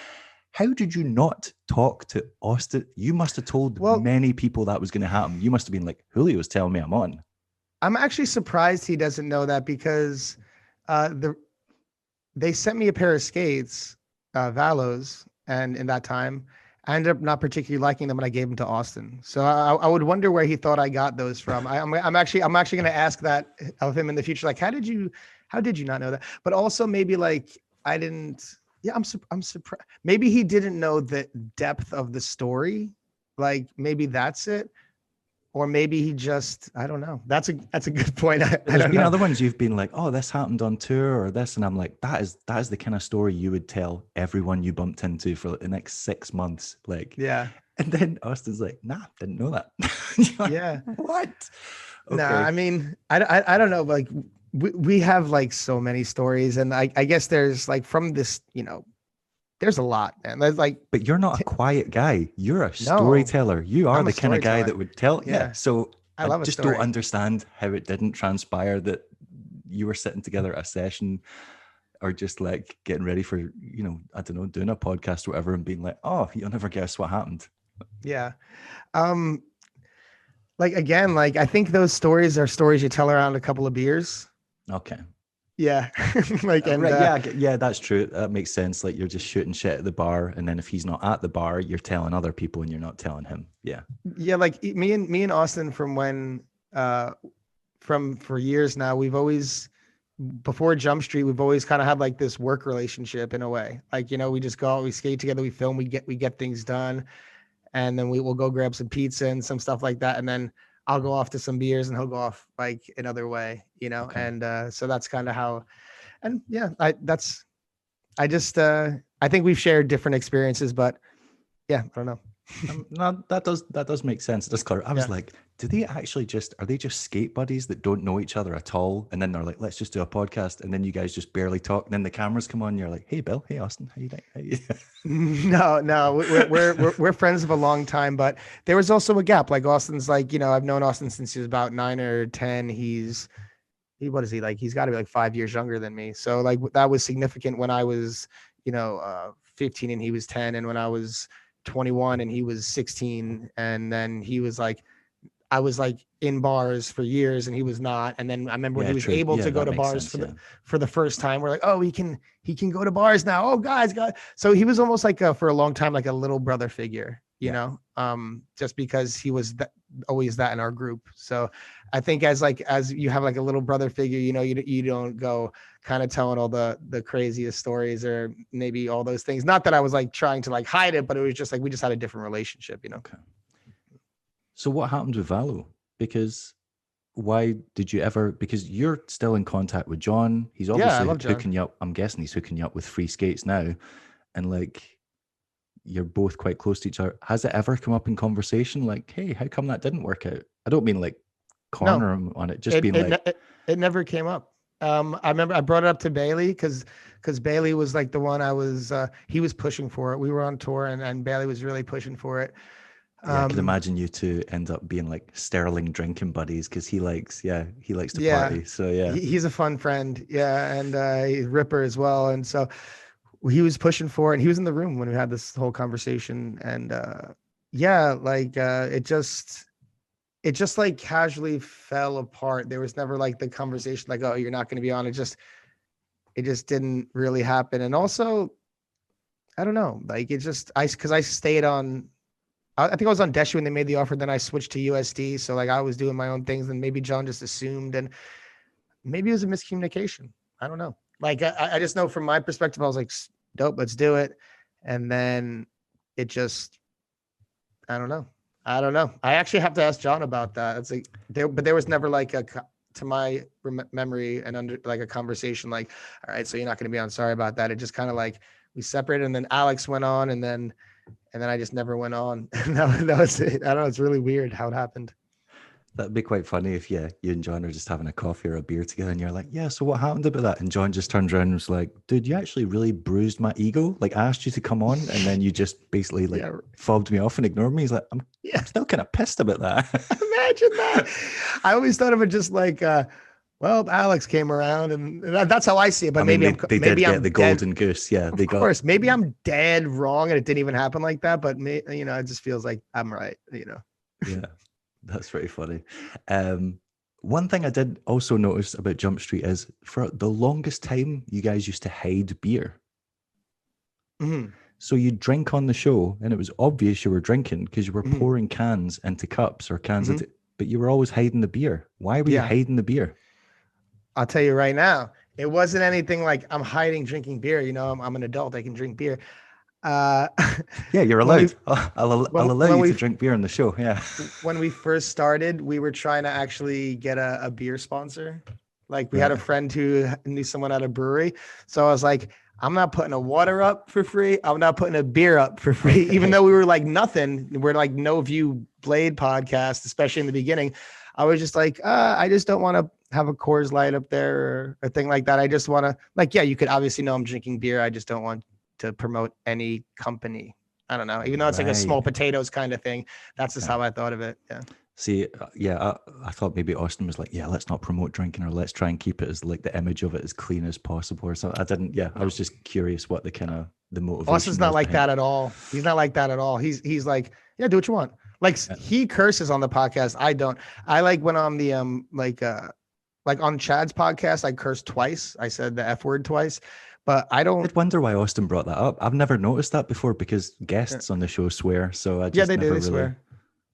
How did you not talk to Austin? You must have told many people that was going to happen. You must have been like, Julio's telling me I'm on. I'm actually surprised he doesn't know that because they sent me a pair of skates, Valos, and in that time, I ended up not particularly liking them, and I gave them to Austin. So I would wonder where he thought I got those from. I'm actually going to ask that of him in the future. Like, how did you not know that? But also maybe like I didn't. Yeah, I'm surprised. Maybe he didn't know the depth of the story. Like, maybe that's it. Or maybe he just, I don't know. That's a good point. There's been other ones you've been like, oh, this happened on tour or this. And I'm like, that is the kind of story you would tell everyone you bumped into for the next 6 months. Like, yeah. And then Austin's like, nah, didn't know that. Like, yeah. What? Okay. Nah, I mean, I don't know. Like, we have like so many stories. And I guess there's like from this, there's a lot, man. There's like, but you're not a quiet guy. You're a storyteller. You are the kind of guy that would tell. Yeah. So I just don't understand how it didn't transpire that you were sitting together at a session or just like getting ready for, I don't know, doing a podcast or whatever and being like, oh, you'll never guess what happened. Yeah. Like, again, like, I think those stories are stories you tell around a couple of beers. Okay. Yeah. Like, and yeah, that's true. That makes sense. Like, you're just shooting shit at the bar, and then if he's not at the bar, you're telling other people and you're not telling him. Yeah. Yeah. Like me and Austin from when, for years now, we've always before Jumpstreet, we've always kind of had like this work relationship in a way. Like, we just go out, we skate together, we film, we get things done. And then we will go grab some pizza and some stuff like that. And then I'll go off to some beers and he'll go off like another way, Okay. and so that's kind of how, and yeah, I think we've shared different experiences, but yeah, I don't know. No, that does make sense. That's clear. I was like, are they just skate buddies that don't know each other at all? And then they're like, let's just do a podcast. And then you guys just barely talk. And then the cameras come on. And you're like, hey, Bill. Hey, Austin. How you doing? No, we're friends of a long time, but there was also a gap. Like Austin's like, I've known Austin since he was about 9 or 10. What is he like? He's got to be like 5 years younger than me. So like that was significant when I was, 15 and he was 10. And when I was 21 and he was 16. And then he was like, I was like in bars for years and he was not. And then I remember when he was able to go to bars for the first time, we're like, oh, he can go to bars now. Oh, guys. So he was almost like for a long time, like a little brother figure, just because he was always that in our group. So I think as you have like a little brother figure, you don't go kind of telling all the craziest stories or maybe all those things. Not that I was like trying to like hide it, but it was just like, we just had a different relationship, Okay. So what happened with Valo? Because why did you ever, because you're still in contact with John. He's obviously hooking you up. I'm guessing he's hooking you up with free skates now. And like, you're both quite close to each other. Has it ever come up in conversation? Like, hey, how come that didn't work out? I don't mean like corner him on it, just being like. It never came up. I remember I brought it up to Bailey because Bailey was like the one he was pushing for it. We were on tour and Bailey was really pushing for it. Yeah, I can imagine you two end up being like sterling drinking buddies because he likes to party. So yeah, he's a fun friend. Yeah, and he's Ripper as well. And so he was pushing for it. And he was in the room when we had this whole conversation. And it just like casually fell apart. There was never like the conversation like, oh, you're not going to be on. It just didn't really happen. And also, I don't know, like because I stayed on. I think I was on Deshu when they made the offer. Then I switched to USD. So like I was doing my own things and maybe John just assumed, and maybe it was a miscommunication. I don't know. Like I just know from my perspective, I was like, dope, let's do it. And then it just, I don't know. I actually have to ask John about that. It's like there was never like to my memory and under like a conversation like, all right, so you're not going to be on. Sorry about that. It just kind of like we separated and then Alex went on and then I just never went on. that was it. I don't know. It's really weird how it happened. That'd be quite funny if, you and John are just having a coffee or a beer together and you're like, yeah, so what happened about that? And John just turns around and was like, dude, you actually really bruised my ego. Like I asked you to come on and then you just basically like fobbed me off and ignored me. He's like, I'm still kind of pissed about that. Imagine that. I always thought of it just like, well, Alex came around and that's how I see it. But maybe I'm the golden goose. Yeah, of course. Maybe I'm dead wrong and it didn't even happen like that. But it just feels like I'm right. Yeah, that's pretty funny. One thing I did also notice about Jumpstreet is for the longest time, you guys used to hide beer. Mm-hmm. So you drink on the show, and it was obvious you were drinking because you were pouring cans into cups or cans into, but you were always hiding the beer. Why were you hiding the beer? I'll tell you right now, it wasn't anything like I'm hiding drinking beer. I'm an adult. I can drink beer. Yeah, you're allowed. I'll allow you to drink beer on the show. Yeah. When we first started, we were trying to actually get a beer sponsor. Like we had a friend who knew someone at a brewery. So I was like, I'm not putting a water up for free. I'm not putting a beer up for free. Okay. Even though we were like nothing, we're like no view Blade podcast, especially in the beginning. I was just like, I just don't want to have a Coors Light up there or a thing like that. I just want to like, yeah, you could obviously know I'm drinking beer. I just don't want to promote any company. I don't know, even though it's like a small potatoes kind of thing. That's just how I thought of it. Yeah. See, I thought maybe Austin was like, yeah, let's not promote drinking, or let's try and keep it as like the image of it as clean as possible or something. I didn't. Yeah, I was just curious what the kind of the motivation. Austin's not like that at all. He's not like that at all. He's like, yeah, do what you want. Like he curses on the podcast. I don't. I like went on the like on Chad's podcast, I cursed twice. I said the F word twice. But I don't. I'd wonder why Austin brought that up. I've never noticed that before because guests on the show swear. So I just they do. They swear.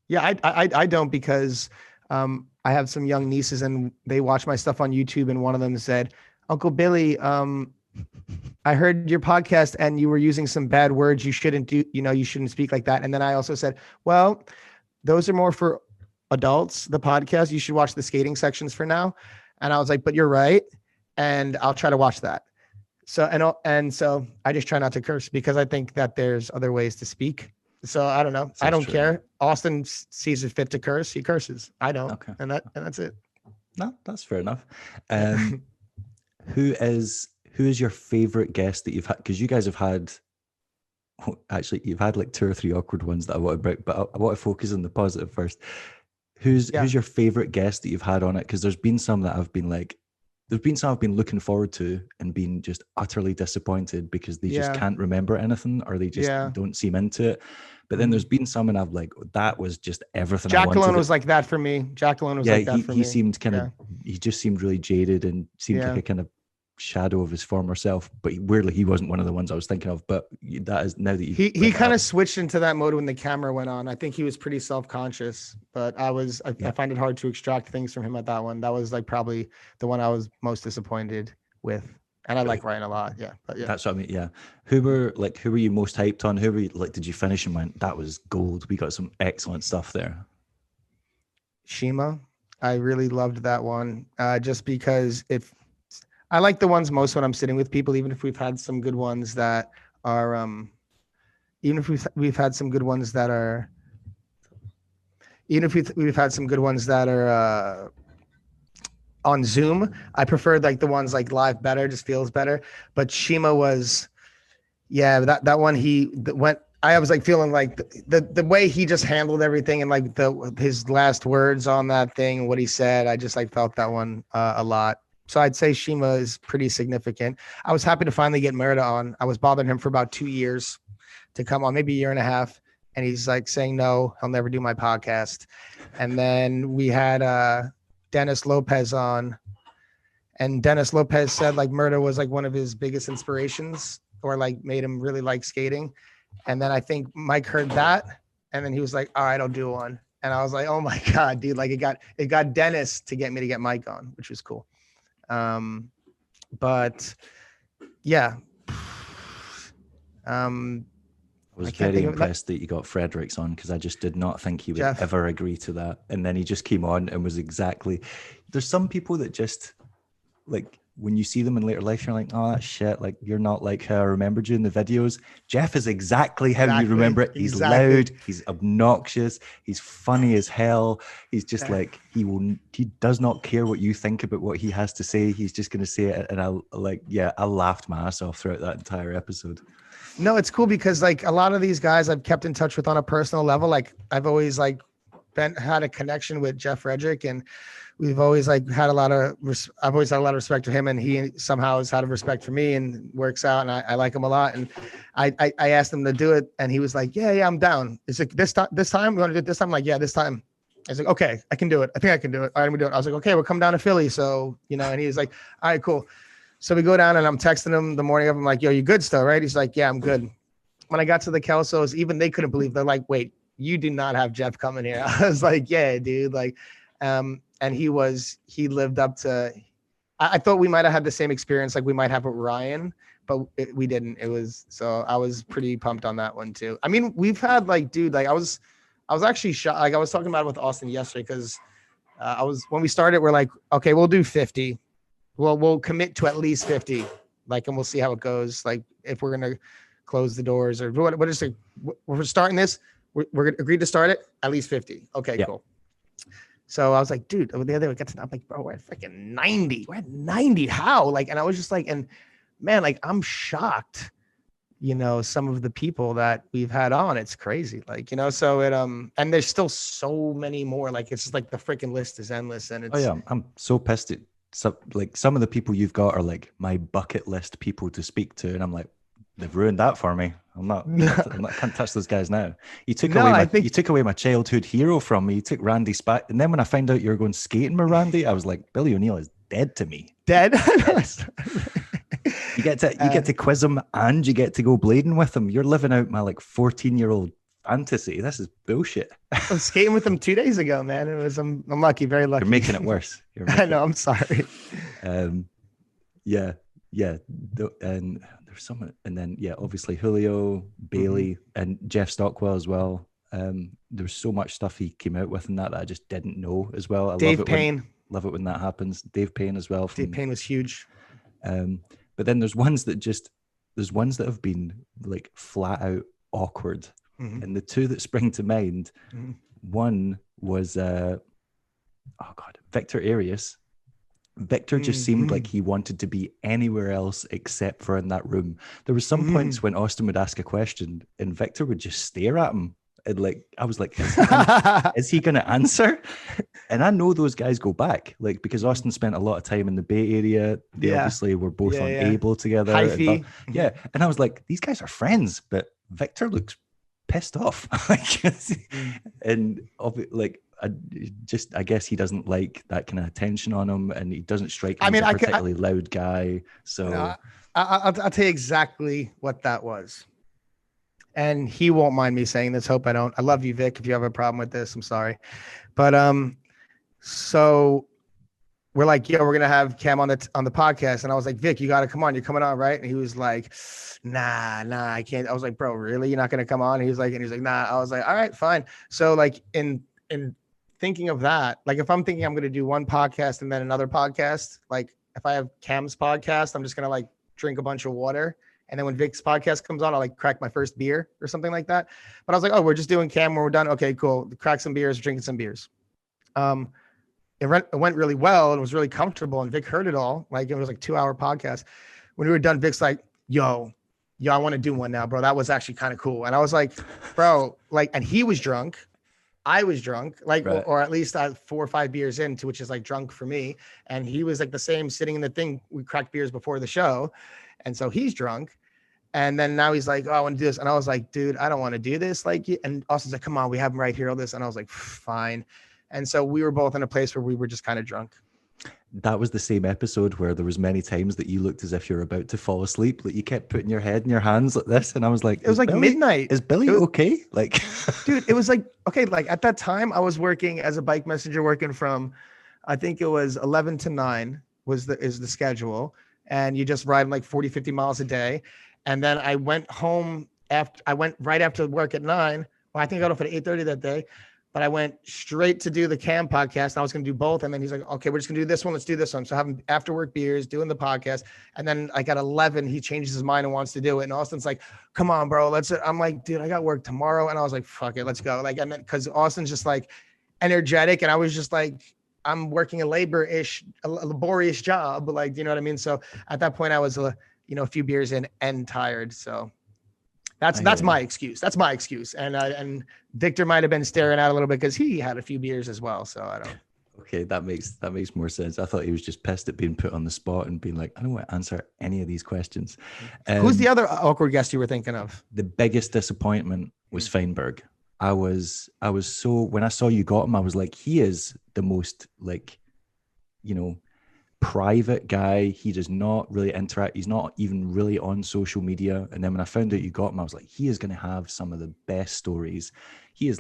Yeah, I don't because I have some young nieces and they watch my stuff on YouTube and one of them said, Uncle Billy, I heard your podcast and you were using some bad words. You shouldn't do, you shouldn't speak like that. And then I also said, well, those are more for adults, the podcast. You should watch the skating sections for now. And I was like, but you're right. And I'll try to watch that. So I just try not to curse because I think that there's other ways to speak. So I don't know. I don't care. Austin sees it fit to curse. He curses. I don't. Okay. And that's it. No, that's fair enough. Who is your favorite guest that you've had? Because you guys have had, actually, you've had like 2 or 3 awkward ones that I want to break, but I want to focus on the positive first. Who's your favorite guest that you've had on it? Because there's been some that I've been like, there's been some I've been looking forward to and been just utterly disappointed because they just can't remember anything or they just don't seem into it. But then there's been some and I've like, that was just everything I wanted. Jacqueline was like that for me. Jacqueline was like that for me. He seemed kind of, he just seemed really jaded and seemed like a kind of shadow of his former self, but weirdly he wasn't one of the ones I was thinking of. But that is, now that he kind of switched into that mode when the camera went on. I think he was pretty self-conscious, but I find it hard to extract things from him at that one. That was like probably the one I was most disappointed with, and I like Ryan a lot. But that's what I mean. Yeah, who were you most hyped on? Who were you, like, did you finish and went, that was gold? We got some excellent stuff there. Shima, I really loved that one, just because I like the ones most when I'm sitting with people, even if we've had some good ones that are, even if we've had some good ones that are, on Zoom. I preferred like the ones like live better, just feels better. But Shima was, that one I was like feeling like the way he just handled everything and like his last words on that thing, what he said, I just like felt that one a lot. So I'd say Shima is pretty significant. I was happy to finally get Merida on. I was bothering him for about 2 years to come on, maybe 1.5 years. And he's like saying, no, he'll never do my podcast. And then we had Dennis Lopez on. And Dennis Lopez said like Merida was like one of his biggest inspirations or like made him really like skating. And then I think Mike heard that. And then he was like, all right, I'll do one. And I was like, oh my God, dude. Like it got Dennis to get me to get Mike on, which was cool. But yeah. I was very impressed that you got Fredericks on because I just did not think he would ever agree to that. And then he just came on and was exactly, there's some people that just like, when you see them in later life, you're like, oh, that's shit. Like, you're not like how I remembered you in the videos. Jeff is exactly how you remember it. He's loud. He's obnoxious. He's funny as hell. He's just like, he does not care what you think about what he has to say. He's just going to say it. And I laughed my ass off throughout that entire episode. No, it's cool because like a lot of these guys I've kept in touch with on a personal level. Like I've always like had a connection with Jeff Frederick, and we've always like had I've always had a lot of respect for him, and he somehow has had a respect for me and works out. And I like him a lot. And I asked him to do it, and he was like, yeah, I'm down. It's like this time we want to do it this time. I'm like, yeah, this time. I was like, okay, I can do it. I think I can do it. All right, I'm gonna do it. I was like, okay, we'll come down to Philly. So, and he was like, all right, cool. So we go down and I'm texting him the morning of, I'm like, yo, you good still, right? He's like, yeah, I'm good. When I got to the Kelsos, even they couldn't believe. They're like, wait, you do not have Jeff coming here. I was like, yeah, dude. Like, and he lived up to, I thought we might've had the same experience. Like we might have with Ryan, but we didn't. So I was pretty pumped on that one too. I mean, we've had like, dude, like I was actually shocked. Like I was talking about it with Austin yesterday. Cause when we started, we're like, okay, we'll do 50. Well, we'll commit to at least 50, like, and we'll see how it goes. Like, if we're gonna close the doors or what is it? We're starting this. We're gonna agree to start it at least 50. Okay, cool. So I was like, dude, the other day we got to, I'm like, bro, we're at freaking 90. We're at 90. How? Like, and I was just like, and man, like, I'm shocked. Some of the people that we've had on, it's crazy. Like, so it and there's still so many more. Like, it's just like the freaking list is endless. And it's I'm so pissed at. So like some of the people you've got are like my bucket list people to speak to, and I'm like, they've ruined that for me. I can't touch those guys now. You took away my childhood hero from me. You took Randy Spack, and then when I found out you were going skating with Randy, I was like, Billy O'Neill is dead to me. Dead. You get to quiz him, and you get to go blading with him. You're living out my like 14-year-old fantasy. This is bullshit. I was skating with him 2 days ago, man. I'm lucky, very lucky. You're making it worse. I know. I'm sorry. Yeah, yeah. And there's someone, and then obviously Julio, Bailey, and Jeff Stockwell as well. There's so much stuff he came out with in that I just didn't know as well. Dave Payne. Love it when that happens. Dave Payne as well. Dave Payne was huge. But then there's ones that have been like flat out awkward. And the two that spring to mind, one was Victor Arias. Victor just seemed like he wanted to be anywhere else except for in that room. There was some points when Austin would ask a question and Victor would just stare at him. And like, I was like, is he going to answer? And I know those guys go back, like, because Austin spent a lot of time in the Bay Area. They obviously were both on Able together. And I was like, these guys are friends, but Victor looks pissed off. And like, I guess he doesn't like that kind of attention on him, and he doesn't strike me as a particularly loud guy. So I'll tell you exactly what that was. And he won't mind me saying this. Hope I don't. I love you, Vic. If you have a problem with this, I'm sorry. But so we're like, we're gonna have Cam on the podcast, and I was like, Vic, you gotta come on. You're coming on, right? And he was like, Nah, I can't. I was like, bro, really? You're not gonna come on? And he's like, nah. I was like, all right, fine. So like in thinking of that, like if I'm thinking I'm gonna do one podcast and then another podcast, like if I have Cam's podcast, I'm just gonna like drink a bunch of water. And then when Vic's podcast comes on, I'll like crack my first beer or something like that. But I was like, oh, we're just doing Cam when we're done. Okay, cool. Crack some beers, drinking some beers. It went really well and was really comfortable. And Vic heard it all. Like it was like 2-hour podcast. When we were done, Vic's like, yo, I want to do one now, bro. That was actually kind of cool. And I was like, bro, like, and he was drunk. I was drunk, like, right. or at least 4 or 5 beers into, which is like drunk for me. And he was like the same sitting in the thing. We cracked beers before the show. And so he's drunk. And then now he's like, oh, I want to do this. And I was like, dude, I don't want to do this. Like, and Austin's like, come on, we have him right here. All this. And I was like, fine. And so we were both in a place where we were just kind of drunk. That was the same episode where there was many times that you looked as if you're about to fall asleep. Like you kept putting your head in your hands like this. And I was like, it was like midnight. Is Billy okay? Like, dude, it was like, okay. Like at that time I was working as a bike messenger, working from, I think it was 11 to 9 is the schedule. And you just ride like 40, 50 miles a day. And then I went home I went right after work at 9. Well, I think I got off at 8:30 that day. But I went straight to do the Cam podcast. And I was going to do both. And then he's like, okay, we're just going to do this one. Let's do this one. So having after work beers, doing the podcast. And then like at 11, he changes his mind and wants to do it. And Austin's like, come on, bro. I'm like, dude, I got work tomorrow. And I was like, fuck it, let's go. Like, and then because Austin's just like energetic. And I was just like, I'm working a laborious job. Like, you know what I mean? So at that point I was, a few beers in and tired. So that's my excuse. That's my excuse. And Victor might have been staring out a little bit because he had a few beers as well. So I don't. Okay, that makes more sense. I thought he was just pissed at being put on the spot and being like, I don't want to answer any of these questions. Who's the other awkward guest you were thinking of? The biggest disappointment was Feinberg. I was so, when I saw you got him, I was like, he is the most like, private guy. He does not really interact. He's not even really on social media. And then when I found out you got him, I was like, he is going to have some of the best stories. He's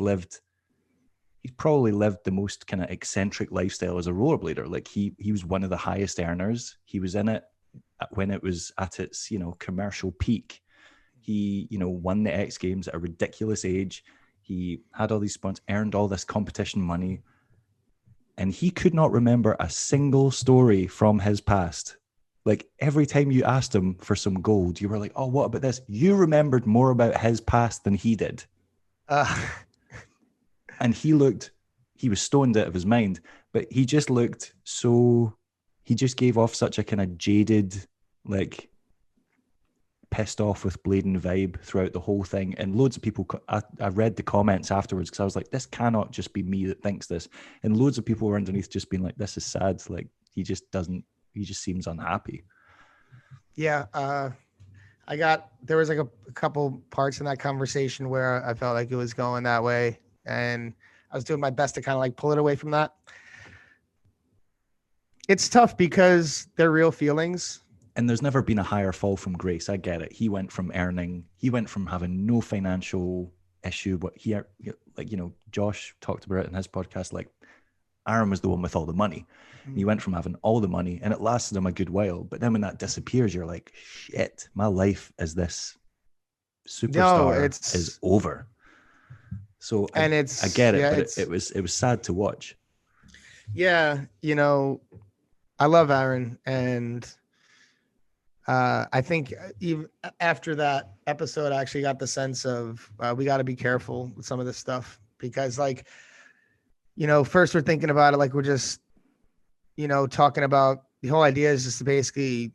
probably lived the most kind of eccentric lifestyle as a rollerblader. Like he was one of the highest earners. He was in it when it was at its, commercial peak. He, won the X Games at a ridiculous age. He had all these sponsors, earned all this competition money. And he could not remember a single story from his past. Like every time you asked him for some gold, you were like, oh, what about this? You remembered more about his past than he did. And he was stoned out of his mind, but he just looked he just gave off such a kind of jaded, like pissed off with Bladen vibe throughout the whole thing. And loads of people, I read the comments afterwards because I was like, this cannot just be me that thinks this. And loads of people were underneath just being like, this is sad. Like he just seems unhappy. Yeah. There was like a couple parts in that conversation where I felt like it was going that way. And I was doing my best to kind of like pull it away from that. It's tough because they're real feelings. And there's never been a higher fall from grace. I get it. He went from having no financial issue, but Josh talked about it in his podcast. Like, Aaron was the one with all the money. And he went from having all the money, and it lasted him a good while. But then when that disappears, you're like, shit, my life as this No, superstar is it's over. So and I it's get it, yeah, but it's it was sad to watch. yeah, I love Aaron, and I think even after that episode, I actually got the sense of we got to be careful with some of this stuff because, like, first we're thinking about it like we're just, talking about the whole idea is just to basically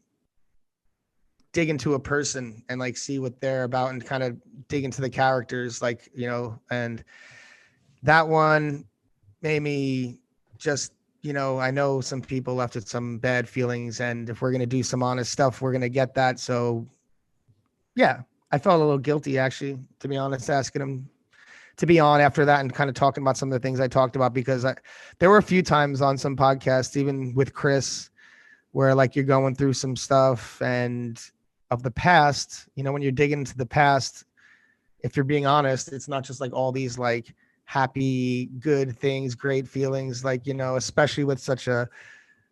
dig into a person and like see what they're about and kind of dig into the characters, like, and that one made me just, I know some people left with some bad feelings, and if we're going to do some honest stuff, we're going to get that. So yeah, I felt a little guilty actually, to be honest, asking him to be on after that and kind of talking about some of the things I talked about, because there were a few times on some podcasts, even with Chris, where like you're going through some stuff and of the past, when you're digging into the past, if you're being honest, it's not just like all these like happy, good things, great feelings, like, especially with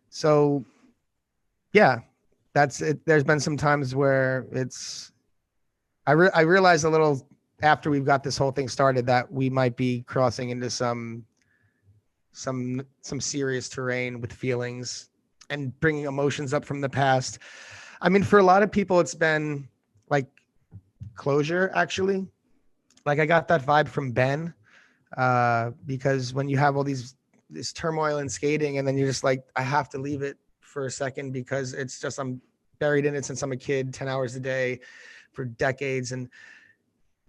so yeah, that's it. There's been some times where I realized a little after we've got this whole thing started that we might be crossing into some serious terrain with feelings and bringing emotions up from the past. I mean, for a lot of people, it's been like closure, actually. Like I got that vibe from Ben, because when you have all this turmoil in skating, and then you're just like, I have to leave it for a second because it's just, I'm buried in it since I'm a kid, 10 hours a day for decades. And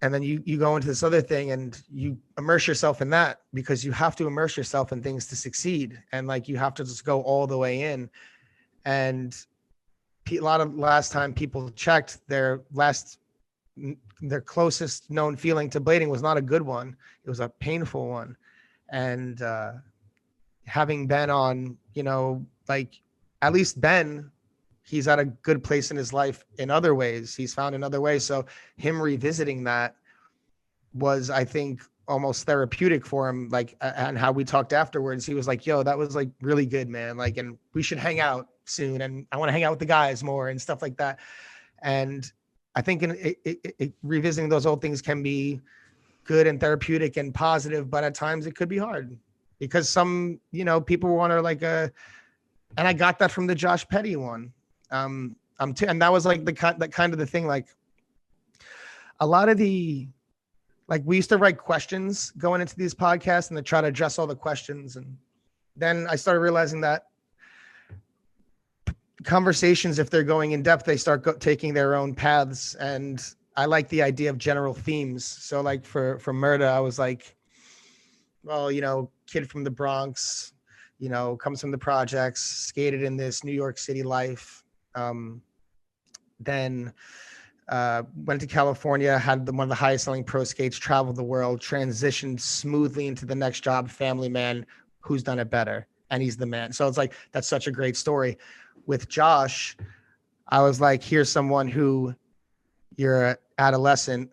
then you go into this other thing and you immerse yourself in that because you have to immerse yourself in things to succeed. And like, you have to just go all the way in. And a lot of last time people checked, their closest known feeling to blading was not a good one. It was a painful one. And having Ben on, like at least Ben, he's at a good place in his life in other ways. He's found in other ways. So him revisiting that was, I think, almost therapeutic for him. Like, and how we talked afterwards, he was like, yo, that was like really good, man. Like, and we should hang out soon. And I want to hang out with the guys more and stuff like that. And I think revisiting those old things can be good and therapeutic and positive, but at times it could be hard because some, people want to like, and I got that from the Josh Petty one. And that was like that kind of the thing. Like a lot of like we used to write questions going into these podcasts and to try to address all the questions. And then I started realizing that conversations, if they're going in depth, they start taking their own paths. And I like the idea of general themes. So like for Murda, I was like, well, kid from the Bronx, comes from the projects, skated in this New York City life. Then went to California, had one of the highest selling pro skates, traveled the world, transitioned smoothly into the next job, family man, who's done it better. And he's the man. So it's like, that's such a great story. With Josh, I was like, here's someone who you're an adolescent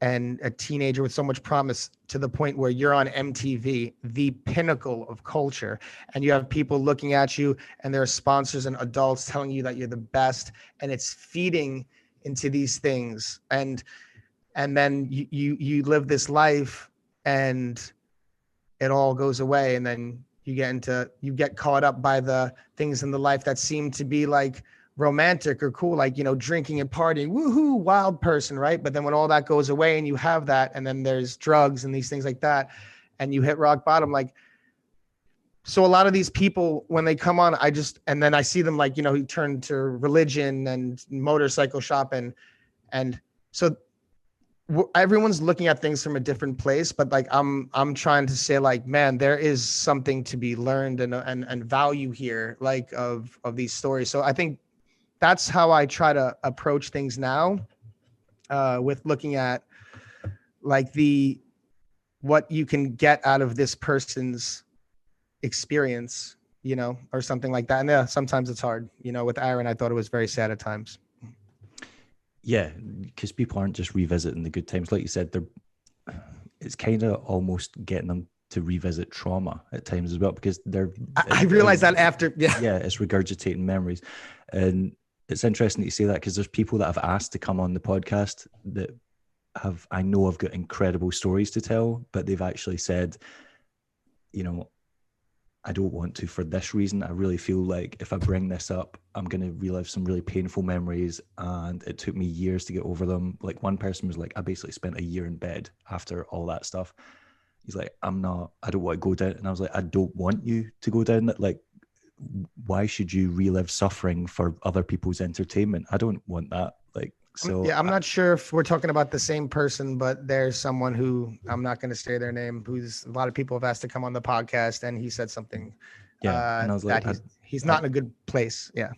and a teenager with so much promise to the point where you're on MTV, the pinnacle of culture. And you have people looking at you and there are sponsors and adults telling you that you're the best. And it's feeding into these things. And then you live this life and it all goes away. And then you get caught up by the things in the life that seem to be like romantic or cool, like, drinking and partying, woohoo, wild person, right? But then when all that goes away and you have that, and then there's drugs and these things like that, and you hit rock bottom, like, so a lot of these people, when they come on, and then I see them like, he turned to religion and motorcycle shop. And so everyone's looking at things from a different place, but like, I'm trying to say like, man, there is something to be learned and value here, like of these stories. So I think that's how I try to approach things now, with looking at like what you can get out of this person's experience, or something like that. And yeah, sometimes it's hard, with Aaron, I thought it was very sad at times. Yeah, because people aren't just revisiting the good times. Like you said, it's kind of almost getting them to revisit trauma at times as well, because I realized that after, it's regurgitating memories. And it's interesting that you say that, because there's people that have asked to come on the podcast that I know have got incredible stories to tell, but they've actually said, you know, I don't want to for this reason. I really feel like if I bring this up, I'm going to relive some really painful memories, and it took me years to get over them. Like, one person was like, I basically spent a year in bed after all that stuff. He's like, I don't want to go down. And I was like, I don't want you to go down that. Like, why should you relive suffering for other people's entertainment? I don't want that. Like, so I'm not sure if we're talking about the same person, but there's someone who, I'm not going to say their name, who's, a lot of people have asked to come on the podcast, and he said something and I was like, that he's not in a good place. It's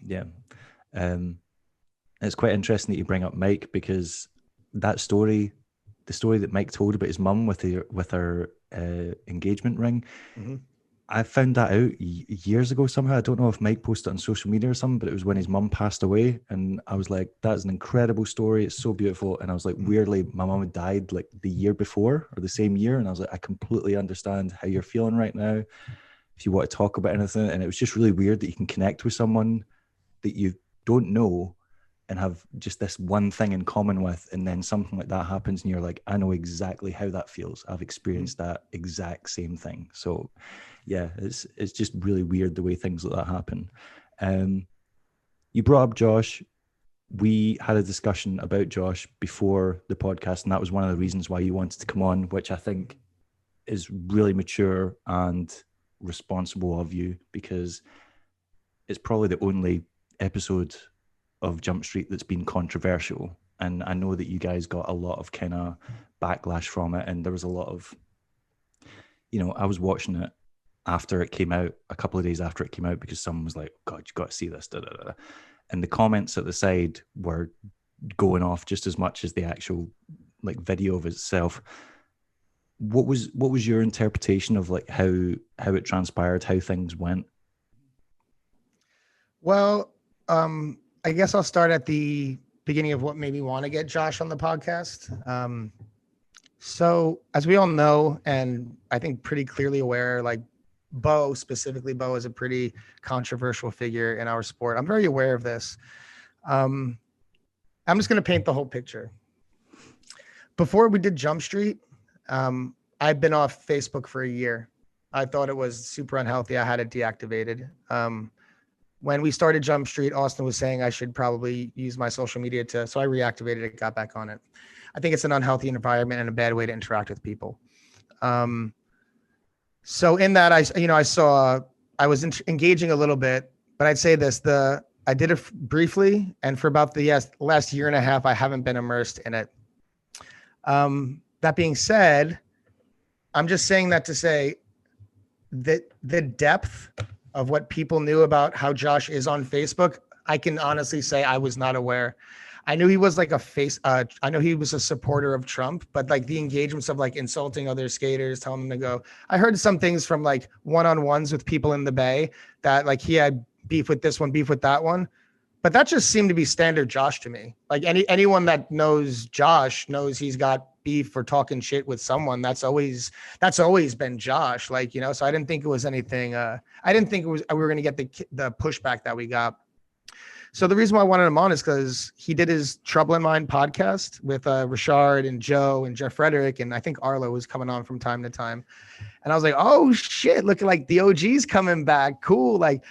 quite interesting that you bring up Mike, because that story, the story that Mike told about his mum with her engagement ring, I found that out years ago somehow. I don't know if Mike posted it on social media or something, but it was when his mum passed away. And I was like, that's an incredible story. It's so beautiful. And I was like, weirdly, my mum had died like the year before or the same year. And I was like, I completely understand how you're feeling right now, if you want to talk about anything. And it was just really weird that you can connect with someone that you don't know and have just this one thing in common with, and then something like that happens and you're like, I know exactly how that feels. I've experienced that exact same thing. So yeah, it's just really weird the way things like that happen. You brought up Josh. We had a discussion about Josh before the podcast, and that was one of the reasons why you wanted to come on, which I think is really mature and responsible of you, because it's probably the only episode of Jumpstreet that's been controversial. And I know that you guys got a lot of kind of backlash from it, and there was a lot of, I was watching it after it came out, a couple of days after it came out, because someone was like, God, you got to see this, da, da, da. And the comments at the side were going off just as much as the actual like video of itself. What was your interpretation of like how it transpired, how things went? Well, I guess I'll start at the beginning of what made me want to get Josh on the podcast. So as we all know, and I think pretty clearly aware, like Bo is a pretty controversial figure in our sport. I'm very aware of this. I'm just going to paint the whole picture. Before we did Jumpstreet, I'd been off Facebook for a year. I thought it was super unhealthy. I had it deactivated. When we started Jumpstreet, Austin was saying I should probably use my social media so I reactivated it, got back on it. I think it's an unhealthy environment and a bad way to interact with people. So in that, I was engaging a little bit, but I'd say this, I did it briefly. And for about the last year and a half, I haven't been immersed in it. That being said, I'm just saying that to say that the depth of what people knew about how Josh is on Facebook, I can honestly say I was not aware. I knew he was like I know he was a supporter of Trump, but like the engagements of like insulting other skaters, telling them to go. I heard some things from like one-on-ones with people in the Bay that like he had beef with this one, beef with that one. But that just seemed to be standard Josh to me. Like anyone that knows Josh knows he's got beef for talking shit with someone. That's always been Josh. Like, so I didn't think it was anything. I didn't think we were going to get the pushback that we got. So the reason why I wanted him on is because he did his Trouble in Mind podcast with Richard and Joe and Jeff Frederick. And I think Arlo was coming on from time to time. And I was like, oh shit, looking like the OG's coming back. Cool. Like,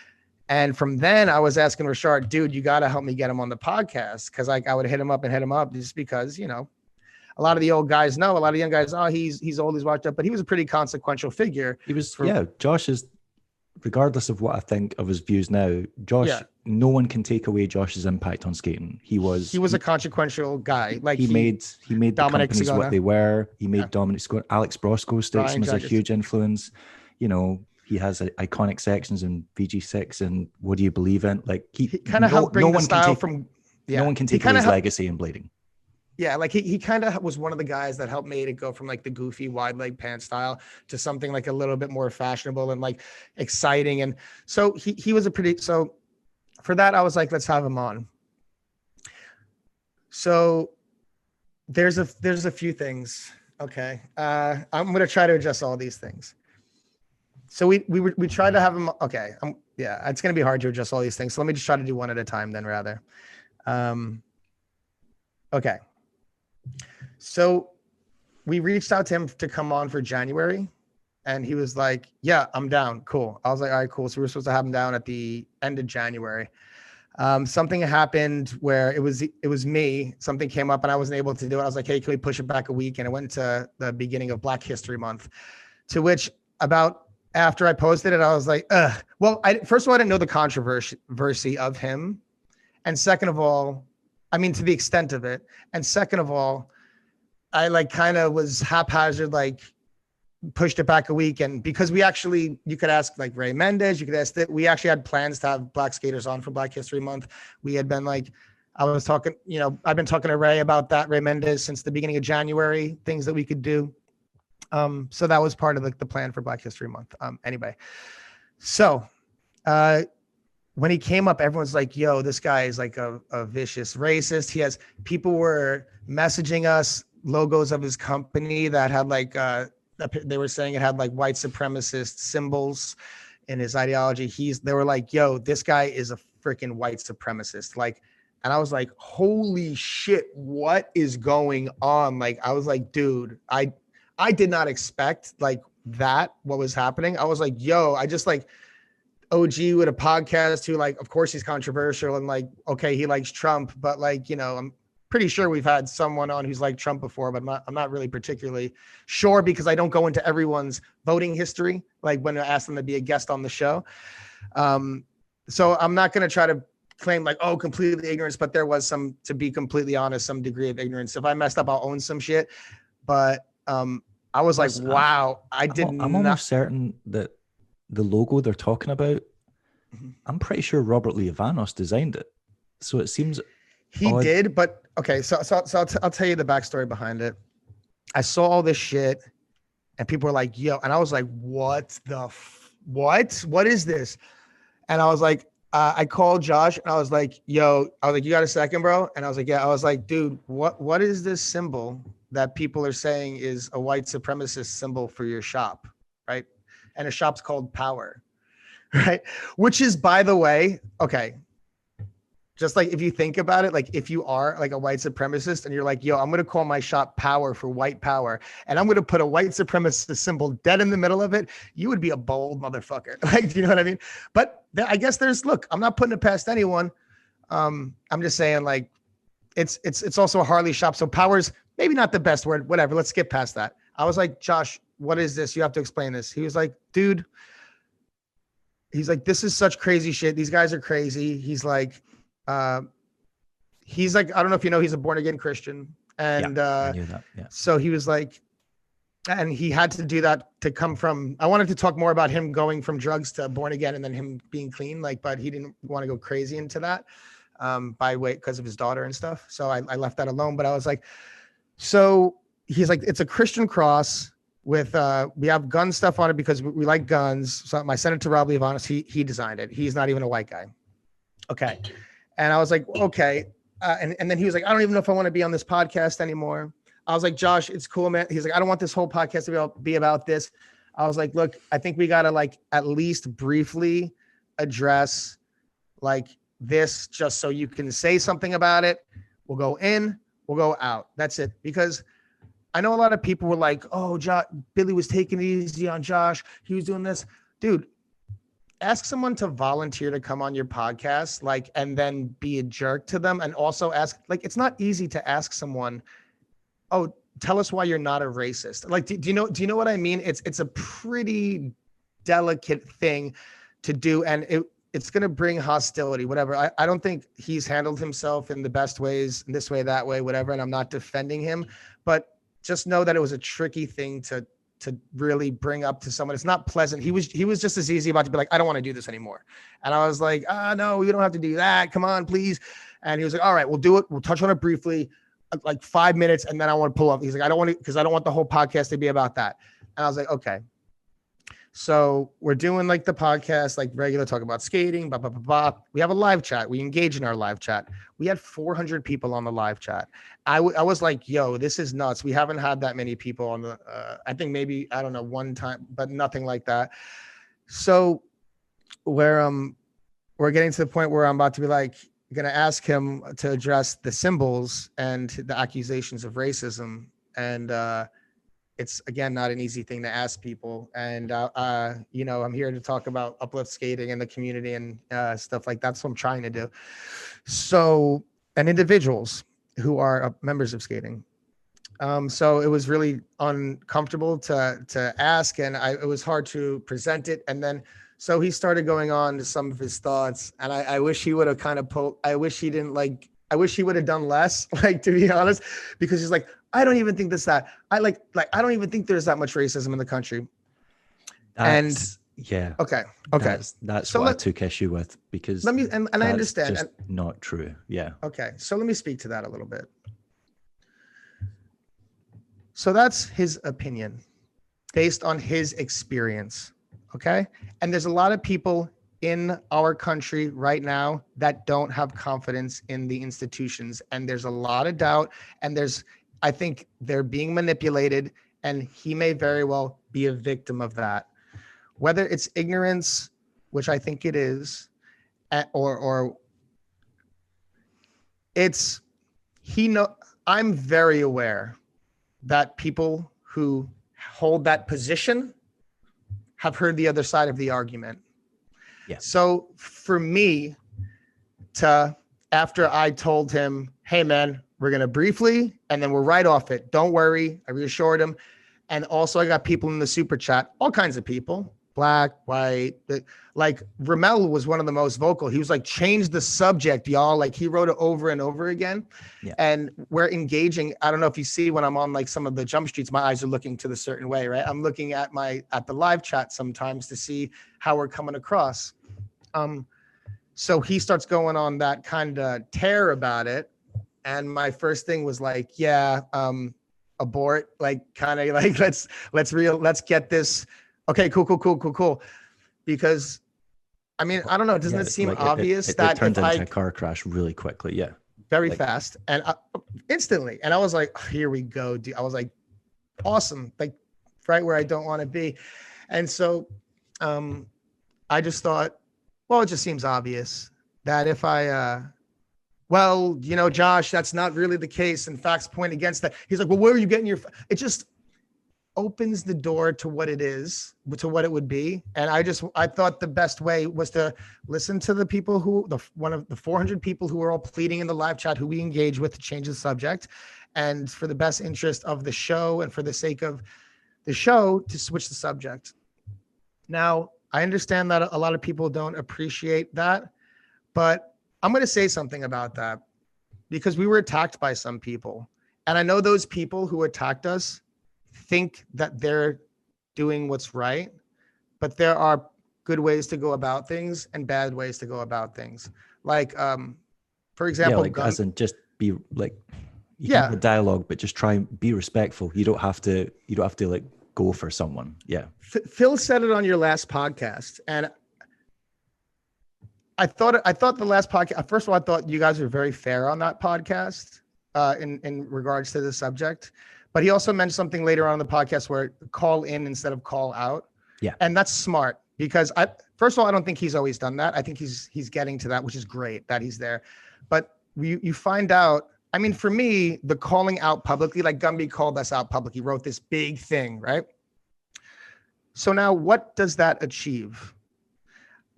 and from then I was asking Richard, dude, you got to help me get him on the podcast. Cause like I would hit him up just because, a lot of the old guys know, a lot of young guys, he's old, he's watched up, but he was a pretty consequential figure. He was, Josh is, regardless of what I think of his views now, Josh, no one can take away Josh's impact on skating. He was a consequential guy. Like he made the companies Sagona, what they were. He made Dominic Sagona. Alex Brosco states him as a huge influence. He has iconic sections in VG6 and What Do You Believe In? Like he kind of helped bring the style from. No one can take away his legacy in blading. Yeah, like he kind of was one of the guys that helped made it go from like the goofy wide leg pant style to something like a little bit more fashionable and like exciting. And so he was so for that, I was like, let's have him on. So there's a few things. Okay. I'm going to try to address all these things. So we tried to have him. Okay. Yeah, it's going to be hard to adjust all these things. So let me just try to do one at a time then rather. Okay. So we reached out to him to come on for January and he was like, yeah, I'm down. Cool. I was like, all right, cool. So we were supposed to have him down at the end of January. Something happened where it was me, something came up and I wasn't able to do it. I was like, hey, can we push it back a week? And it went to the beginning of Black History Month, to which about after I posted it, I was like, ugh. Well, first of all, I didn't know the controversy of him. And second of all, I mean, to the extent of it. And second of all, I like kind of was haphazard, like pushed it back a week. And because you could ask like Ray Mendez, you could ask that we actually had plans to have black skaters on for Black History Month. We had been like, I was talking, I've been talking to Ray about that, Ray Mendez, since the beginning of January, things that we could do. So that was part of the plan for Black History Month. Anyway, so when he came up, everyone's like, yo, this guy is like a vicious racist. People were messaging us logos of his company that had like, they were saying it had like white supremacist symbols in his ideology. They were like, yo, this guy is a freaking white supremacist. Like, and I was like, holy shit, what is going on? Like, I was like, dude, I did not expect like that, what was happening. I was like, yo, I just like OG with a podcast who like, of course he's controversial and like, okay, he likes Trump, but like, I'm pretty sure we've had someone on who's like Trump before, but I'm not really particularly sure because I don't go into everyone's voting history. Like when I ask them to be a guest on the show. So I'm not going to try to claim like, oh, completely ignorance, but there was to be completely honest, some degree of ignorance. If I messed up, I'll own some shit. But I was like, wow, I'm almost certain that the logo they're talking about, I'm pretty sure Robert Liavanos designed it. So it seems he did, but okay. So I'll tell you the backstory behind it. I saw all this shit and people were like, yo, and I was like, what is this? And I was like, I called Josh and I was like, yo, you got a second, bro? And I was like, yeah. I was like, dude, what is this symbol that people are saying is a white supremacist symbol for your shop, right? And a shop's called Power, right? Which is, by the way, okay, just like if you think about it, like if you are like a white supremacist and you're like, yo, I'm going to call my shop Power for white power, and I'm going to put a white supremacist symbol dead in the middle of it, you would be a bold motherfucker. Like, do you know what I mean? But I guess look, I'm not putting it past anyone. I'm just saying like, it's also a Harley shop. So Power's maybe not the best word, whatever. Let's skip past that. I was like, Josh, what is this? You have to explain this. He was like, dude, this is such crazy shit. These guys are crazy. He's like, I don't know if you know, he's a born again Christian. And I knew that. Yeah. So he was like, and he had to do that to come from, I wanted to talk more about him going from drugs to born again and then him being clean, like, but he didn't want to go crazy into that because of his daughter and stuff. So I left that alone, but I was like, so he's like, it's a Christian cross with, we have gun stuff on it because we like guns. So I sent it to Rob Liavanos. He designed it. He's not even a white guy. Okay. And I was like, okay. And then he was like, I don't even know if I want to be on this podcast anymore. I was like, Josh, it's cool, man. He's like, I don't want this whole podcast to be about this. I was like, look, I think we got to like at least briefly address like this just so you can say something about it. We'll go in, we'll go out. That's it. Because I know a lot of people were like, oh, Billy was taking it easy on Josh. He was doing this. Dude, ask someone to volunteer to come on your podcast, like, and then be a jerk to them. And also ask, like, it's not easy to ask someone, oh, tell us why you're not a racist. Like, do you know what I mean? It's a pretty delicate thing to do. And it's going to bring hostility, whatever. I don't think he's handled himself in the best ways, this way, that way, whatever. And I'm not defending him, but just know that it was a tricky thing to really bring up to someone. It's not pleasant. He was just as easy about to be like, I don't want to do this anymore. And I was like, no, we don't have to do that. Come on, please. And he was like, all right, we'll do it. We'll touch on it briefly, like 5 minutes. And then I want to pull off. He's like, I don't want to, because I don't want the whole podcast to be about that. And I was like, okay. So we're doing like the podcast, like regular talk about skating, blah, blah, blah, blah. We have a live chat. We engage in our live chat. We had 400 people on the live chat. I was like, yo, this is nuts. We haven't had that many people on the, I think maybe, I don't know, one time, but nothing like that. So we're getting to the point where I'm about to be like going to ask him to address the symbols and the accusations of racism. And it's, again, not an easy thing to ask people. And, I'm here to talk about uplift skating and the community and stuff like that. So I'm trying to do. So, and individuals who are members of skating. So it was really uncomfortable to ask, and it was hard to present it. And then, so he started going on to some of his thoughts, and I wish he would have kind of I wish he would have done less, like, to be honest, because he's like, I don't even think that. I don't even think there's that much racism in the country. Yeah. Okay. That's so what I took issue with, because let me, and I understand. Just not true. Yeah. Okay. So let me speak to that a little bit. So that's his opinion based on his experience. Okay. And there's a lot of people in our country right now that don't have confidence in the institutions. And there's a lot of doubt. And I think they're being manipulated, and he may very well be a victim of that. Whether it's ignorance, which I think it is, or it's, I'm very aware that people who hold that position have heard the other side of the argument. Yeah. So for me after I told him, hey man, we're going to briefly, and then we're right off it. Don't worry. I reassured him. And also I got people in the super chat, all kinds of people, black, white, like Ramel was one of the most vocal. He was like, change the subject, y'all. Like, he wrote it over and over again. Yeah. And we're engaging. I don't know if you see when I'm on like some of the jump streets, my eyes are looking to the certain way, right? I'm looking at the live chat sometimes to see how we're coming across. So he starts going on that kind of tear about it. And my first thing was like, yeah, abort, like, kind of like, let's get this. Okay, cool. Because, I mean, I don't know. Doesn't it seem like obvious that it turned into a car crash really quickly? Yeah. Very fast. And instantly. And I was like, oh, here we go, dude. I was like, awesome. Like, right where I don't want to be. And so I just thought, well, it just seems obvious that if Josh, that's not really the case. And facts point against that. He's like, well, where are you getting it just opens the door to what it is, to what it would be. And I thought the best way was to listen to the people one of the 400 people who are all pleading in the live chat, who we engage with to change the subject, and for the best interest of the show and for the sake of the show, to switch the subject. Now, I understand that a lot of people don't appreciate that, but I'm going to say something about that, because we were attacked by some people. And I know those people who attacked us think that they're doing what's right, but there are good ways to go about things and bad ways to go about things. Like, for example, as in just be like, you can have a dialogue, but just try and be respectful. You don't have to like go for someone. Yeah. Phil said it on your last podcast, and I thought the last podcast, first of all, I thought you guys were very fair on that podcast in regards to the subject. But he also mentioned something later on in the podcast where call in instead of call out. Yeah. And that's smart, because first of all, I don't think he's always done that. I think he's getting to that, which is great that he's there. But you find out, I mean, for me, the calling out publicly, like Gumby called us out publicly, wrote this big thing, right? So now what does that achieve?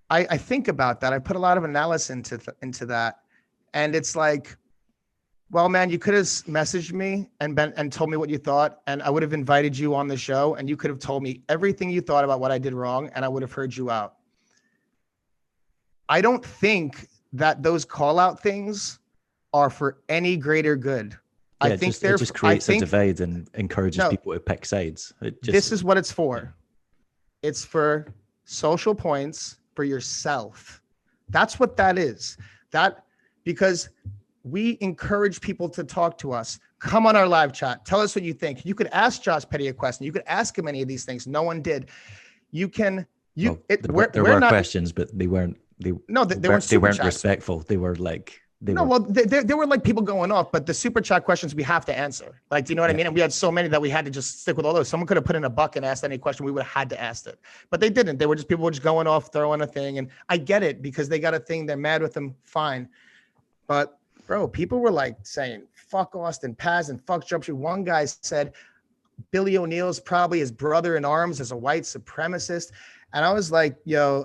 I think about that. I put a lot of analysis into that. And it's like, well, man, you could have messaged me and told me what you thought, and I would have invited you on the show, and you could have told me everything you thought about what I did wrong, and I would have heard you out. I don't think that those call out things are for any greater good. Yeah, it just creates a divide and encourages people to pick sides. This is what it's for. It's for social points for yourself. That's what that is. Because we encourage people to talk to us. Come on our live chat. Tell us what you think. You could ask Josh Petty a question. You could ask him any of these things. No one did. There were questions, but they weren't. They weren't respectful. They were like They No, were. well, there were like people going off, but the super chat questions we have to answer. Like, do you know what I Yeah. mean? And we had so many that we had to just stick with all those. Someone could have put in a buck and asked any question. We would have had to ask it, but they didn't. They were just people were just going off, throwing a thing. And I get it because they got a thing. They're mad with them. Fine. But bro, people were like saying, fuck Austin Paz and fuck Jumpstreet. One guy said, Billy O'Neill's probably his brother in arms as a white supremacist. And I was like, yo,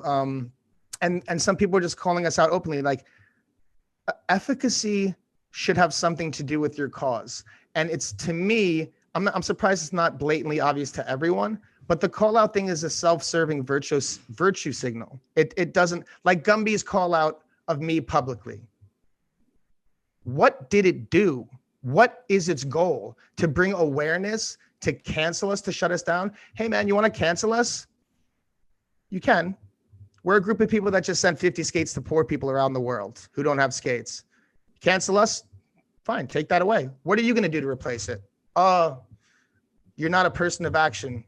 and some people were just calling us out openly, like, efficacy should have something to do with your cause. And it's, to me, I'm surprised it's not blatantly obvious to everyone, but the call out thing is a self-serving virtue signal. It doesn't, like Gumby's call out of me publicly. What did it do? What is its goal? To bring awareness, to cancel us, to shut us down? Hey man, you want to cancel us? You can. We're a group of people that just sent 50 skates to poor people around the world who don't have skates. Cancel us? Fine, take that away. What are you going to do to replace it? You're not a person of action.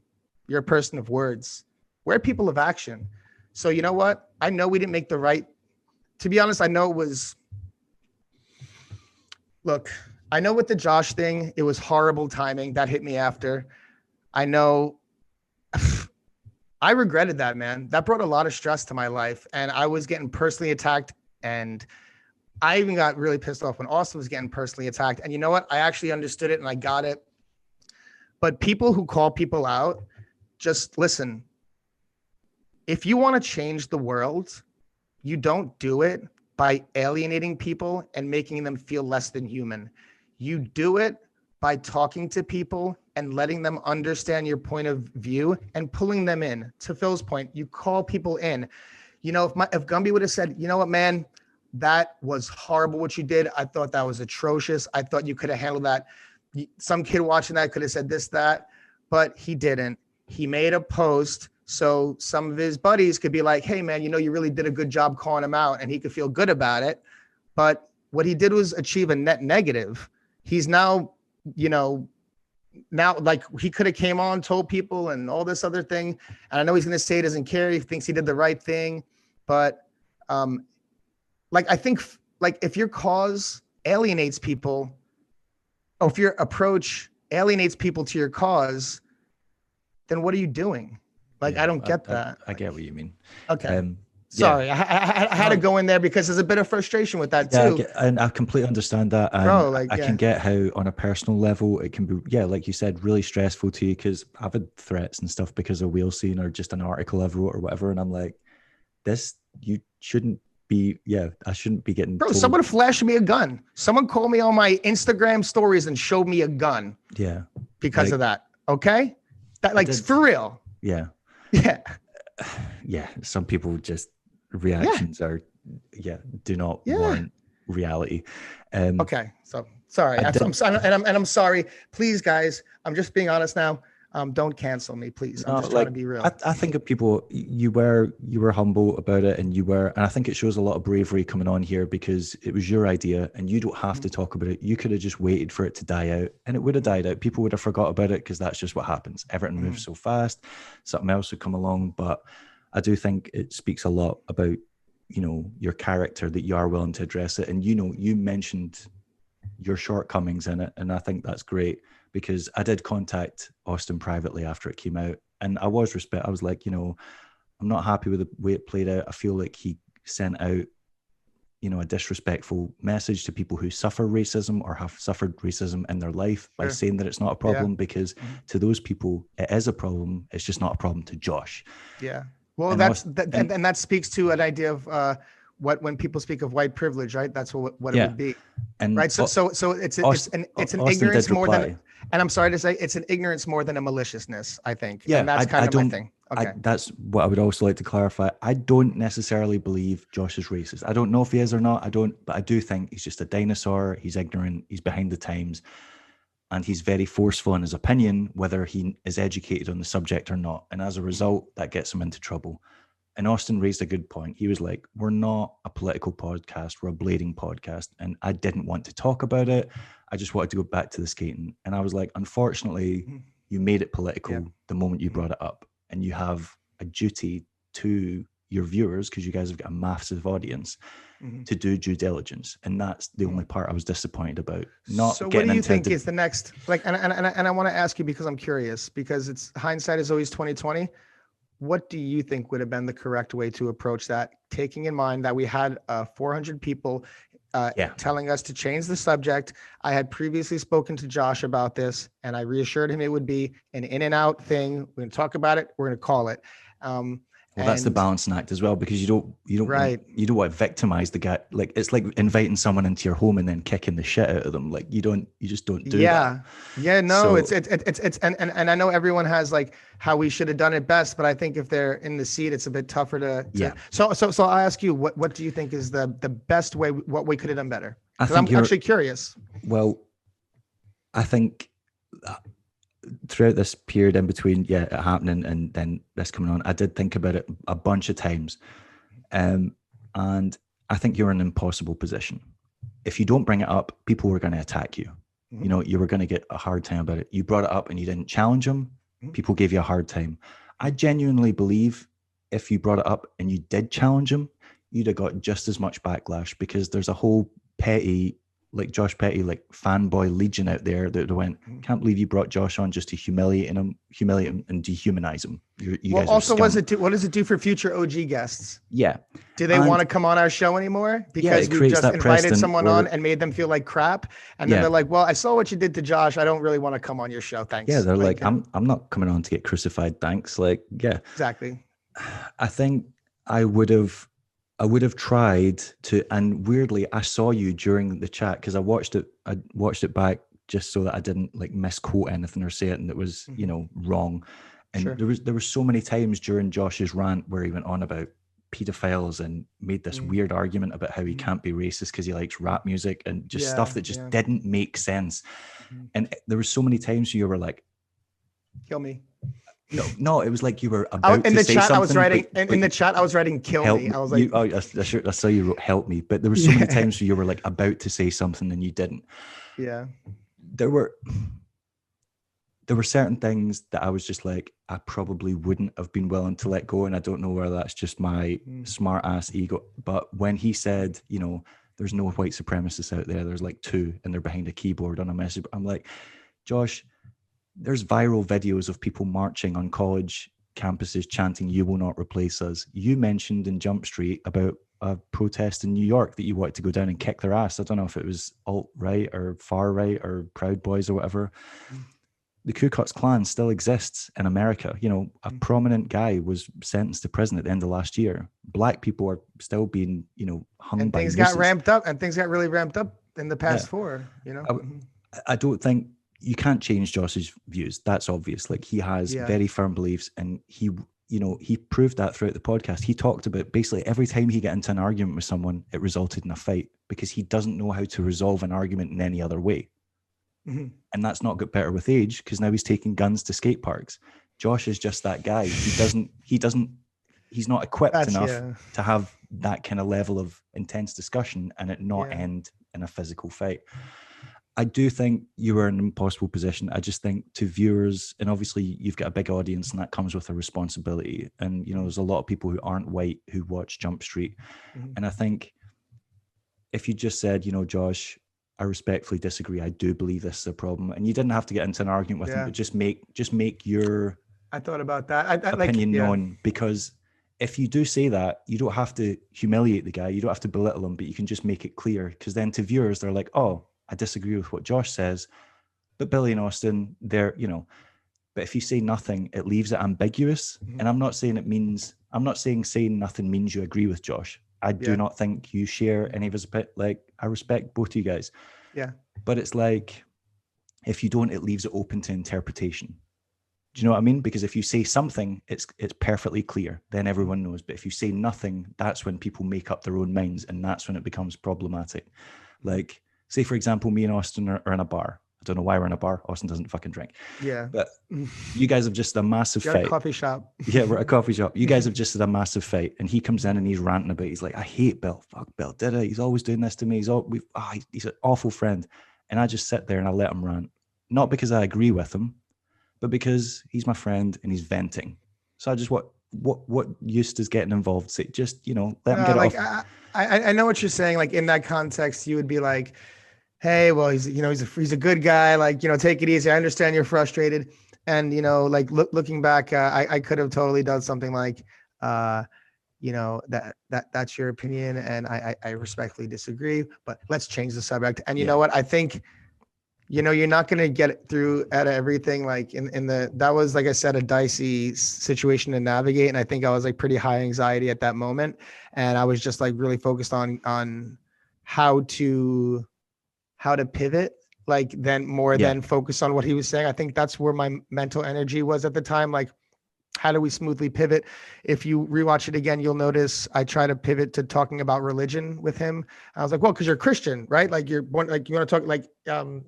You're a person of words. We're people of action. So you know what? I know we didn't make the right, to be honest, I know it was, look, I know with the Josh thing, it was horrible timing. That hit me after. I know I regretted that, man. That brought a lot of stress to my life. And I was getting personally attacked. And I even got really pissed off when Austin was getting personally attacked. And you know what? I actually understood it and I got it. But people who call people out, just listen. If you want to change the world, you don't do it by alienating people and making them feel less than human. You do it by talking to people and letting them understand your point of view and pulling them in. To Phil's point, you call people in. You know, if Gumby would have said, you know what, man, that was horrible what you did. I thought that was atrocious. I thought you could have handled that. Some kid watching that could have said this, that, but he didn't. He made a post so some of his buddies could be like, hey, man, you know, you really did a good job calling him out, and he could feel good about it. But what he did was achieve a net negative. He's now, you know, now like he could have came on, told people and all this other thing. And I know he's going to say he doesn't care. He thinks he did the right thing. But like, I think like if your cause alienates people, or if your approach alienates people to your cause, then what are you doing? Like, Yeah, I don't get that. I get what you mean. Okay. Sorry, yeah. I had to go in there because there's a bit of frustration with that too. And I completely understand that. And Bro, like, I can get how on a personal level, it can be, like you said, really stressful to you, because I've had threats and stuff because of wheel scene or just an article I've wrote or whatever. And I'm like, you shouldn't be, I shouldn't be getting Bro, told. someone flashed me a gun. Someone called me on my Instagram stories and showed me a gun. Yeah. Because of that. Okay. That, like, for real. Yeah. Yeah. Yeah. Some people just reactions are, do not warrant reality. Okay. So sorry. I'm sorry. Please, guys, I'm just being honest now. Don't cancel me, please. I'm just trying to be real. I think of people, you were humble about it, and I think it shows a lot of bravery coming on here, because it was your idea and you don't have to talk about it. You could have just waited for it to die out, and it would have died out. People would have forgot about it, because that's just what happens. Everything moves so fast, something else would come along. But I do think it speaks a lot about, you know, your character, that you are willing to address it. And, you know, you mentioned your shortcomings in it, and I think that's great, because I did contact Austin privately after it came out, and I was like, you know, I'm not happy with the way it played out. I feel like he sent out, you know, a disrespectful message to people who suffer racism or have suffered racism in their life by saying that it's not a problem, because to those people it is a problem. It's just not a problem to Josh. Yeah. Well, And and that speaks to an idea of when people speak of white privilege, right? That's what it would be. And right. So it's an ignorance more than, and I'm sorry to say, it's an ignorance more than a maliciousness, I think. Yeah. And that's kind of my thing. Okay. That's what I would also like to clarify. I don't necessarily believe Josh is racist. I don't know if he is or not. But I do think he's just a dinosaur. He's ignorant. He's behind the times. And he's very forceful in his opinion, whether he is educated on the subject or not. And as a result, that gets him into trouble. And Austin raised a good point. He was like, we're not a political podcast, we're a blading podcast. And I didn't want to talk about it. I just wanted to go back to the skating. And I was like, unfortunately, you made it political the moment you brought it up. And you have a duty to your viewers, because you guys have got a massive audience, to do due diligence. And that's the only part I was disappointed about. Not so what getting do you into think is the next, like, and I want to ask you because I'm curious, because it's hindsight is always 2020. What do you think would have been the correct way to approach that, taking in mind that we had 400 people telling us to change the subject? I had previously spoken to Josh about this, and I reassured him it would be an in and out thing. We're going to talk about it. We're going to call it. Well, that's the balancing act as well, because you don't want to victimize the guy. Like, it's like inviting someone into your home and then kicking the shit out of them. Like, you just don't do that. Yeah, no, So, it's and I know everyone has like how we should have done it best, but I think if they're in the seat, it's a bit tougher to. So I ask you, what do you think is the best way? What we could have done better? Because I'm actually curious. Well, I think throughout this period in between, it happening and then this coming on, I did think about it a bunch of times. And I think you're in an impossible position. If you don't bring it up, people were going to attack you. You know, you were going to get a hard time about it. You brought it up and you didn't challenge them. People gave you a hard time. I genuinely believe if you brought it up and you did challenge them, you'd have got just as much backlash, because there's a whole petty, like Josh Petty, like fanboy legion out there that went, can't believe you brought Josh on just to humiliate him and dehumanize him. You guys also, what does it do for future OG guests? Yeah. Do they want to come on our show anymore? Because we just invited someone on and made them feel like crap. And then they're like, well, I saw what you did to Josh. I don't really want to come on your show. Thanks. Yeah. They're like, I'm not coming on to get crucified. Thanks. Like, yeah. Exactly. I think I would have tried to, and weirdly, I saw you during the chat, because I watched it back just so that I didn't like misquote anything or say it and it was, you know, wrong. And there were so many times during Josh's rant where he went on about pedophiles and made this weird argument about how he can't be racist because he likes rap music and just stuff that just didn't make sense. And there were so many times you were like, kill me. No, it was like you were about to say something. In the chat, I was writing "kill me." I was like, I saw you wrote "help me," but there were so many times where you were like about to say something and you didn't. Yeah, there were certain things that I was just like, I probably wouldn't have been willing to let go, and I don't know whether that's just my smart ass ego. But when he said, you know, there's no white supremacists out there, there's like 2, and they're behind a keyboard on a message. I'm like, Josh, there's viral videos of people marching on college campuses chanting, "You will not replace us." You mentioned in Jumpstreet about a protest in New York that you wanted to go down and kick their ass. I don't know if it was alt-right or far-right or Proud Boys or whatever. The Ku Klux Klan still exists in America. You know, a prominent guy was sentenced to prison at the end of last year. Black people are still being, you know, hung and by things nooses. got ramped up, and things got really ramped up in the past 4, you know. I don't think you can't change Josh's views. That's obvious. Like, he has very firm beliefs, and he proved that throughout the podcast. He talked about basically every time he got into an argument with someone, it resulted in a fight, because he doesn't know how to resolve an argument in any other way. And that's not got better with age, because now he's taking guns to skate parks. Josh is just that guy. He's not equipped enough to have that kind of level of intense discussion and it not end in a physical fight. I do think you were in an impossible position. I just think to viewers, and obviously you've got a big audience and that comes with a responsibility. And, you know, there's a lot of people who aren't white who watch Jumpstreet. And I think if you just said, you know, Josh, I respectfully disagree, I do believe this is a problem. And you didn't have to get into an argument with him, but just make your I thought about that. opinion known, because if you do say that, you don't have to humiliate the guy. You don't have to belittle him, but you can just make it clear. Because then to viewers, they're like, oh, I disagree with what Josh says, but Billy and Austin, they're, you know, but if you say nothing, it leaves it ambiguous. And I'm not saying saying nothing means you agree with Josh. I do not think you share any of his opinion. Like, I respect both of you guys. Yeah. But it's like, if you don't, it leaves it open to interpretation. Do you know what I mean? Because if you say something, it's perfectly clear. Then everyone knows. But if you say nothing, that's when people make up their own minds, and that's when it becomes problematic. Like, say, for example, me and Austin are in a bar. I don't know why we're in a bar. Austin doesn't fucking drink. Yeah. But you guys have just a massive fight. At a coffee shop. Yeah, we're at a coffee shop. You guys have just had a massive fight. And he comes in and he's ranting about it. He's like, I hate Bill. Fuck Bill. Did it? He's always doing this to me. He's an awful friend. And I just sit there and I let him rant. Not because I agree with him, but because he's my friend and he's venting. So I just what use does getting involved? So just, let him get it Like off. I know what you're saying. Like in that context, you would be like, hey, well, he's a good guy. Like, take it easy. I understand you're frustrated. And, like looking back, I could have totally done something like, that's your opinion. And I respectfully disagree, but let's change the subject. And you know what? I think, you're not going to get through at everything. Like that was, like I said, a dicey situation to navigate. And I think I was like pretty high anxiety at that moment. And I was just like really focused on how to pivot, like then more than focus on what he was saying. I think that's where my mental energy was at the time. Like, how do we smoothly pivot? If you rewatch it again, you'll notice I try to pivot to talking about religion with him. I was like, well, because you're Christian, right? Like you're born, like you want to talk like,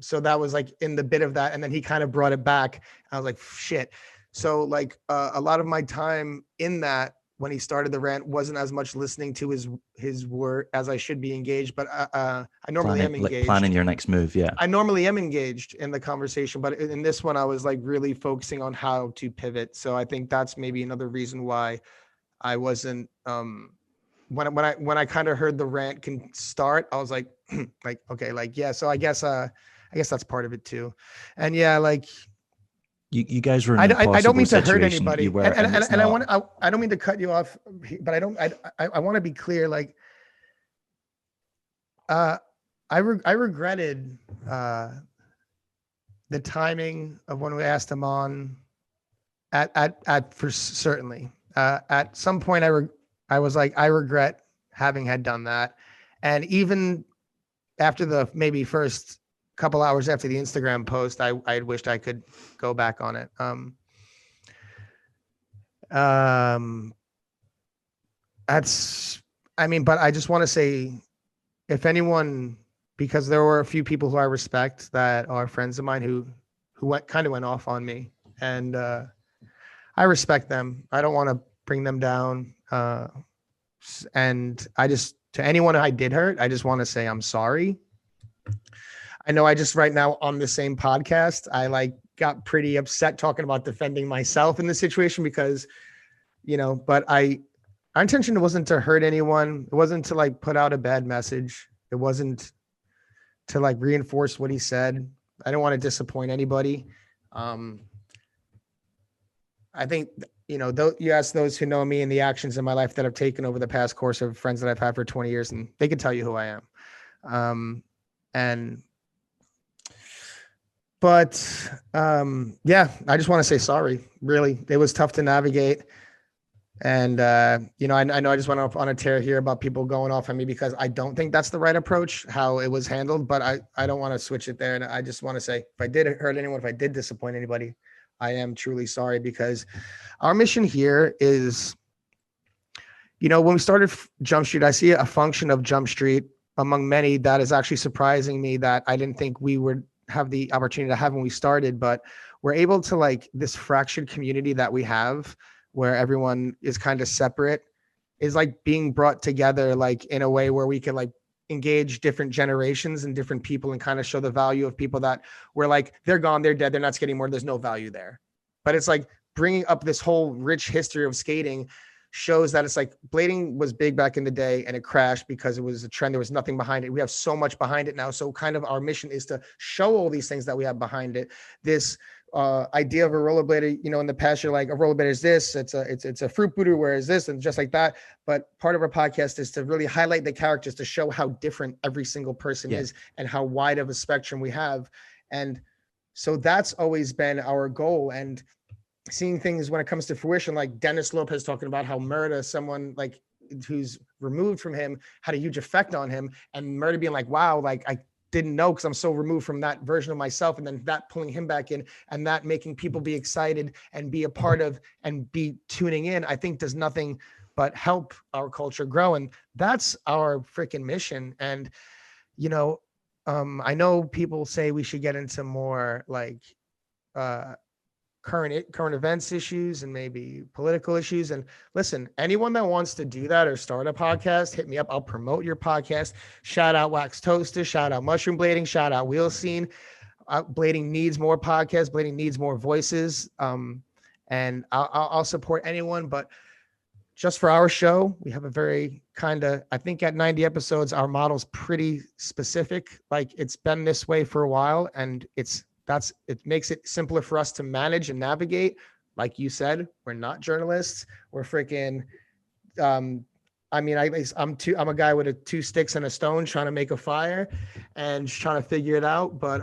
so that was like in the bit of that. And then he kind of brought it back. I was like, shit. So like a lot of my time in that, when he started the rant, wasn't as much listening to his word as I should be engaged, but I normally am engaged. Like planning your next move. Yeah. I normally am engaged in the conversation, but in this one, I was like really focusing on how to pivot. So I think that's maybe another reason why I wasn't, when I kind of heard the rant can start, I was like, okay, like, yeah. So I guess that's part of it too. And yeah, like, you guys were in an an impossible I don't mean to hurt situation. anybody. You were, and I don't mean to cut you off, but I want to be clear. Like, I regretted the timing of when we asked him on at for certainly. At some point I was like, I regret having had done that. And even after the maybe first couple hours after the Instagram post, I wished I could go back on it. But I just want to say, if anyone, because there were a few people who I respect that are friends of mine who went off on me, and I respect them. I don't want to bring them down. And to anyone I did hurt, I just want to say I'm sorry. I know I just right now on the same podcast, I like got pretty upset talking about defending myself in the situation because, but our intention wasn't to hurt anyone. It wasn't to like put out a bad message. It wasn't to like reinforce what he said. I don't want to disappoint anybody. I think, you ask those who know me and the actions in my life that I've taken over the past course of friends that I've had for 20 years, and they can tell you who I am. Yeah, I just want to say sorry. Really, it was tough to navigate. And, I know I just went off on a tear here about people going off on me because I don't think that's the right approach, how it was handled, but I don't want to switch it there. And I just want to say, if I did hurt anyone, if I did disappoint anybody, I am truly sorry, because our mission here is, when we started Jumpstreet, I see a function of Jumpstreet among many that is actually surprising me that I didn't think we would have the opportunity to have when we started, but we're able to like this fractured community that we have where everyone is kind of separate is like being brought together, like in a way where we can like engage different generations and different people and kind of show the value of people that were like, they're gone, they're dead, they're not skating more, there's no value there. But it's like bringing up this whole rich history of skating shows that it's like blading was big back in the day and it crashed because it was a trend. There was nothing behind it. We have so much behind it now. So kind of our mission is to show all these things that we have behind it. This idea of a rollerblader, in the past, you're like, a rollerblader is this, it's a fruit booter, whereas this, and just like that. But part of our podcast is to really highlight the characters, to show how different every single person is and how wide of a spectrum we have. And so that's always been our goal. And seeing things when it comes to fruition, like Dennis Lopez talking about how Murda, someone like who's removed from him, had a huge effect on him, and Murda being like, wow, like I didn't know because I'm so removed from that version of myself, and then that pulling him back in and that making people be excited and be a part of and be tuning in, I think does nothing but help our culture grow. And that's our freaking mission. And, I know people say we should get into more like, current events issues and maybe political issues. And listen, anyone that wants to do that or start a podcast, hit me up. I'll promote your podcast. Shout out Wax Toaster, shout out Mushroom Blading, shout out Wheel Scene. Blading needs more podcasts. Blading needs more voices. And I'll support anyone. But just for our show, we have a very I think at 90 episodes, our model's pretty specific. Like it's been this way for a while, and it makes it simpler for us to manage and navigate. Like you said, we're not journalists. We're freaking, I'm a guy with two sticks and a stone trying to make a fire and just trying to figure it out. But,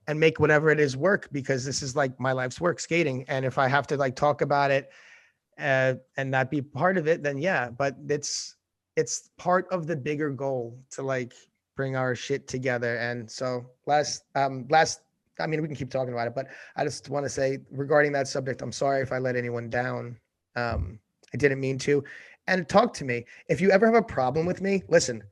and make whatever it is work, because this is like my life's work, skating. And if I have to like talk about it, and not be part of it, then yeah, but it's part of the bigger goal to like bring our shit together. And so we can keep talking about it, but I just want to say regarding that subject, I'm sorry if I let anyone down. I didn't mean to. And talk to me. If you ever have a problem with me, listen,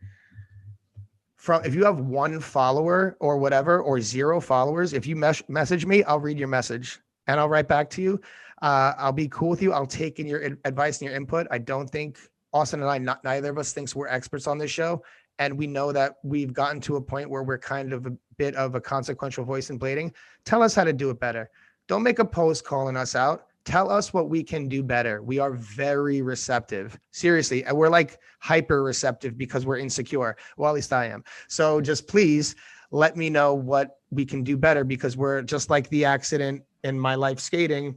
if you have one follower or whatever, or 0 followers, if you message me, I'll read your message and I'll write back to you. I'll be cool with you. I'll take in your advice and your input. I don't think Austin and I, neither of us thinks we're experts on this show. And we know that we've gotten to a point where we're kind of a bit of a consequential voice in blading. Tell us how to do it better. Don't make a post calling us out. Tell us what we can do better. We are very receptive. Seriously. We're like hyper receptive because we're insecure. Well, at least I am. So just please let me know what we can do better, because we're just like the accident in my life skating,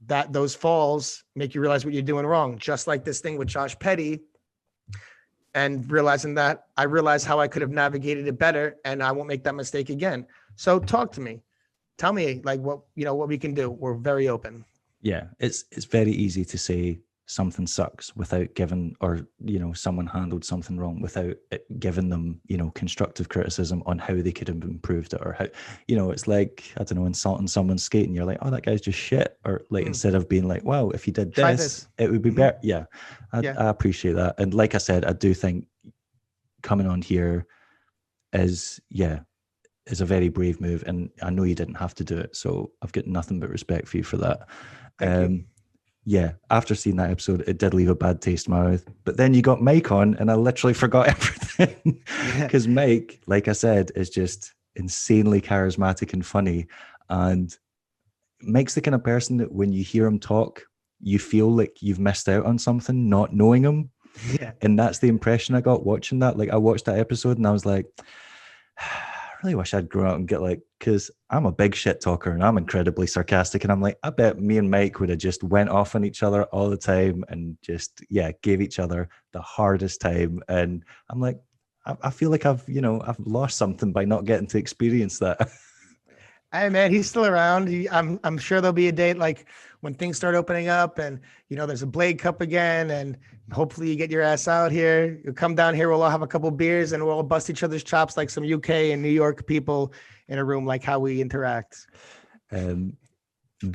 that those falls make you realize what you're doing wrong. Just like this thing with Josh Petty, and realizing that I realized how I could have navigated it better, and I won't make that mistake again. So talk to me, tell me like what we can do. We're very open. Yeah, it's very easy to say something sucks without giving, or someone handled something wrong without giving them constructive criticism on how they could have improved it, or how it's like, I don't know, insulting someone's skating. You're like, oh, that guy's just shit, or like instead of being like, wow, if he did this it would be better. Yeah, I appreciate that. And like I said, I do think coming on here is a very brave move, and I know you didn't have to do it, so I've got nothing but respect for you for that. Thank you. Yeah, after seeing that episode, it did leave a bad taste in my mouth. But then you got Mike on, and I literally forgot everything. Because Mike, like I said, is just insanely charismatic and funny. And Mike's the kind of person that when you hear him talk, you feel like you've missed out on something, not knowing him. Yeah. And that's the impression I got watching that. Like, I watched that episode and I was like, I really wish I'd grow up and get because I'm a big shit talker and I'm incredibly sarcastic. And I'm like, I bet me and Mike would have just went off on each other all the time and just, gave each other the hardest time. And I'm like, I feel like I've lost something by not getting to experience that. Hey man, he's still around. I'm sure there'll be a date like when things start opening up, and there's a Blade Cup again, and hopefully you get your ass out here. You'll come down here. We'll all have a couple beers and we'll all bust each other's chops like some UK and New York people in a room, like how we interact.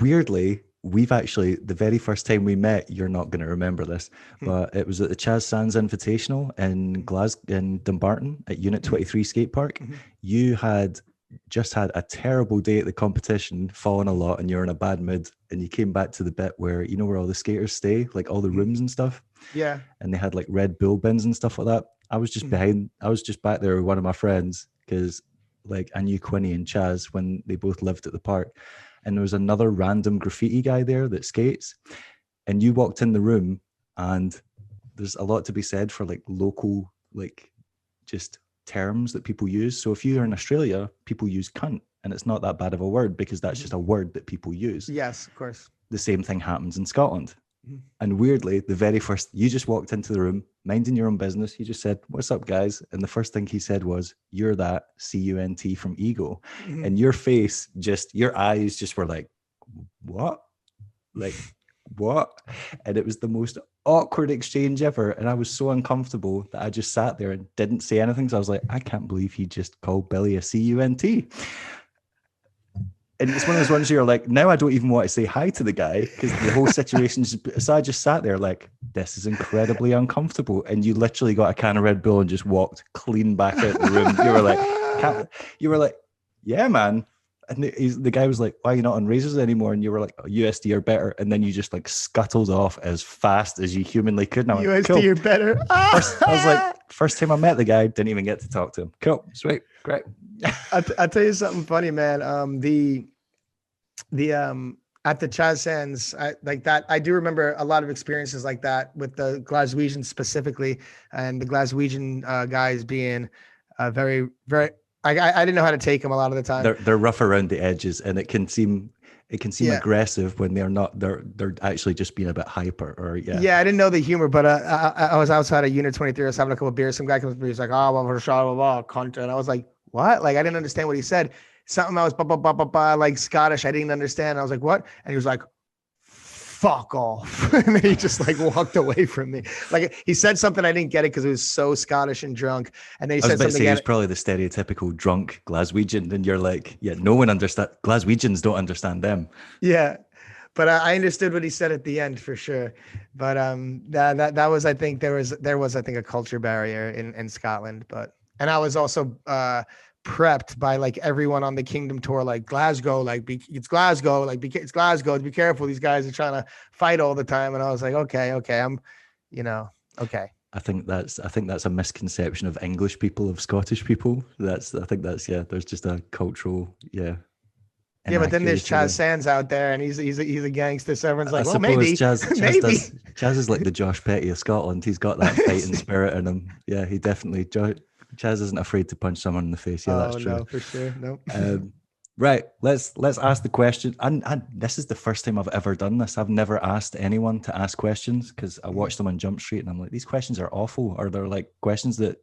Weirdly, we've actually, the very first time we met, you're not going to remember this, but it was at the Chaz Sands Invitational in Glasgow, in Dumbarton at Unit 23 skate park. You had just had a terrible day at the competition, fallen a lot, and you're in a bad mood, and you came back to the bit where where all the skaters stay, like all the rooms and stuff, and they had like Red Bull bins and stuff like that. I was just I was just back there with one of my friends, because like I knew Quinny and Chaz when they both lived at the park, and there was another random graffiti guy there that skates, and you walked in the room, and there's a lot to be said for like local, like just terms that people use. So if you're in Australia, people use cunt, and it's not that bad of a word because that's just a word that people use. Yes, of course. The same thing happens in Scotland. And weirdly, the very first, you just walked into the room, minding your own business. You just said, "What's up, guys?" And the first thing he said was, "You're that CUNT from Ego." And your face, your eyes just were like, "What?" Like, what? And it was the most awkward exchange ever, and I was so uncomfortable that I just sat there and didn't say anything. So I was like, I can't believe he just called Billy a CUNT. And it's one of those ones where you're like, now I don't even want to say hi to the guy because the whole situation so I just sat there like, this is incredibly uncomfortable. And you literally got a can of Red Bull and just walked clean back out the room. You were like, yeah, man. And the guy was like, why are you not on razors anymore? And you were like, oh, USD are better. And then you just like scuttled off as fast as you humanly could. And I went, USD are better. I was like, first time I met the guy, didn't even get to talk to him. Cool, sweet, great. I'll tell you something funny, man. At the Chaz Sands, like that. I do remember a lot of experiences like that with the Glaswegians specifically, and the Glaswegian guys being very, very. I didn't know how to take them a lot of the time. They're rough around the edges, and it can seem Yeah. aggressive when they're not. They're actually just being a bit hyper, or Yeah, I didn't know the humor, but I was outside of Unit 23. I was having a couple of beers. Some guy comes to me. He's like, "Oh, well, for sure, blah, blah, cunt." And I was like, "What?" Like, I didn't understand what he said. Something I was ba ba ba ba ba like Scottish. I didn't understand. I was like, "What?" And he was like, "Fuck off!" And then he just like walked away from me. Like he said something I didn't get it because it was so Scottish and drunk. And then he I was said about to something say he again. was probably the stereotypical drunk Glaswegian, and you're like, yeah, no one understand. Glaswegians don't understand them. Yeah, but I understood what he said at the end for sure. But that was, I think there was I think a culture barrier in Scotland. But and I was also prepped by like everyone on the Kingdom tour, like Glasgow, like it's Glasgow, like it's Glasgow. Be careful, these guys are trying to fight all the time. And I was like, okay, I'm, okay. I think that's a misconception of English people, of Scottish people. I think that's yeah. There's just a cultural Yeah, but then there's inaccuracy Chaz there. Sands out there, and he's a gangster. So everyone's I like, well, suppose maybe, maybe. Chaz is like the Josh Petty of Scotland. He's got that fighting spirit in him. Yeah, he definitely Chaz isn't afraid to punch someone in the face. Yeah, that's Oh true. no, for sure, no. Right, let's ask the question. And this is the first time I've ever done this. I've never asked anyone to ask questions because I watched them on Jumpstreet and I'm like, these questions are awful, or they're like questions that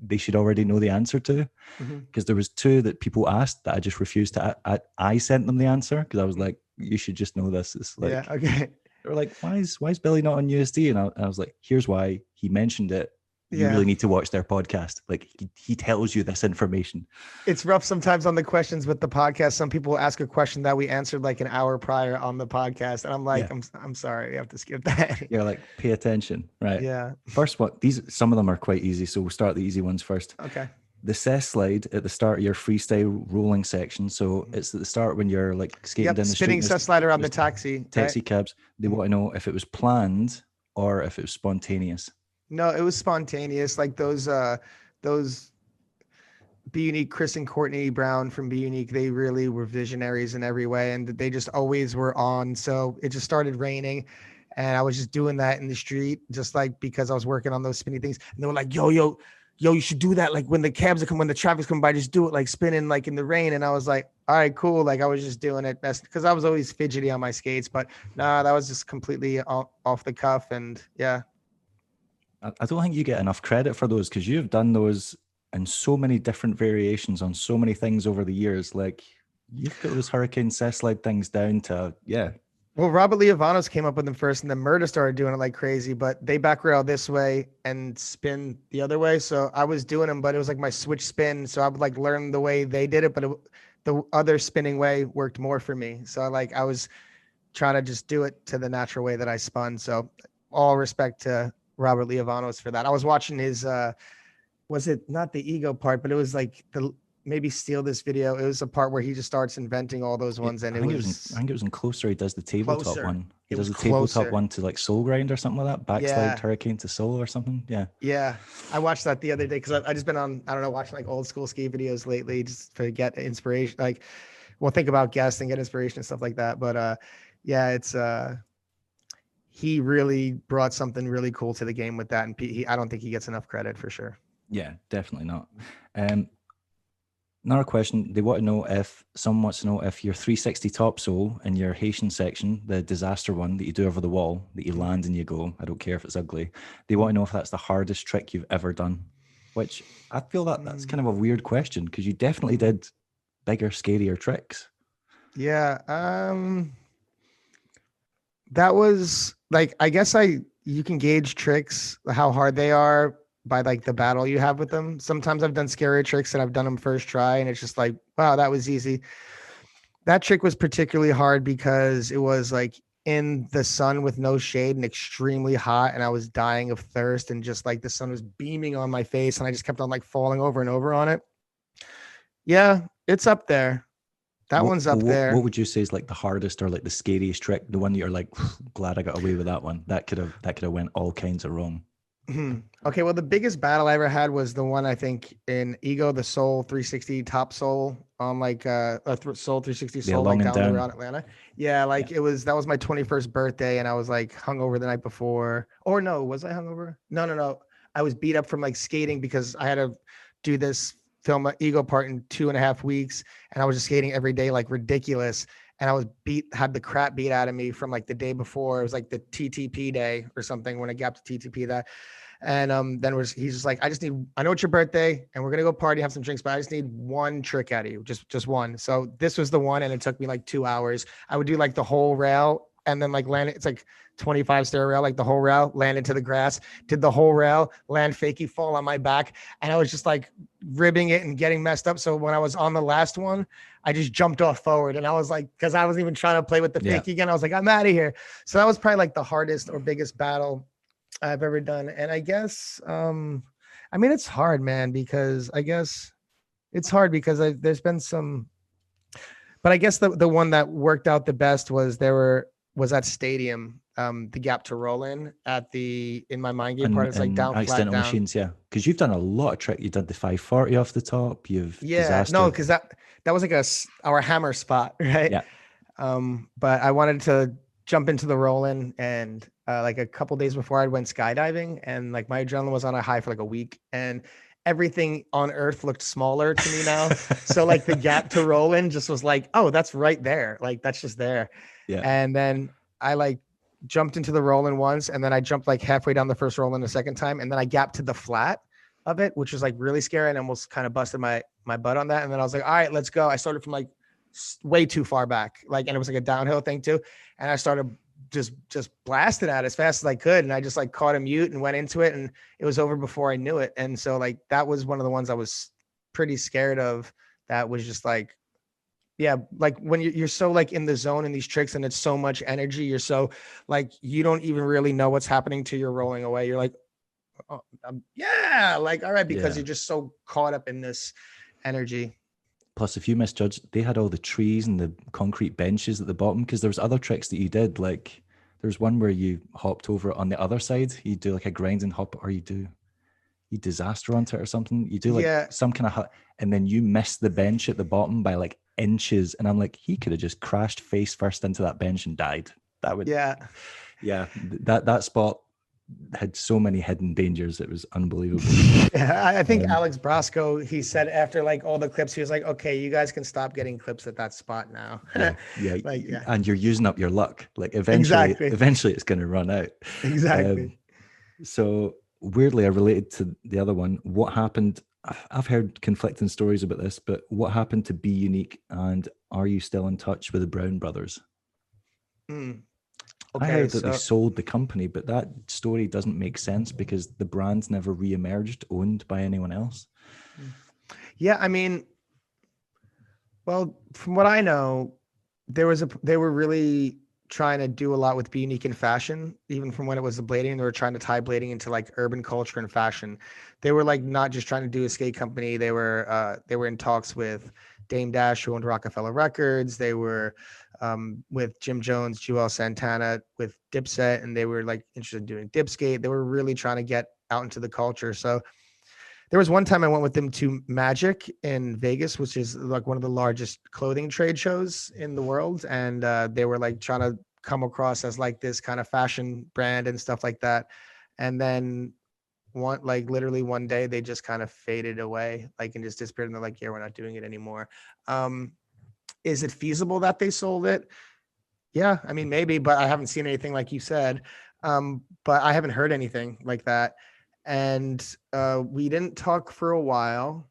they should already know the answer to. Because there was two that people asked that I just refused to. I sent them the answer because I was like, you should just know this. It's like, Yeah, okay. they were like, why is Billy not on USD? And I was like, here's why. He mentioned it. You Yeah. really need to watch their podcast. Like he tells you this information. It's rough sometimes on the questions with the podcast. Some people ask a question that we answered like an hour prior on the podcast, and I'm like, Yeah. I'm sorry, we have to skip that. You're like, pay attention, right? Yeah. First one, some of them are quite easy, so we'll start the easy ones first. Okay. The cess slide at the start of your freestyle rolling section. So it's at the start when you're like skating down the street. Spinning cess slide around the taxi. Taxi Right? cabs. They want to know if it was planned or if it was spontaneous. No, it was spontaneous. Like those Be Unique, Chris and Courtney Brown from Be Unique, they really were visionaries in every way, and they just always were on. So it just started raining, and I was just doing that in the street, just like because I was working on those spinny things. And they were like, yo, you should do that. Like when the cabs are coming, when the traffic's coming by, just do it, like spinning like in the rain. And I was like, all right, cool. Like I was just doing it best because I was always fidgety on my skates, but nah, that was just completely off the cuff. And yeah. I don't think you get enough credit for those because you've done those in so many different variations on so many things over the years. Like you've got those hurricane cess slide things down to, yeah. Well, Robert Leovanos came up with them first, and then Murda started doing it like crazy, but they back rail this way and spin the other way. So I was doing them, but it was like my switch spin. So I would like learn the way they did it, but the other spinning way worked more for me. So I was trying to just do it to the natural way that I spun. So all respect to Robert Leovanos for that. I was watching his, was it not the ego part, but it was like maybe steal this video. It was a part where he just starts inventing all those ones, and I think it was in Closer. He does the tabletop Closer. one. He It does was the tabletop Closer. one to like Soul Grind or something like that. Backslide Yeah. Hurricane to Soul or something. Yeah. Yeah, I watched that the other day because I just been on, I don't know, watching like old school ski videos lately just to get inspiration. Like, well, think about guests and get inspiration and stuff like that. But yeah, it's he really brought something really cool to the game with that, and I don't think he gets enough credit for sure. Yeah, definitely not. Another question, someone wants to know if your 360 topsoul in your Haitian section, the disaster one that you do over the wall, that you land and you go, I don't care if it's ugly. They want to know if that's the hardest trick you've ever done, which I feel that's kind of a weird question because you definitely did bigger, scarier tricks. Yeah. That was like, I guess you can gauge tricks, how hard they are by like the battle you have with them. Sometimes I've done scarier tricks and I've done them first try and it's just like, wow, that was easy. That trick was particularly hard because it was like in the sun with no shade and extremely hot, and I was dying of thirst, and just like the sun was beaming on my face and I just kept on like falling over and over on it. Yeah, it's up there. One's up there. What would you say is like the hardest or like the scariest trick? The one that you're like, glad I got away with that one. That could have went all kinds of wrong. Okay, well, the biggest battle I ever had was the one I think in Ego, the Soul 360 Top Soul on like Soul 360 Yeah, Soul, long like and down the road in down. Atlanta. Yeah, Yeah. like that was my 21st birthday, and I was like hungover the night before. Or no, was I hungover? No, no, no. I was beat up from like skating because I had to do this film Ego part in 2.5 weeks, and I was just skating every day like ridiculous. And I was had the crap beat out of me from like the day before. It was like the TTP day or something when I got to TTP that. And then he's just like, I know it's your birthday and we're gonna go party, have some drinks, but I just need one trick out of you, just one. So this was the one, and it took me like 2 hours. I would do like the whole rail and then like land it. It's like 25 stair rail, like the whole rail, land into the grass, did the whole rail, land fakie, fall on my back, and I was just like ribbing it and getting messed up. So when I was on the last one, I just jumped off forward, and I was like, because I wasn't even trying to play with the Yeah. fakie again. I was like, I'm out of here. So that was probably like the hardest or biggest battle I've ever done. And I guess, I mean, it's hard, man, because I guess it's hard because there's been some, but I guess the one that worked out the best was was that stadium, the gap to roll in in my mind game part. It's like And down, flat, accidental down. machines, yeah. Because you've done a lot of trick. You did the 540 off the top. You've Yeah, no, disaster. because that was like our hammer spot, right? Yeah. But I wanted to jump into the roll-in, and like a couple days before I went skydiving, and like my adrenaline was on a high for like a week, and everything on earth looked smaller to me now. So like the gap to roll in just was like, oh, that's right there. Like that's just there. Yeah. And then I like jumped into the roll-in once, and then I jumped like halfway down the first roll-in the second time, and then I gapped to the flat of it, which was like really scary, and almost kind of busted my butt on that. And then I was like, all right, let's go. I started from like way too far back, like, and it was like a downhill thing too. And I started just blasting at it as fast as I could. And I just like caught a mute and went into it, and it was over before I knew it. And so like, that was one of the ones I was pretty scared of. That was just like, yeah, like when you're so like in the zone in these tricks, and it's so much energy. You're so like, you don't even really know what's happening till you're rolling away. You're like, oh, yeah, like, all right, because Yeah. you're just so caught up in this energy. Plus, if you misjudged, they had all the trees and the concrete benches at the bottom because there was other tricks that you did. Like there's one where you hopped over on the other side. You do like a grind and hop, or you disaster onto it or something. You do like Yeah. some kind of, and then you miss the bench at the bottom by like inches. And I'm like, he could have just crashed face first into that bench and died. That would, Yeah. yeah, that spot had so many hidden dangers. It was unbelievable. Yeah, I think Alex Brasco, he said after like all the clips, he was like, okay, you guys can stop getting clips at that spot now. Yeah, Like, yeah, and you're using up your luck. Like exactly. eventually it's going to run out. Exactly. So weirdly, I related to the other one. What happened? I've heard conflicting stories about this, but what happened to Be Unique? And are you still in touch with the Brown brothers? Mm. I Okay. heard that they So, sold the company, but that story doesn't make sense because the brand's never re-emerged, owned by anyone else. yeah, I mean, well, from what I know, they were really trying to do a lot with Be Unique in fashion, even from when it was the blading. They were trying to tie blading into like urban culture and fashion. They were like not just trying to do a skate company. They were in talks with Dame Dash, who owned Rockefeller Records. They were with Jim Jones, Joel Santana, with Dipset, and they were like interested in doing Dipskate. They were really trying to get out into the culture. So there was one time I went with them to Magic in Vegas, which is like one of the largest clothing trade shows in the world. And they were like trying to come across as like this kind of fashion brand and stuff like that. And then literally one day they just kind of faded away, like, and just disappeared. And they're like, yeah, we're not doing it anymore. Is it feasible that they sold it? Yeah, I mean, maybe, but I haven't seen anything like you said. But I haven't heard anything like that. And we didn't talk for a while.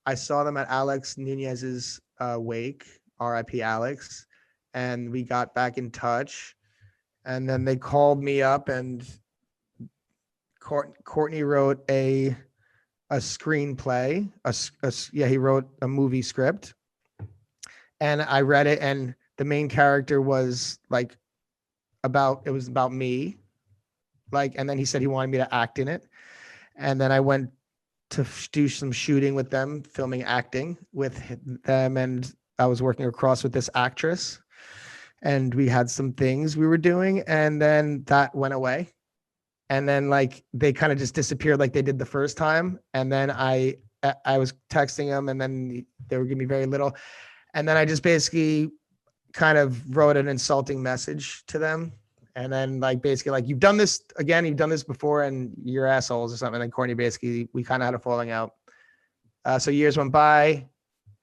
I saw them at Alex Nunez's wake, RIP Alex, and we got back in touch. And then they called me up, and Courtney wrote a screenplay. He wrote a movie script, and I read it, and the main character was like it was about me, like, and then he said he wanted me to act in it, and then I went to do some shooting with them, filming acting with them, and I was working across with this actress, and we had some things we were doing, and then that went away, And then like they kind of just disappeared like they did the first time. And then I was texting them, and then they were giving me very little. And then I just basically kind of wrote an insulting message to them. And then like basically like, you've done this again, you've done this before, and you're assholes or something. And then Courtney, basically we kind of had a falling out. So years went by.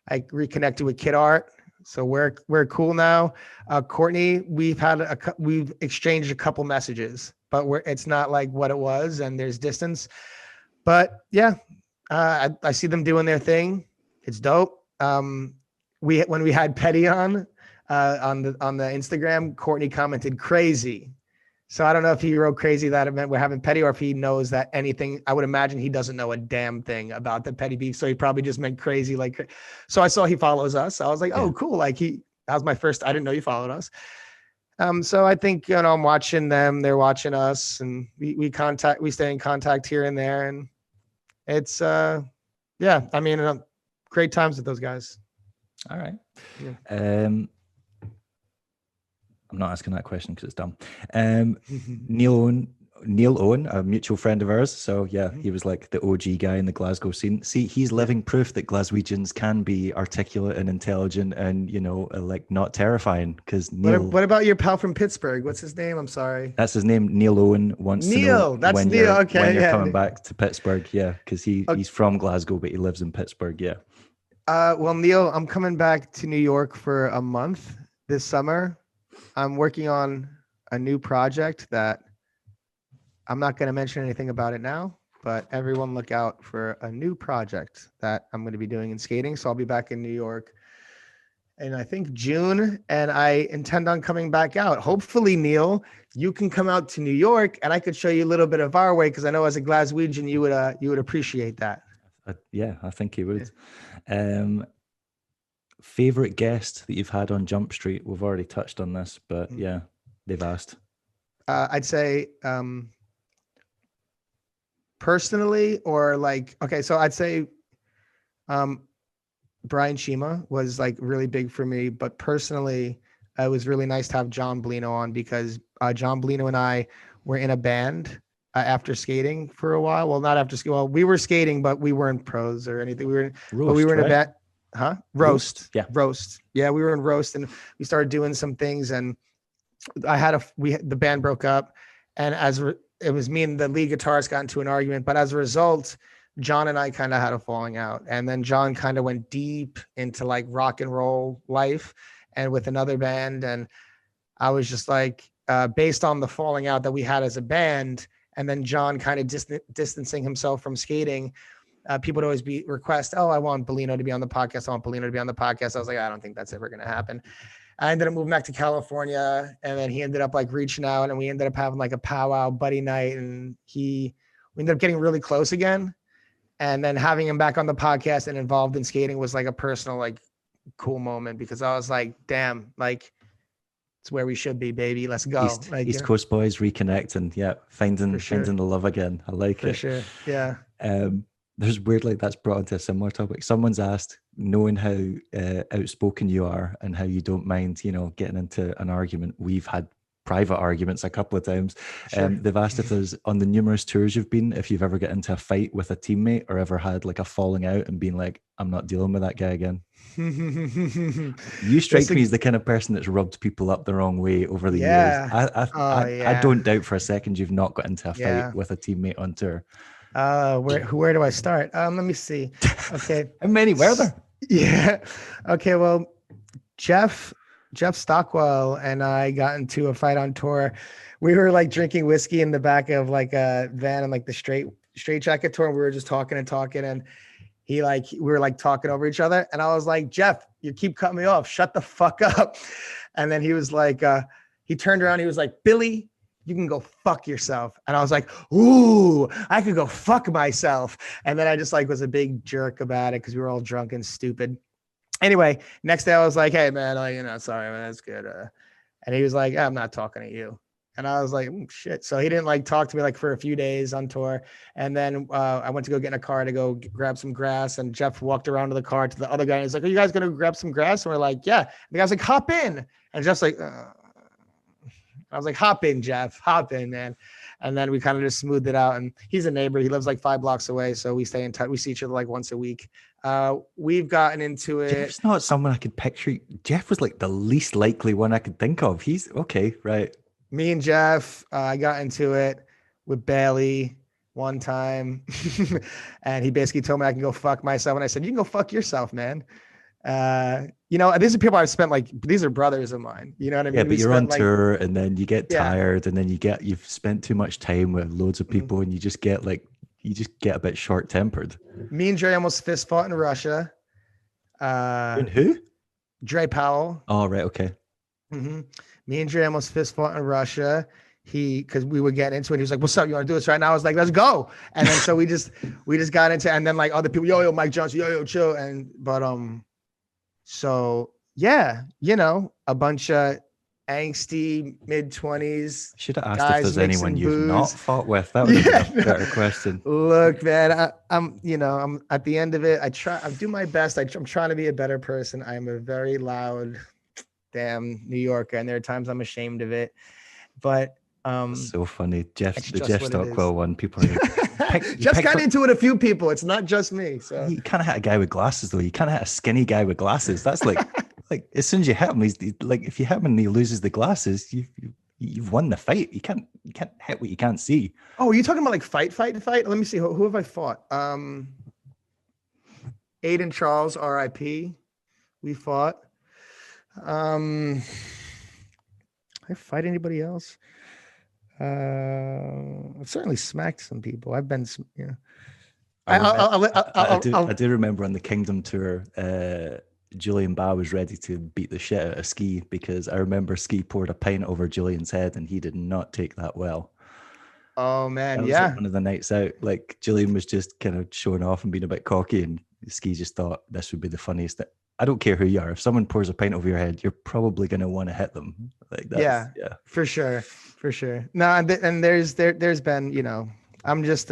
I reconnected with Kid Art. So we're cool now. Courtney, we've exchanged a couple messages, but it's not like what it was, and there's distance. But yeah, I see them doing their thing. It's dope. When we had Petty on the Instagram, Courtney commented crazy. So I don't know if he wrote crazy that it meant we're having Petty, or if he knows that anything. I would imagine he doesn't know a damn thing about the Petty beef. So he probably just meant crazy. Like, so I saw he follows us. I was like, oh, cool. Like that was my first, I didn't know you followed us. So I think, I'm watching them, they're watching us, and we stay in contact here and there. And it's, great times with those guys. All right. Yeah. I'm not asking that question because it's dumb. Neil Owen, a mutual friend of ours. So yeah, he was like the OG guy in the Glasgow scene. See, he's living proof that Glaswegians can be articulate and intelligent and, like not terrifying. Because Neil. What about your pal from Pittsburgh? What's his name? I'm sorry. That's his name. Neil Owen wants to know that's Neil. Okay, when you're coming back to Pittsburgh. Yeah, because he's from Glasgow, but he lives in Pittsburgh. Yeah. Well, Neil, I'm coming back to New York for a month this summer. I'm working on a new project that I'm not going to mention anything about it now, but everyone look out for a new project that I'm going to be doing in skating. So I'll be back in New York in, I think, June, and I intend on coming back out. Hopefully, Neil, you can come out to New York and I could show you a little bit of our way, because I know as a Glaswegian, you would appreciate that. Yeah, I think he would. Yeah. Favorite guest that you've had on Jumpstreet? We've already touched on this, but yeah, they've asked. I'd say personally, or like, okay, so I'd say Brian Shima was like really big for me, but personally, it was really nice to have John Bellino on, because John Bellino and I were in a band after skating for a while. Well, not after school. Well, we were skating, but we weren't pros or anything. We were in a band. Huh? Roast. Yeah. Roast. Yeah. We were in Roast, and we started doing some things, and the band broke up, and it was me and the lead guitarist got into an argument, but as a result, John and I kind of had a falling out. And then John kind of went deep into like rock and roll life and with another band. And I was just like, based on the falling out that we had as a band, and then John kind of distancing himself from skating, people would always request, oh, I want Bellino to be on the podcast. I want Bellino to be on the podcast. I was like, I don't think that's ever going to happen. I ended up moving back to California, and then he ended up like reaching out, and we ended up having like a powwow buddy night, and we ended up getting really close again. And then having him back on the podcast and involved in skating was like a personal, like cool moment, because I was like, damn, like it's where we should be, baby. Let's go. East Coast boys reconnecting. Yeah. Finding the love again. I like it. For sure. Yeah. There's weirdly, that's brought into a similar topic. Someone's asked, knowing how outspoken you are and how you don't mind, getting into an argument. We've had private arguments a couple of times. Sure. They've asked if there's, on the numerous tours you've been, if you've ever got into a fight with a teammate or ever had like a falling out and been like, I'm not dealing with that guy again. You strike me as the kind of person that's rubbed people up the wrong way over the years. I don't doubt for a second you've not got into a fight with a teammate on tour. Where do I start? Let me see. Okay. How many were there? Yeah. Okay. Well, Jeff Stockwell and I got into a fight on tour. We were like drinking whiskey in the back of like a van and like the straight jacket tour. And we were just talking, and we were like talking over each other. And I was like, Jeff, you keep cutting me off. Shut the fuck up. And then he was like, he turned around. He was like, Billy, you can go fuck yourself. And I was like, ooh, I could go fuck myself. And then I just like was a big jerk about it because we were all drunk and stupid. Anyway, next day I was like, hey man, sorry, man, that's good. And he was like, I'm not talking to you. And I was like, shit. So he didn't like talk to me like for a few days on tour. And then I went to go get in a car to go grab some grass. And Jeff walked around to the car to the other guy. And he's like, are you guys going to grab some grass? And we're like, yeah. And the guy's like, hop in. And Jeff's like, I was like, hop in, Jeff, hop in, man. And then we kind of just smoothed it out. And he's a neighbor. He lives like 5 blocks away. So we stay in touch. We see each other like once a week. We've gotten into it. Jeff's not someone I could picture. Jeff was like the least likely one I could think of. He's okay, right? Me and Jeff, I got into it with Bailey one time. And he basically told me I can go fuck myself. And I said, you can go fuck yourself, man. These are people I've spent these are brothers of mine. You know what I mean? Yeah, but you're on tour and then you get tired and then you've spent too much time with loads of people and you just get a bit short tempered. Me and Dre almost fist fought in Russia. And who? Dre Powell. Oh, right. Okay. Mm-hmm. Me and Dre almost fist fought in Russia. Because we were getting into it. He was like, what's up? You want to do this right now? I was like, let's go. And then, so we just got into it. And then like other people, yo, Mike Johnson, yo, chill. So yeah, a bunch of angsty mid-20s. Should have asked if there's anyone you've not fought with. That would have been a better question. Look, man, I'm at the end of it. I do my best. I'm trying to be a better person. I'm a very loud, damn New Yorker. And there are times I'm ashamed of it, but so funny. Jeff Stockwell one. People just got into it. A few people. It's not just me. So you can't hit a guy with glasses though. You can't hit a skinny guy with glasses. That's like as soon as you hit him, he's like, if you hit him and he loses the glasses, you've won the fight. You can't hit what you can't see. Oh, are you talking about like fight? Let me see. Who have I fought? Aiden Charles, R.I.P. We fought. I fight anybody else? I've certainly smacked some people. I've been, I do remember on the Kingdom tour, Julian Ba was ready to beat the shit out of Ski because I remember Ski poured a pint over Julian's head and he did not take that well. Oh man, yeah. Like one of the nights out, like Julian was just kind of showing off and being a bit cocky, and Ski just thought this would be the funniest. I don't care who you are. If someone pours a pint over your head, you're probably going to want to hit them. Like that. Yeah, for sure. No, and there's been, I'm just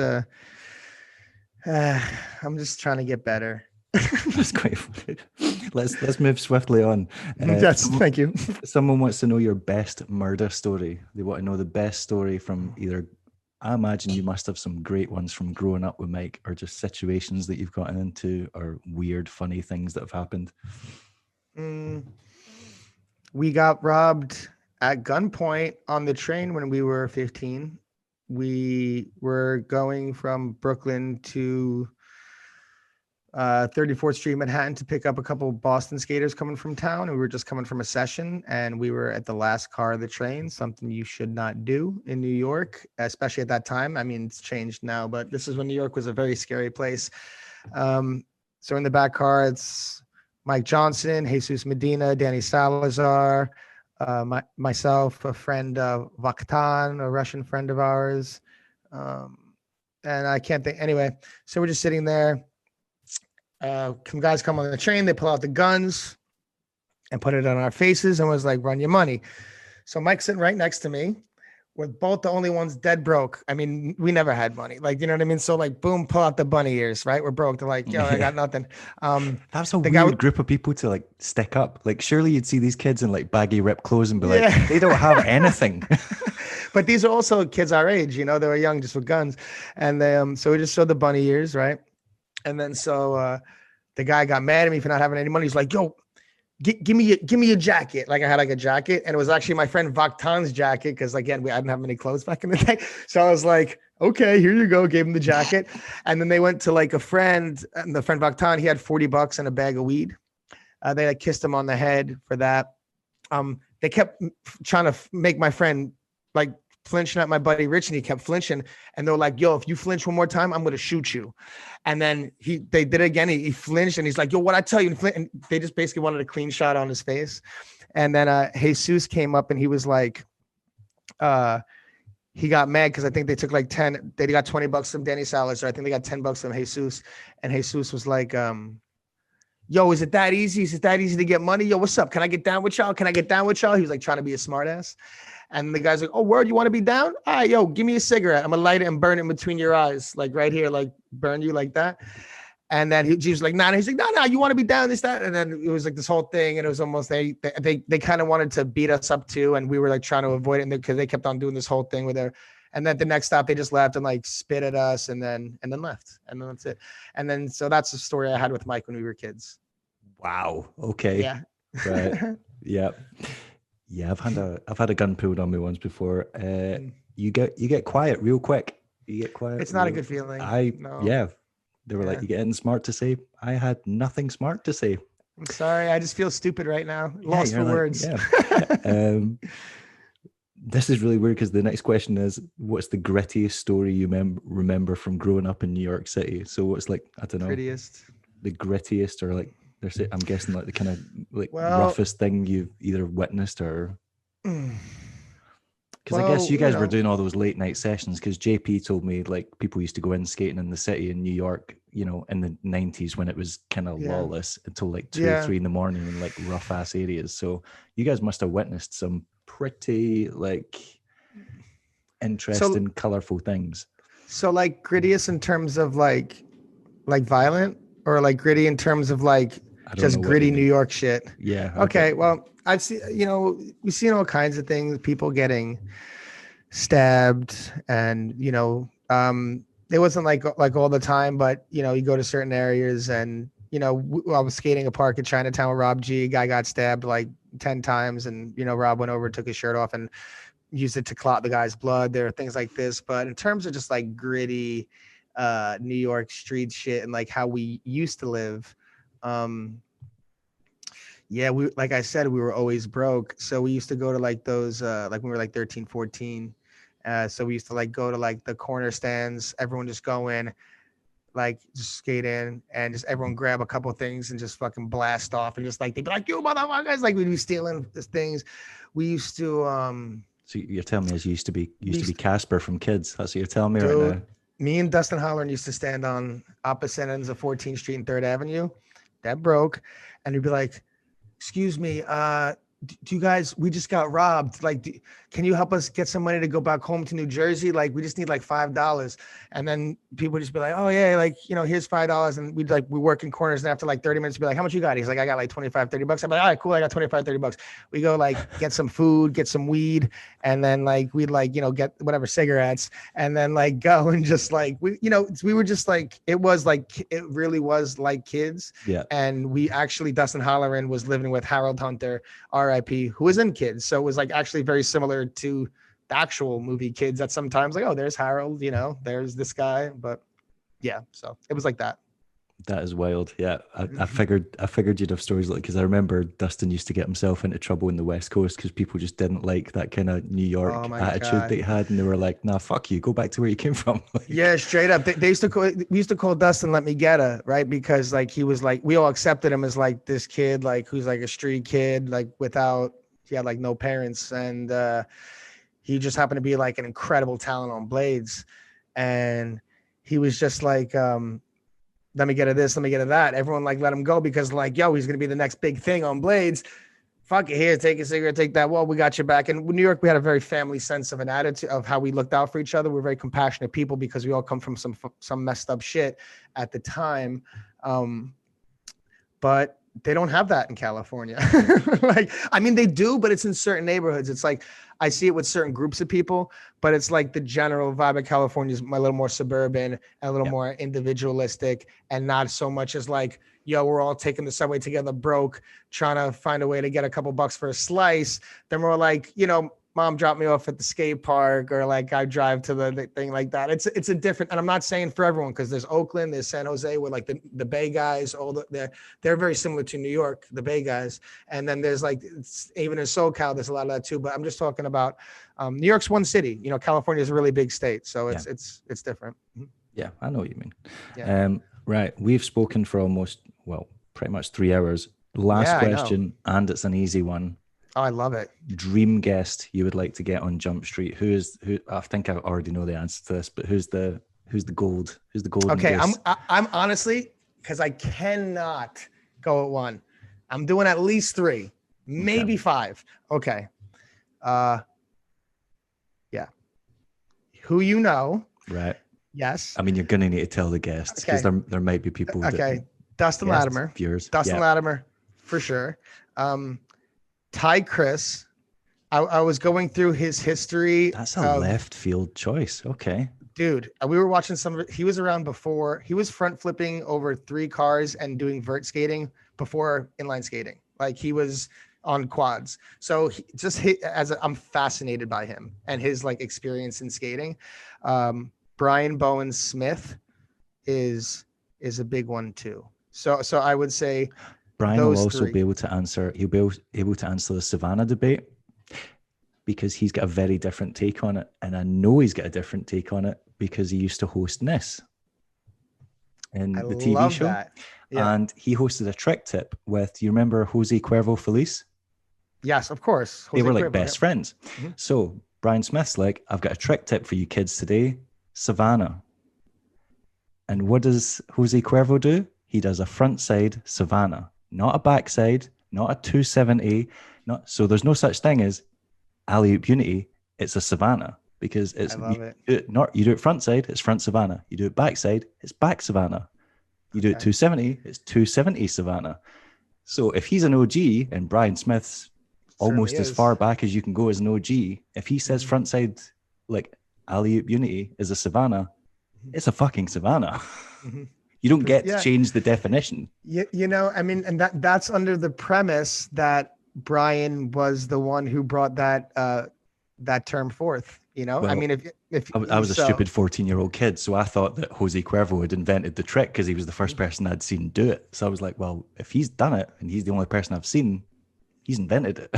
trying to get better. That's quite funny. Let's move swiftly on. Thank you. Someone wants to know your best murder story. They want to know the best story from either. I imagine you must have some great ones from growing up with Mike, or just situations that you've gotten into, or weird, funny things that have happened. We got robbed at gunpoint on the train when we were 15. We were going from Brooklyn to 34th Street, Manhattan, to pick up a couple of Boston skaters coming from town. We were just coming from a session, and we were at the last car of the train, something you should not do in New York, especially at that time. I mean, it's changed now, but this is when New York was a very scary place. So in the back car, it's Mike Johnson, Jesus Medina, Danny Salazar, myself, a friend, Vaktan, a Russian friend of ours. And I can't think. Anyway, so we're just sitting there. Some guys come on the train, they pull out the guns and put it on our faces and was like, run your money. So Mike's sitting right next to me. We're both the only ones dead broke. I mean, we never had money. Like, you know what I mean? So like, boom, pull out the bunny ears, right? We're broke. They're like, yo, I got nothing. That's a weird group of people to like stick up. Like, surely you'd see these kids in like baggy ripped clothes and be like, they don't have anything. But these are also kids our age, they were young, just with guns. And they, so we just showed the bunny ears, right? And then so the guy got mad at me for not having any money. He's like, yo, give me a jacket. Like I had like a jacket, and it was actually my friend Vaktan's jacket, because again, I didn't have many clothes back in the day. So I was like, okay, here you go. Gave him the jacket. And then they went to like a friend, and the friend Vaktan, he had $40 and a bag of weed. They like kissed him on the head for that. They kept trying to make my friend like flinching at my buddy Rich, and he kept flinching, and they were like, yo, if you flinch one more time, I'm going to shoot you. And then they did it again. He flinched, and he's like, yo, what I tell you? And they just basically wanted a clean shot on his face. And then Jesus came up, and he was like, he got mad because I think they took like 10, they got $20 from Danny Salazar. I think they got $10 from Jesus. And Jesus was like, yo, is it that easy? Is it that easy to get money? Yo, what's up? Can I get down with y'all? He was like trying to be a smart ass. And the guy's like, oh, word, you want to be down? All right, yo, give me a cigarette. I'm going to light it and burn it in between your eyes. Like right here, like burn you like that. And then he was like, nah. He's like, no, you want to be down, this, that. And then it was like this whole thing. And it was almost, they kind of wanted to beat us up too. And we were like trying to avoid it because they kept on doing this whole thing with her. And then the next stop, they just left and like spit at us and then left. And then that's it. And then, so that's the story I had with Mike when we were kids. Wow. Okay. Yeah. Right. Yeah. Yeah. I've had a gun pulled on me once before. You get quiet real quick. You get quiet. It's not a good feeling. Yeah. They were like, you get anything smart to say? I had nothing smart to say. I'm sorry. I just feel stupid right now. Lost for words. Yeah. This is really weird because the next question is, what's the grittiest story you remember from growing up in New York City? So what's like, I don't know, prettiest, the grittiest, or like, I'm guessing like the kind of like roughest thing you've either witnessed or. Because I guess you guys were doing all those late night sessions, because JP told me like people used to go in skating in the city in New York, you know, in the 90s when it was kind of lawless until like 2 or 3 in the morning in like rough ass areas. So you guys must have witnessed some pretty like interesting, colorful things. So like grittiest in terms of like violent, or like gritty in terms of like just gritty New York shit? Yeah. Okay. Well, I've seen, you know, we've seen all kinds of things, people getting stabbed, and, you know, it wasn't like all the time, but, you know, you go to certain areas and, you know, I was skating a park in Chinatown with Rob G. A guy got stabbed like 10 times, and, you know, Rob went over, took his shirt off and used it to clot the guy's blood. There are things like this, but in terms of just like gritty New York street shit and like how we used to live, yeah, we, like I said, we were always broke. So we used to go to like those, like when we were like 13, 14. So we used to like go to like the corner stands, everyone just go in, like just skate in and just everyone grab a couple of things and just fucking blast off, and just like, they'd be like, you motherfuckers, like we'd be stealing things. We used to, so you're telling me as you used to be Casper from Kids. That's what you're telling me right now. Me and Dustin Holland used to stand on opposite ends of 14th Street and 3rd Avenue. That broke. And he'd be like, excuse me, do you guys, we just got robbed. Like, can you help us get some money to go back home to New Jersey? Like, we just need like $5. And then people would just be like, oh yeah, like, you know, here's $5. And we work in corners. And after like 30 minutes, be like, how much you got? He's like, I got like 25, 30 bucks. I'm like, all right, cool. I got 25, 30 bucks. We go like get some food, get some weed. And then like, we'd like, you know, get whatever cigarettes, and then like go and just like, we were just like, it really was like kids. Yeah. And we actually, Dustin Holleran was living with Harold Hunter, RIP, who was in Kids. So it was like actually very similar to the actual movie Kids, that sometimes like, oh, there's Harold, you know, there's this guy. But yeah, so it was like that. That is wild. Yeah. I figured you'd have stories like, because I remember Dustin used to get himself into trouble in the West Coast because people just didn't like that kind of New York attitude they had, and they were like, nah, fuck you, go back to where you came from. Yeah, straight up. We used to call Dustin Let Me Get Her, right? Because like he was like, we all accepted him as like this kid, like who's like a street kid, like he had like no parents, and he just happened to be like an incredible talent on blades. And he was just like, let me get to this, let me get to that. Everyone like let him go because like, yo, he's gonna be the next big thing on blades. Fuck it, here, take a cigarette, take that. Well, we got your back. And in New York, we had a very family sense of an attitude of how we looked out for each other. We're very compassionate people because we all come from some messed up shit at the time. But they don't have that in California. Like, I mean, they do, but it's in certain neighborhoods. It's like, I see it with certain groups of people, but it's like the general vibe of California is a little more suburban and a little more individualistic, and not so much as like, yo, we're all taking the subway together, broke, trying to find a way to get a couple bucks for a slice. They're more like, you know, mom dropped me off at the skate park, or like I drive to the thing like that. It's a different, and I'm not saying for everyone, because there's Oakland, there's San Jose, where like the Bay guys, they're very similar to New York, the Bay guys. And then there's like, even in SoCal, there's a lot of that too. But I'm just talking about New York's one city. You know, California is a really big state, so it's different. Yeah, I know what you mean. Yeah. Right, we've spoken for pretty much 3 hours. Last question, and it's an easy one. Oh, I love it. Dream guest you would like to get on Jumpstreet? Who? I think I already know the answer to this, but who's the golden Okay, goose? I'm honestly, because I cannot go at one. I'm doing at least 3, maybe 5. Okay. Yeah. Who you know? Right. Yes. I mean, you're gonna need to tell the guests, because there might be people. Okay. Dustin Latimer. Viewers. Dustin Latimer, for sure. Ty Chris, I was going through his history That's a of, left field choice. Okay. dude, we were watching some of it. He was around before. He was front flipping over 3 cars and doing vert skating before inline skating. Like he was on quads. So I'm fascinated by him and his like experience in skating. Brian Bowen Smith is a big one too. So I would say Brian will those also be three. able to answer. He'll be able to answer the Savannah debate because he's got a very different take on it, and I know he's got a different take on it because he used to host Ness in I the TV love show, that. Yeah. and he hosted a trick tip with. You remember Jose Cuervo Feliz? Yes, of course. They Jose were like Cuervo, best yep. friends. Mhm. So Brian Smith's like, I've got a trick tip for you kids today, Savannah. And what does Jose Cuervo do? He does a front side Savannah, not a backside, not a 270, not so there's no such thing as alley-oop unity. It's a Savannah because I it's love it. you do it front side, it's front Savannah. You do it backside, it's back Savannah. You do it Okay. 270, it's 270 Savannah. So if he's an OG and Brian Smith's Certainly almost as is. far back as you can go as an OG, if he says Mhm. front side like alley-oop unity is a Savannah, Mhm. it's a fucking Savannah. Mhm. You don't get to Yeah. change the definition. I mean, and that's under the premise that Brian was the one who brought that term forth. I Well, mean, if I was a so, stupid 14-year-old kid, so I thought that Jose Cuervo had invented the trick because he was the first person I'd seen do it. So I was like, well, if he's done it and he's the only person I've seen, he's invented it.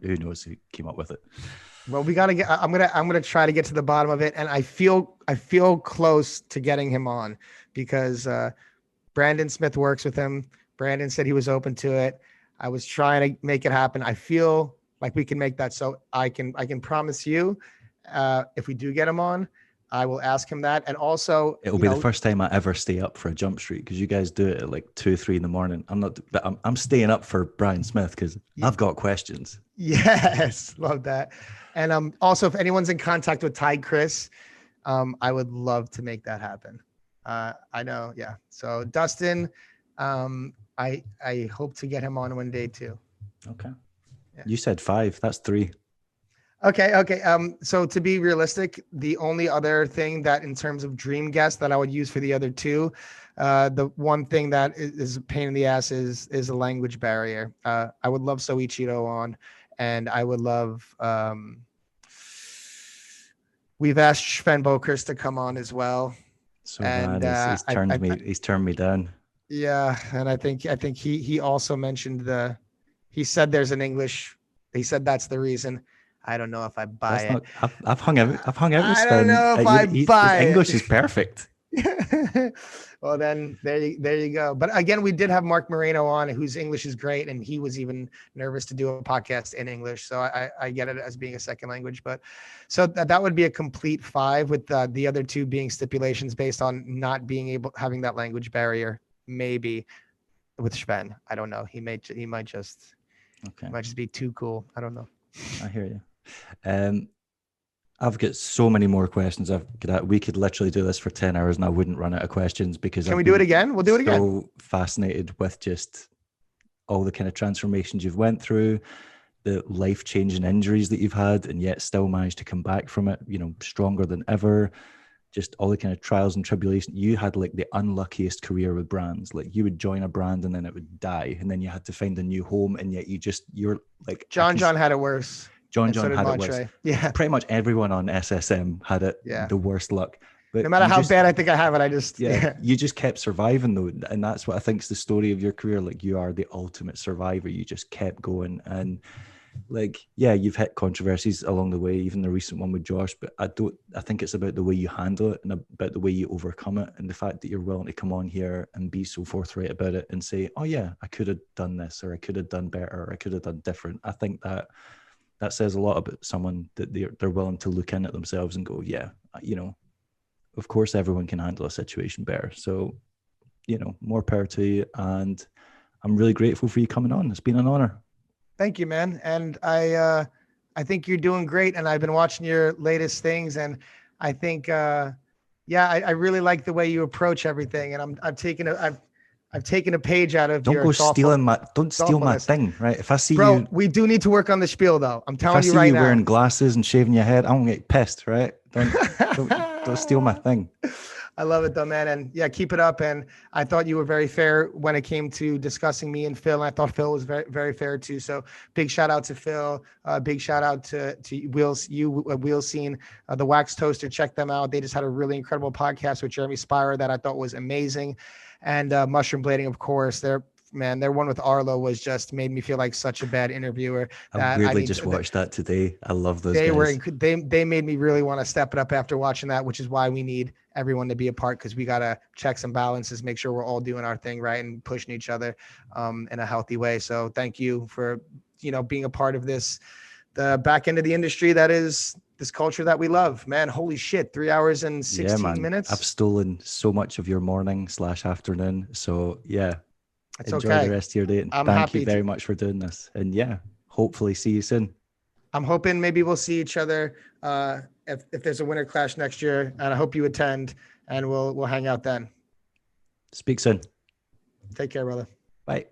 Who knows who came up with it. well, we got to get. I'm gonna try to get to the bottom of it, and I feel close to getting him on because Brandon Smith works with him. Brandon said he was open to it. I was trying to make it happen. I feel like we can make that. So I can promise you, if we do get him on, I will ask him that. And also, It'll be the first time I ever stay up for a Jumpstreet because you guys do it at like 2, 3 in the morning. I'm not, but I'm staying up for Brian Smith because I've got questions. yes, love that. And also, if anyone's in contact with Ty Chris, I would love to make that happen. I know, yeah. So Dustin, I hope to get him on one day too. Okay. Yeah. You said 5. That's 3. Okay. So to be realistic, the only other thing that in terms of dream guest that I would use for the other two, the one thing that is a pain in the ass is a language barrier. I would love Soichiro on, and I would love, we've asked Sven Bokers to come on as well. So And bad. He's turned me down. yeah, and I think he also mentioned he said there's an English. He said that's the reason. I don't know if I buy That's it. not. I've hung out. I've hung out with I don't Sven. know if I His buy English it. is perfect. Well, then there you go. But again, we did have Mark Moreno on, whose English is great, and he was even nervous to do a podcast in English. So I get it as being a second language. But so that would be a complete 5, with the other 2 being stipulations based on not being having that language barrier. Maybe with Sven, I don't know. He might just be too cool. I don't know. I hear you. I've got so many more questions. We could literally do this for 10 hours and I wouldn't run out of questions because Can we do it again? We'll do it again. So fascinated with just all the kind of transformations you've went through, the life-changing injuries that you've had, and yet still managed to come back from it, stronger than ever. Just all the kind of trials and tribulations. You had like the unluckiest career with brands. Like you would join a brand and then it would die, and then you had to find a new home, and yet you're like John had it worse. John so had it worse. Yeah. Pretty much everyone on SSM had it the worst luck. But no matter how bad I think I have it, I just you just kept surviving though, and that's what I think is the story of your career. Like you are the ultimate survivor. You just kept going, and like you've hit controversies along the way, even the recent one with Josh. But I think it's about the way you handle it and about the way you overcome it, and the fact that you're willing to come on here and be so forthright about it and say, "Oh yeah, I could have done this, or I could have done better, or I could have done different." I think that says a lot about someone that they're willing to look in at themselves and go, "Yeah, of course everyone can handle a situation better." So, more power to you. And I'm really grateful for you coming on. It's been an honor. Thank you, man. And I think you're doing great. And I've been watching your latest things, and I think, I really like the way you approach everything. And I've taken a page out of Don't your go stealing don't steal my thoughtfulness. thing, right? If I see Bro, you, we do need to work on the spiel though. I'm if I telling you see right you now. wearing glasses and shaving your head, I'm gonna get pissed, right? Don't steal my thing. I love it though, man. And yeah, keep it up. And I thought you were very fair when it came to discussing me and Phil. And I thought Phil was very, very fair too. So big shout out to Phil. Big shout out to Wheels Scene, the Wax Toaster. Check them out. They just had a really incredible podcast with Jeremy Spire that I thought was amazing. And Mushroom Blading, of course. Their one with Arlo was just made me feel like such a bad interviewer. I weirdly just watched that today. I love those guys. They made me really want to step it up after watching that, which is why we need everyone to be a part, because we got to check some balances, make sure we're all doing our thing right and pushing each other in a healthy way. So thank you for, being a part of this, the back end of the industry that is this culture that we love, man. Holy shit. 3 hours and 16 minutes. I've stolen so much of your morning/afternoon. So yeah, it's enjoy okay. the rest of your day. And thank you very much for doing this. And yeah, hopefully see you soon. I'm hoping maybe we'll see each other if there's a Winter Clash next year, and I hope you attend, and we'll hang out then. Speak soon. Take care, brother. Bye.